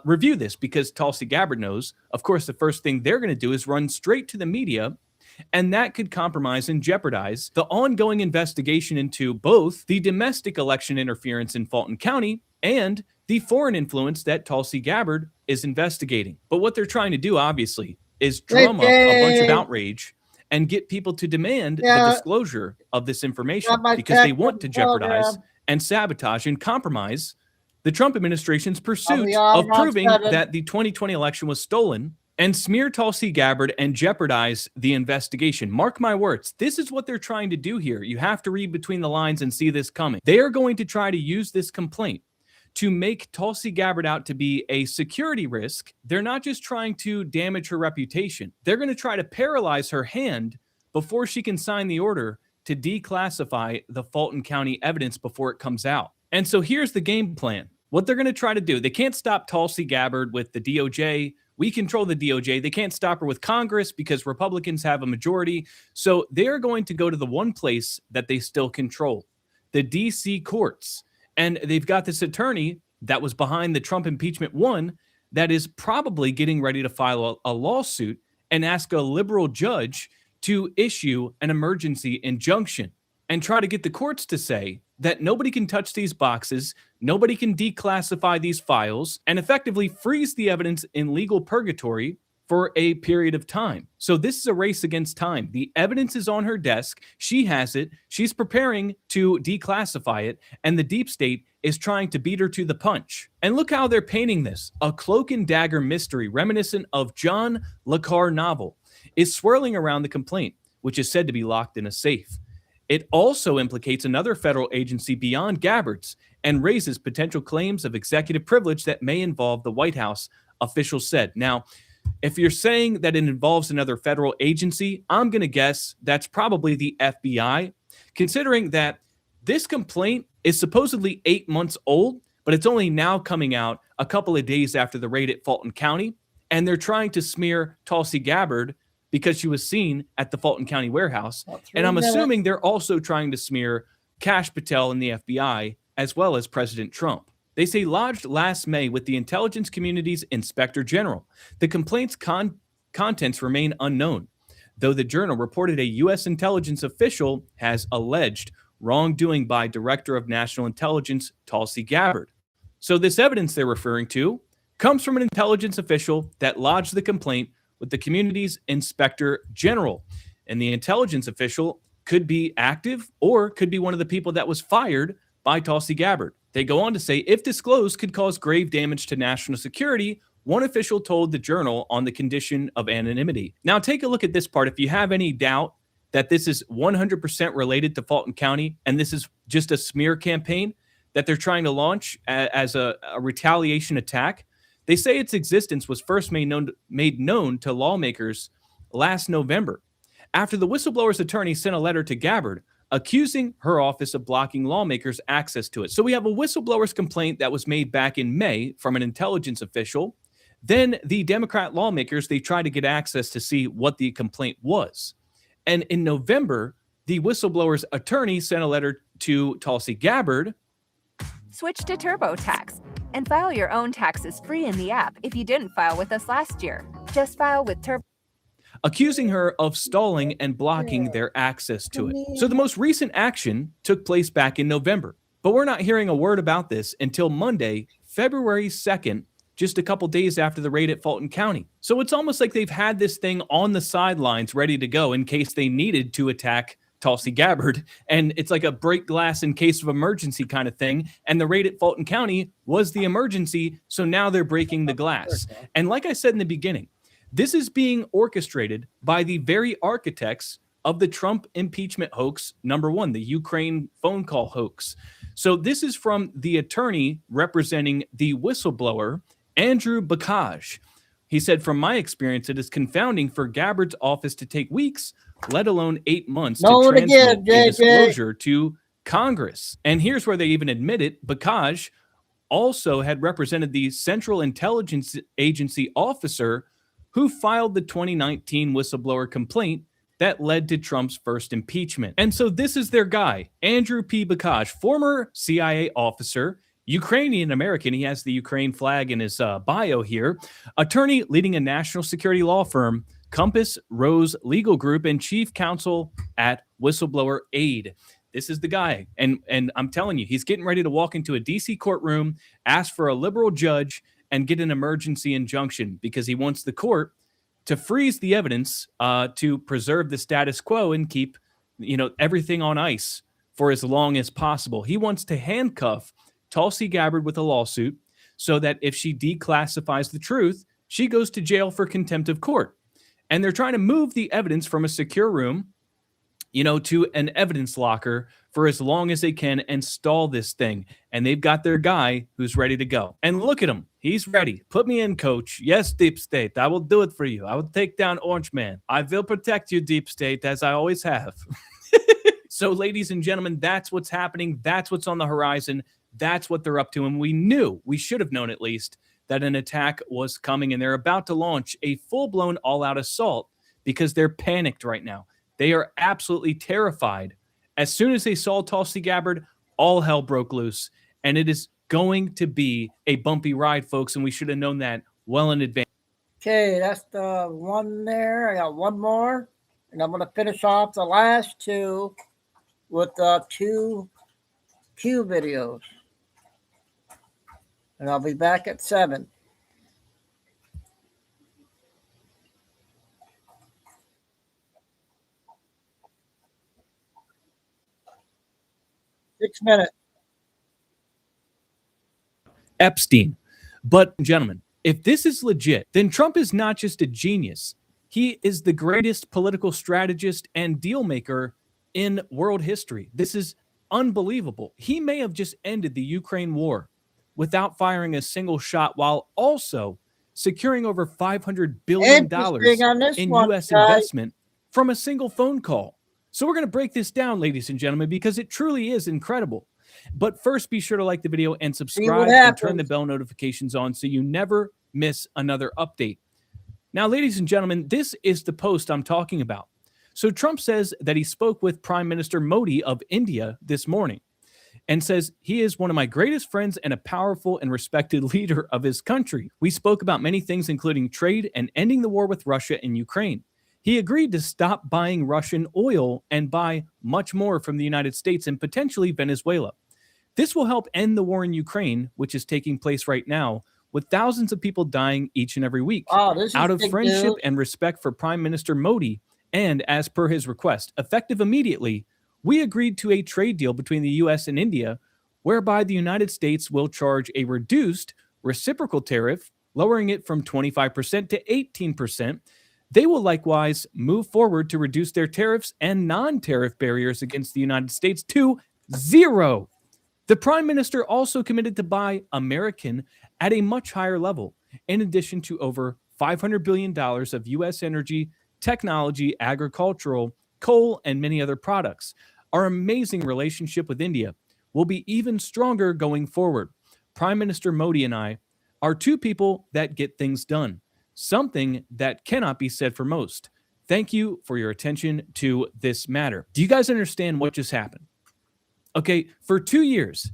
D: review this, because Tulsi Gabbard knows, of course, the first thing they're going to do is run straight to the media. And that could compromise and jeopardize the ongoing investigation into both the domestic election interference in Fulton County and the foreign influence that Tulsi Gabbard is investigating. But what they're trying to do, obviously, is drum up a bunch of outrage and get people to demand the disclosure of this information, because they want to jeopardize and sabotage and compromise the Trump administration's pursuit
A: all
D: of proving
A: upset.
D: that the 2020 election was stolen and smear Tulsi Gabbard and jeopardize the investigation. Mark my words, this is what they're trying to do here. You have to read between the lines and see this coming. They are going to try to use this complaint to make Tulsi Gabbard out to be a security risk. They're not just trying to damage her reputation. They're going to try to paralyze her hand before she can sign the order to declassify the Fulton County evidence before it comes out. And so here's the game plan. What they're going to try to do, they can't stop Tulsi Gabbard with the DOJ. We control the DOJ. They can't stop her with Congress because Republicans have a majority. So they're going to go to the one place that they still control, the DC courts. And they've got this attorney that was behind the Trump impeachment one that is probably getting ready to file a lawsuit and ask a liberal judge to issue an emergency injunction and try to get the courts to say that nobody can touch these boxes, nobody can declassify these files, and effectively freeze the evidence in legal purgatory for a period of time. So this is a race against time. The evidence is on her desk. She has it. She's preparing to declassify it, and the deep state is trying to beat her to the punch. And look how they're painting this. A cloak and dagger mystery reminiscent of John le Carre novel is swirling around the complaint, which is said to be locked in a safe. It also implicates another federal agency beyond Gabbard's and raises potential claims of executive privilege that may involve the White House, officials said. Now, if you're saying that it involves another federal agency, I'm going to guess that's probably the FBI, considering that this complaint is supposedly 8 months old, but it's only now coming out a couple of days after the raid at Fulton County, and they're trying to smear Tulsi Gabbard because she was seen at the Fulton County warehouse. And I'm assuming they're also trying to smear Kash Patel and the FBI, as well as President Trump. They say lodged last May with the intelligence community's inspector general. The complaint's contents remain unknown, though the Journal reported a U.S. intelligence official has alleged wrongdoing by Director of National Intelligence Tulsi Gabbard. So this evidence they're referring to comes from an intelligence official that lodged the complaint with the community's inspector general. And the intelligence official could be active or could be one of the people that was fired by Tulsi Gabbard. They go on to say, if disclosed, could cause grave damage to national security, one official told the Journal on the condition of anonymity. Now, take a look at this part. If you have any doubt that this is 100% related to Fulton County and this is just a smear campaign that they're trying to launch as a retaliation attack, they say its existence was first made known to lawmakers last November after the whistleblower's attorney sent a letter to Gabbard accusing her office of blocking lawmakers' access to it. So we have a whistleblower's complaint that was made back in May from an intelligence official. Then the Democrat lawmakers, they tried to get access to see what the complaint was. And in November, the whistleblower's attorney sent a letter to Tulsi Gabbard.
J: Switch to TurboTax and file your own taxes free in the app if you didn't file with us last year. Just file with Turbo.
D: Accusing her of stalling and blocking their access to it. So the most recent action took place back in November, but we're not hearing a word about this until Monday, February 2nd, just a couple days after the raid at Fulton County. So it's almost like they've had this thing on the sidelines ready to go in case they needed to attack Tulsi Gabbard. And it's like a break glass in case of emergency kind of thing. And the raid at Fulton County was the emergency. So now they're breaking the glass. And like I said in the beginning, this is being orchestrated by the very architects of the Trump impeachment hoax, number one, the Ukraine phone call hoax. So this is from the attorney representing the whistleblower, Andrew Bakaj. He said, from my experience, it is confounding for Gabbard's office to take weeks, let alone 8 months to transmit a disclosure to Congress. And here's where they even admit it. Bakaj also had represented the Central Intelligence Agency officer who filed the 2019 whistleblower complaint that led to Trump's first impeachment. And so this is their guy, Andrew P. Bakaj, former CIA officer, Ukrainian American. He has the Ukraine flag in his bio here. Attorney leading a national security law firm, Compass Rose Legal Group, and chief counsel at Whistleblower Aid. This is the guy. And I'm telling you, he's getting ready to walk into a DC courtroom, ask for a liberal judge, and get an emergency injunction because he wants the court to freeze the evidence to preserve the status quo and keep, everything on ice for as long as possible. He wants to handcuff Tulsi Gabbard with a lawsuit so that if she declassifies the truth, she goes to jail for contempt of court. And they're trying to move the evidence from a secure room, to an evidence locker for as long as they can and stall this thing. And they've got their guy who's ready to go. And look at him. He's ready. Put me in, coach. Yes, Deep State. I will do it for you. I will take down Orange Man. I will protect you, Deep State, as I always have. So, ladies and gentlemen, that's what's happening. That's what's on the horizon. That's what they're up to. And we should have known at least, that an attack was coming. And they're about to launch a full-blown all-out assault because they're panicked right now. They are absolutely terrified. As soon as they saw Tulsi Gabbard, all hell broke loose. And it is going to be a bumpy ride, folks. And we should have known that well in advance.
A: Okay, that's the one there. I got one more. And I'm going to finish off the last two with two Q videos. And I'll be back at 7. Six minutes.
D: Epstein. But, gentlemen, if this is legit, then Trump is not just a genius. He is the greatest political strategist and deal maker in world history. This is unbelievable. He may have just ended the Ukraine war without firing a single shot, while also securing over $500 billion in U.S. investment from a single phone call. So we're going to break this down, ladies and gentlemen, because it truly is incredible. But first, be sure to like the video and subscribe and turn the bell notifications on so you never miss another update. Now, ladies and gentlemen, this is the post I'm talking about. So Trump says that he spoke with Prime Minister Modi of India this morning and says he is one of my greatest friends and a powerful and respected leader of his country. We spoke about many things, including trade and ending the war with Russia and Ukraine. He agreed to stop buying Russian oil and buy much more from the United States and potentially Venezuela. This will help end the war in Ukraine, which is taking place right now, with thousands of people dying each and every week. Out of friendship and respect for Prime Minister Modi, and as per his request, effective immediately, we agreed to a trade deal between the U.S. and India, whereby the United States will charge a reduced reciprocal tariff, lowering it from 25% to 18%. They will likewise move forward to reduce their tariffs and non-tariff barriers against the United States to 0. The Prime Minister also committed to buy American at a much higher level, in addition to over $500 billion of U.S. energy, technology, agricultural, coal, and many other products. Our amazing relationship with India will be even stronger going forward. Prime Minister Modi and I are two people that get things done, something that cannot be said for most. Thank you for your attention to this matter. Do you guys understand what just happened? Okay, for 2 years,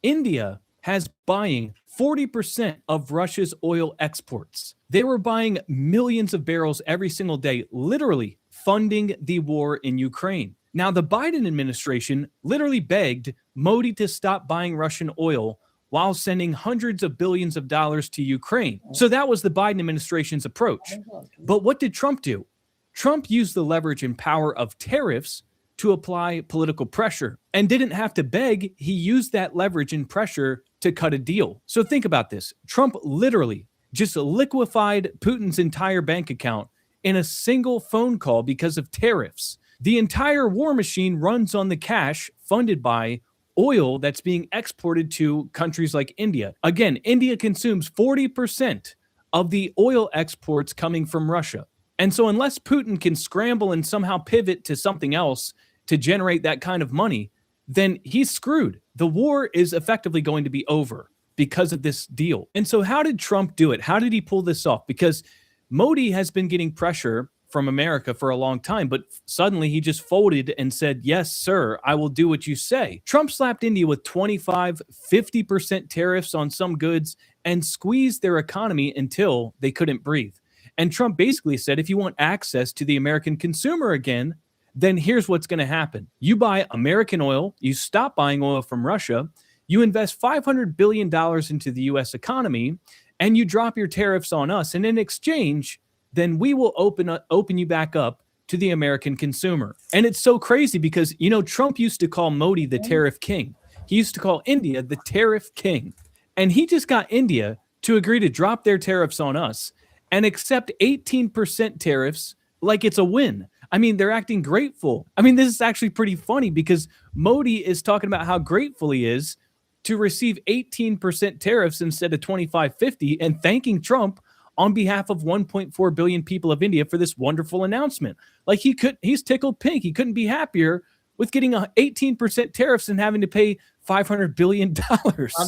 D: India has buying 40% of Russia's oil exports. They were buying millions of barrels every single day, literally funding the war in Ukraine. Now, the Biden administration literally begged Modi to stop buying Russian oil while sending hundreds of billions of dollars to Ukraine. So that was the Biden administration's approach. But what did Trump do? Trump used the leverage and power of tariffs to apply political pressure and didn't have to beg. He used that leverage and pressure to cut a deal. So think about this. Trump literally just liquefied Putin's entire bank account in a single phone call because of tariffs. The entire war machine runs on the cash funded by oil that's being exported to countries like India. Again, India consumes 40% of the oil exports coming from Russia. And so unless Putin can scramble and somehow pivot to something else to generate that kind of money, then he's screwed. The war is effectively going to be over because of this deal. And so how did Trump do it? How did he pull this off? Because Modi has been getting pressure from America for a long time, but suddenly he just folded and said, yes, sir, I will do what you say. Trump slapped India with 25, 50% tariffs on some goods and squeezed their economy until they couldn't breathe. And Trump basically said, if you want access to the American consumer again, then here's what's going to happen. You buy American oil, you stop buying oil from Russia, you invest $500 billion into the U.S. economy, and you drop your tariffs on us. And in exchange, then we will open you back up to the American consumer. And it's so crazy because, Trump used to call Modi the tariff king. He used to call India the tariff king. And he just got India to agree to drop their tariffs on us and accept 18% tariffs like it's a win. I mean, they're acting grateful. I mean, this is actually pretty funny because Modi is talking about how grateful he is to receive 18% tariffs instead of 25-50 and thanking Trump on behalf of 1.4 billion people of India for this wonderful announcement. Like he's tickled pink. He couldn't be happier with getting 18% tariffs and having to pay $500 billion.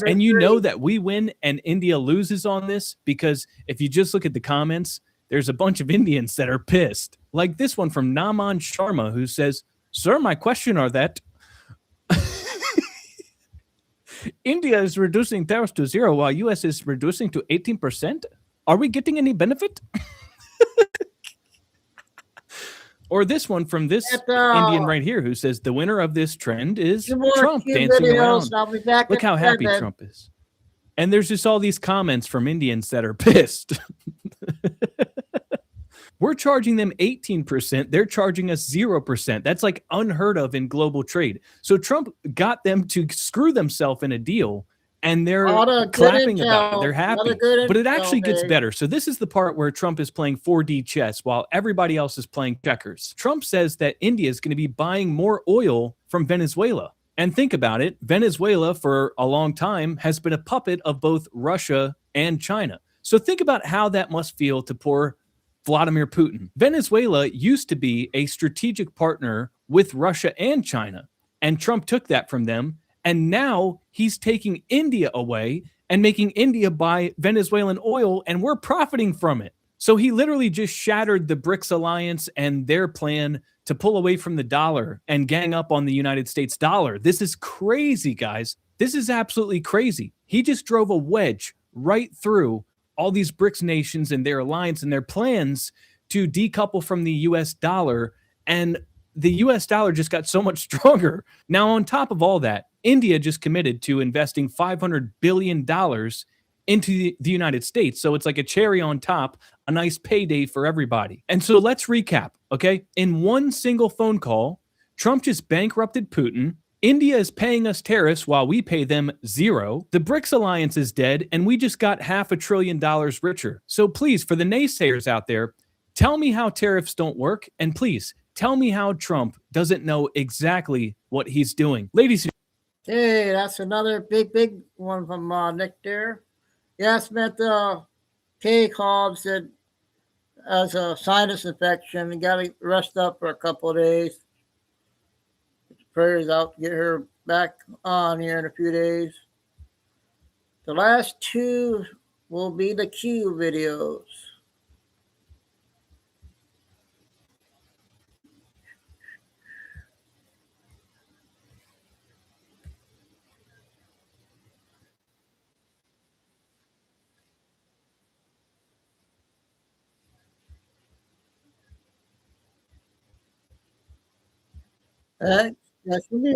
D: And you know that we win and India loses on this because if you just look at the comments, there's a bunch of Indians that are pissed. Like this one from Naman Sharma who says, "Sir, my question are that India is reducing tariffs to 0 while US is reducing to 18%. Are we getting any benefit?" Or this one from this Indian right here who says, "The winner of this trend is Trump dancing around. Look how happy Trump is." And there's just all these comments from Indians that are pissed. We're charging them 18%. They're charging us 0%. That's like unheard of in global trade. So Trump got them to screw themselves in a deal, and they're clapping about it. They're happy. But it actually gets better. So this is the part where Trump is playing 4D chess while everybody else is playing checkers. Trump says that India is going to be buying more oil from Venezuela. And think about it. Venezuela, for a long time, has been a puppet of both Russia and China. So think about how that must feel to poor Vladimir Putin. Venezuela used to be a strategic partner with Russia and China, and Trump took that from them. And now he's taking India away and making India buy Venezuelan oil, and we're profiting from it. So he literally just shattered the BRICS alliance and their plan to pull away from the dollar and gang up on the United States dollar. This is crazy, guys. This is absolutely crazy. He just drove a wedge right through all these BRICS nations and their alliance and their plans to decouple from the US dollar. And the US dollar just got so much stronger. Now, on top of all that, India just committed to investing $500 billion into the United States. So it's like a cherry on top, a nice payday for everybody. And so let's recap, okay? In one single phone call, Trump just bankrupted Putin. India is paying us tariffs while we pay them 0. The BRICS alliance is dead, and we just got $500 billion richer. So please, for the naysayers out there, tell me how tariffs don't work, and please tell me how Trump doesn't know exactly what he's doing. Ladies.
A: Hey, that's another big one from Nick there. Yes, met K. Cobb said as a sinus infection, and got to rest up for a couple of days. Prayers out to get her back on here in a few days. The last 2 will be the Q videos.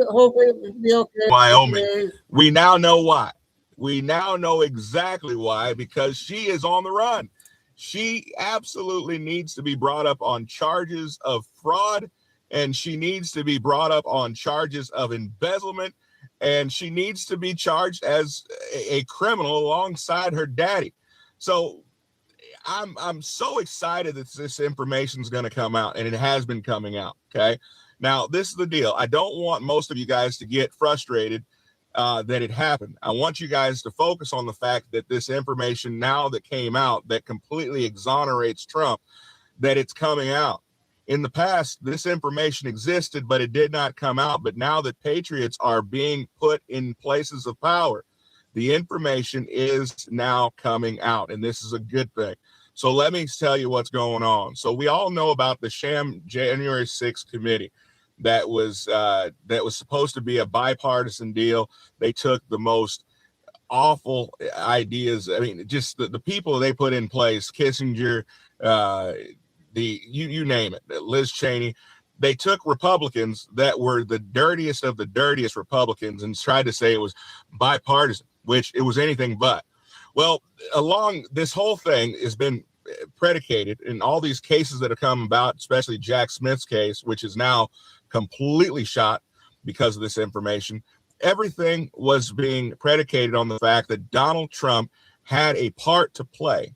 A: Hopefully it'll be okay.
I: Wyoming. We now know why. We now know exactly why, because she is on the run. She absolutely needs to be brought up on charges of fraud, and she needs to be brought up on charges of embezzlement, and she needs to be charged as a criminal alongside her daddy. So I'm so excited that this information is going to come out, and it has been coming out. Okay. Now, this is the deal. I don't want most of you guys to get frustrated that it happened. I want you guys to focus on the fact that this information now that came out that completely exonerates Trump, that it's coming out. In the past, this information existed, but it did not come out. But now that patriots are being put in places of power, the information is now coming out, and this is a good thing. So let me tell you what's going on. So we all know about the sham January 6th committee. That was supposed to be a bipartisan deal. They took the most awful ideas. I mean, just the people they put in place, Kissinger, you name it, Liz Cheney. They took Republicans that were the dirtiest of the dirtiest Republicans and tried to say it was bipartisan, which it was anything but. Well, along this whole thing has been predicated in all these cases that have come about, especially Jack Smith's case, which is now completely shot because of this information. everything was being predicated on the fact that Donald Trump had a part to play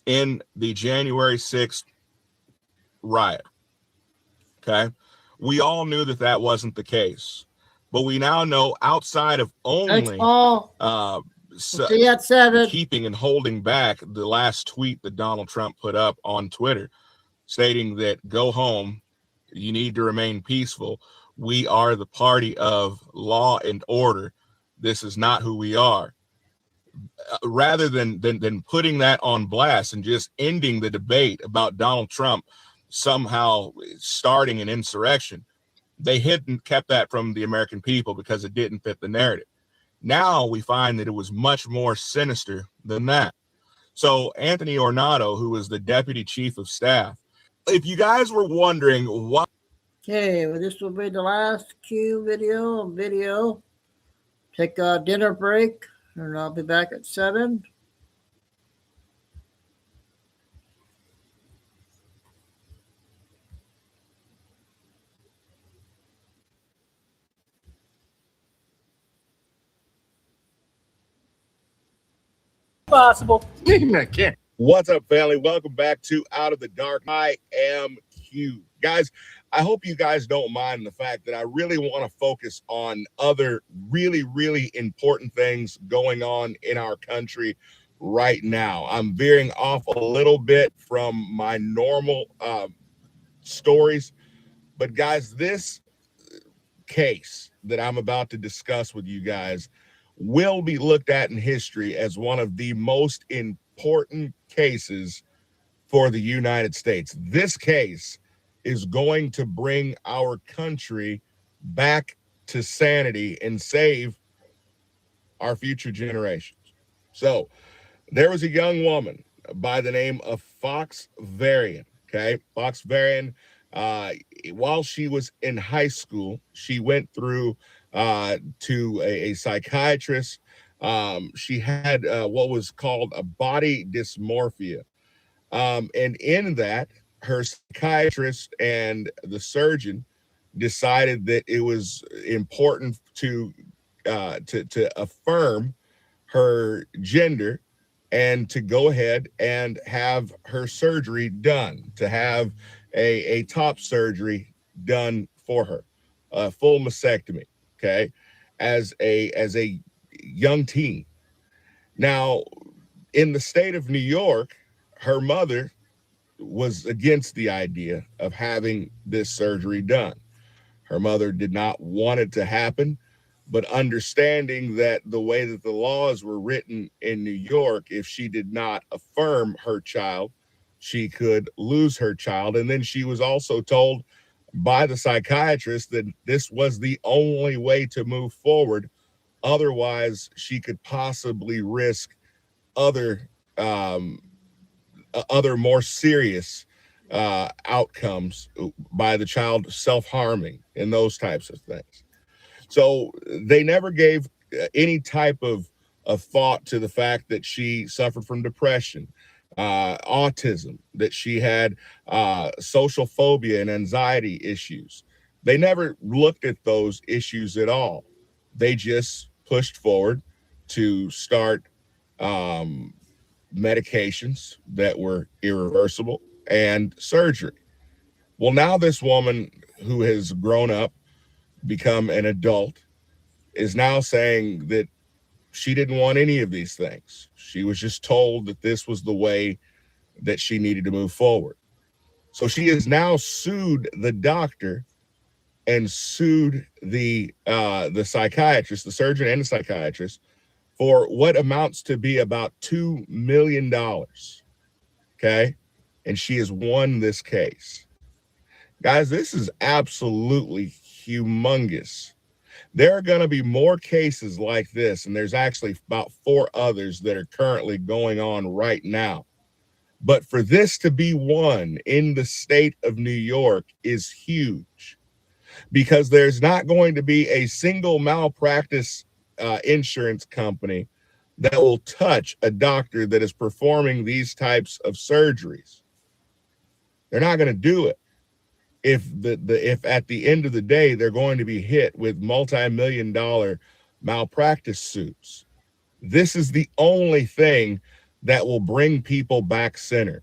I: in the January 6th riot. Okay. We all knew that that wasn't the case, but we now know, outside of only
A: see you at 7.
I: keeping and holding back the last tweet that Donald Trump put up on Twitter stating that go home, you need to remain peaceful. We are the party of law and order. This is not who we are. Rather than putting that on blast and just ending the debate about Donald Trump somehow starting an insurrection, they kept that from the American people because it didn't fit the narrative. Now we find that it was much more sinister than that. So Anthony Ornato, who was the deputy chief of staff, if you guys were wondering why.
A: Okay, well, this will be the last Q video. Take a dinner break, and I'll be back at 7.
I: Possible. What's up, family? Welcome back to Out of the Dark. I am Q. Guys, I hope you guys don't mind the fact that I really want to focus on other really, really important things going on in our country right now. I'm veering off a little bit from my normal stories, but guys, this case that I'm about to discuss with you guys will be looked at in history as one of the most important cases for the United States. This case is going to bring our country back to sanity and save our future generations. So there was a young woman by the name of Fox Varian. Okay, Fox Varian, while she was in high school, she went through to a psychiatrist. She had what was called a body dysmorphia. And in that, her psychiatrist and the surgeon decided that it was important to affirm her gender and to go ahead and have her surgery done, to have a top surgery done for her, a full mastectomy. Okay, as a young teen. Now, in the state of New York, her mother was against the idea of having this surgery done. Her mother did not want it to happen, but understanding that the way that the laws were written in New York, if she did not affirm her child, she could lose her child. And then she was also told by the psychiatrist that this was the only way to move forward. Otherwise, she could possibly risk other more serious outcomes by the child self-harming and those types of things. So they never gave any type of thought to the fact that she suffered from depression, autism, that she had social phobia and anxiety issues. They never looked at those issues at all. They just pushed forward to start medications that were irreversible and surgery. Well, now this woman who has grown up, become an adult, is now saying that she didn't want any of these things. She was just told that this was the way that she needed to move forward. So she has now sued the doctor and sued the psychiatrist, the surgeon and the psychiatrist, for what amounts to be about $2 million. Okay. And she has won this case. Guys, this is absolutely humongous. There are going to be more cases like this, and there's actually about 4 others that are currently going on right now. But for this to be won in the state of New York is huge, because there's not going to be a single malpractice insurance company that will touch a doctor that is performing these types of surgeries. They're not going to do it. if if at the end of the day they're going to be hit with multi-million-dollar malpractice suits. This is the only thing that will bring people back center,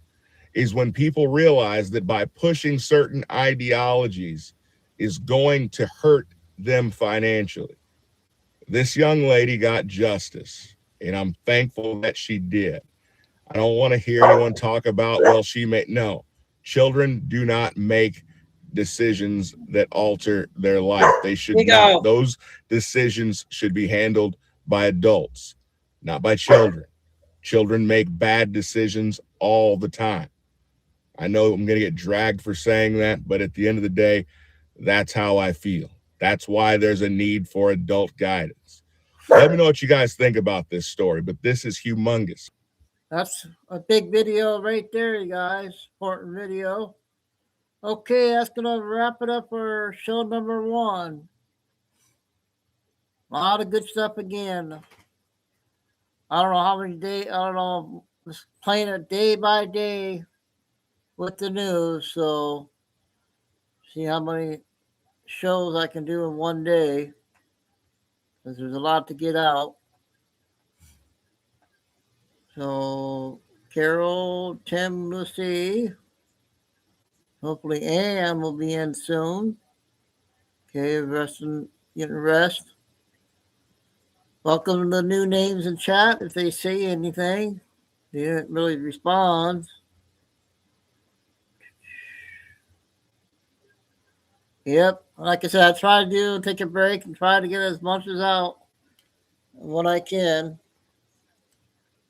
I: is when people realize that by pushing certain ideologies is going to hurt them financially. This young lady got justice, and I'm thankful that she did. I don't want to hear anyone talk about, well, she may. No, children do not make decisions that alter their life. They should not. Those decisions should be handled by adults, not by children. Children make bad decisions all the time. I know I'm going to get dragged for saying that, but at the end of the day, that's how I feel. That's why there's a need for adult guidance. Let me know what you guys think about this story, but this is humongous.
A: That's a big video right there, you guys. Important video. Okay, that's going to wrap it up for show number 1. A lot of good stuff again. I don't know how many days, I don't know, just playing it day by day with the news, so see how many shows I can do in one day, because there's a lot to get out. So, Carol, Tim, Lucy, hopefully Ann will be in soon. Okay, getting rest. Welcome to the new names in chat. If they say anything, they didn't really respond. Yep, like I said, I try to take a break and try to get as much as out when I can.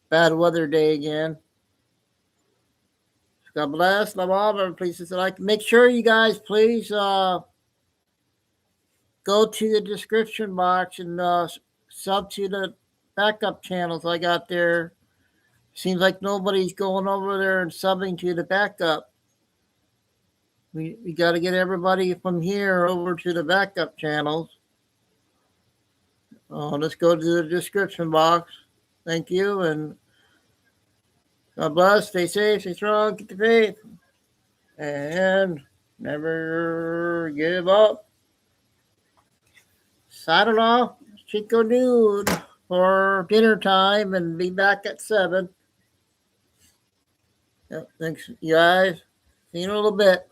A: Bad weather day again. God bless. Love all of our places. Like, make sure you guys please go to the description box and sub to the backup channels I got there. Seems like nobody's going over there and subbing to the backup. We got to get everybody from here over to the backup channels. Let's go to the description box. Thank you, and God bless. Stay safe, stay strong, keep the faith, and never give up. Signing off, Chico Nude for dinner time, and be back at 7. Yep, thanks, you guys. See you in a little bit.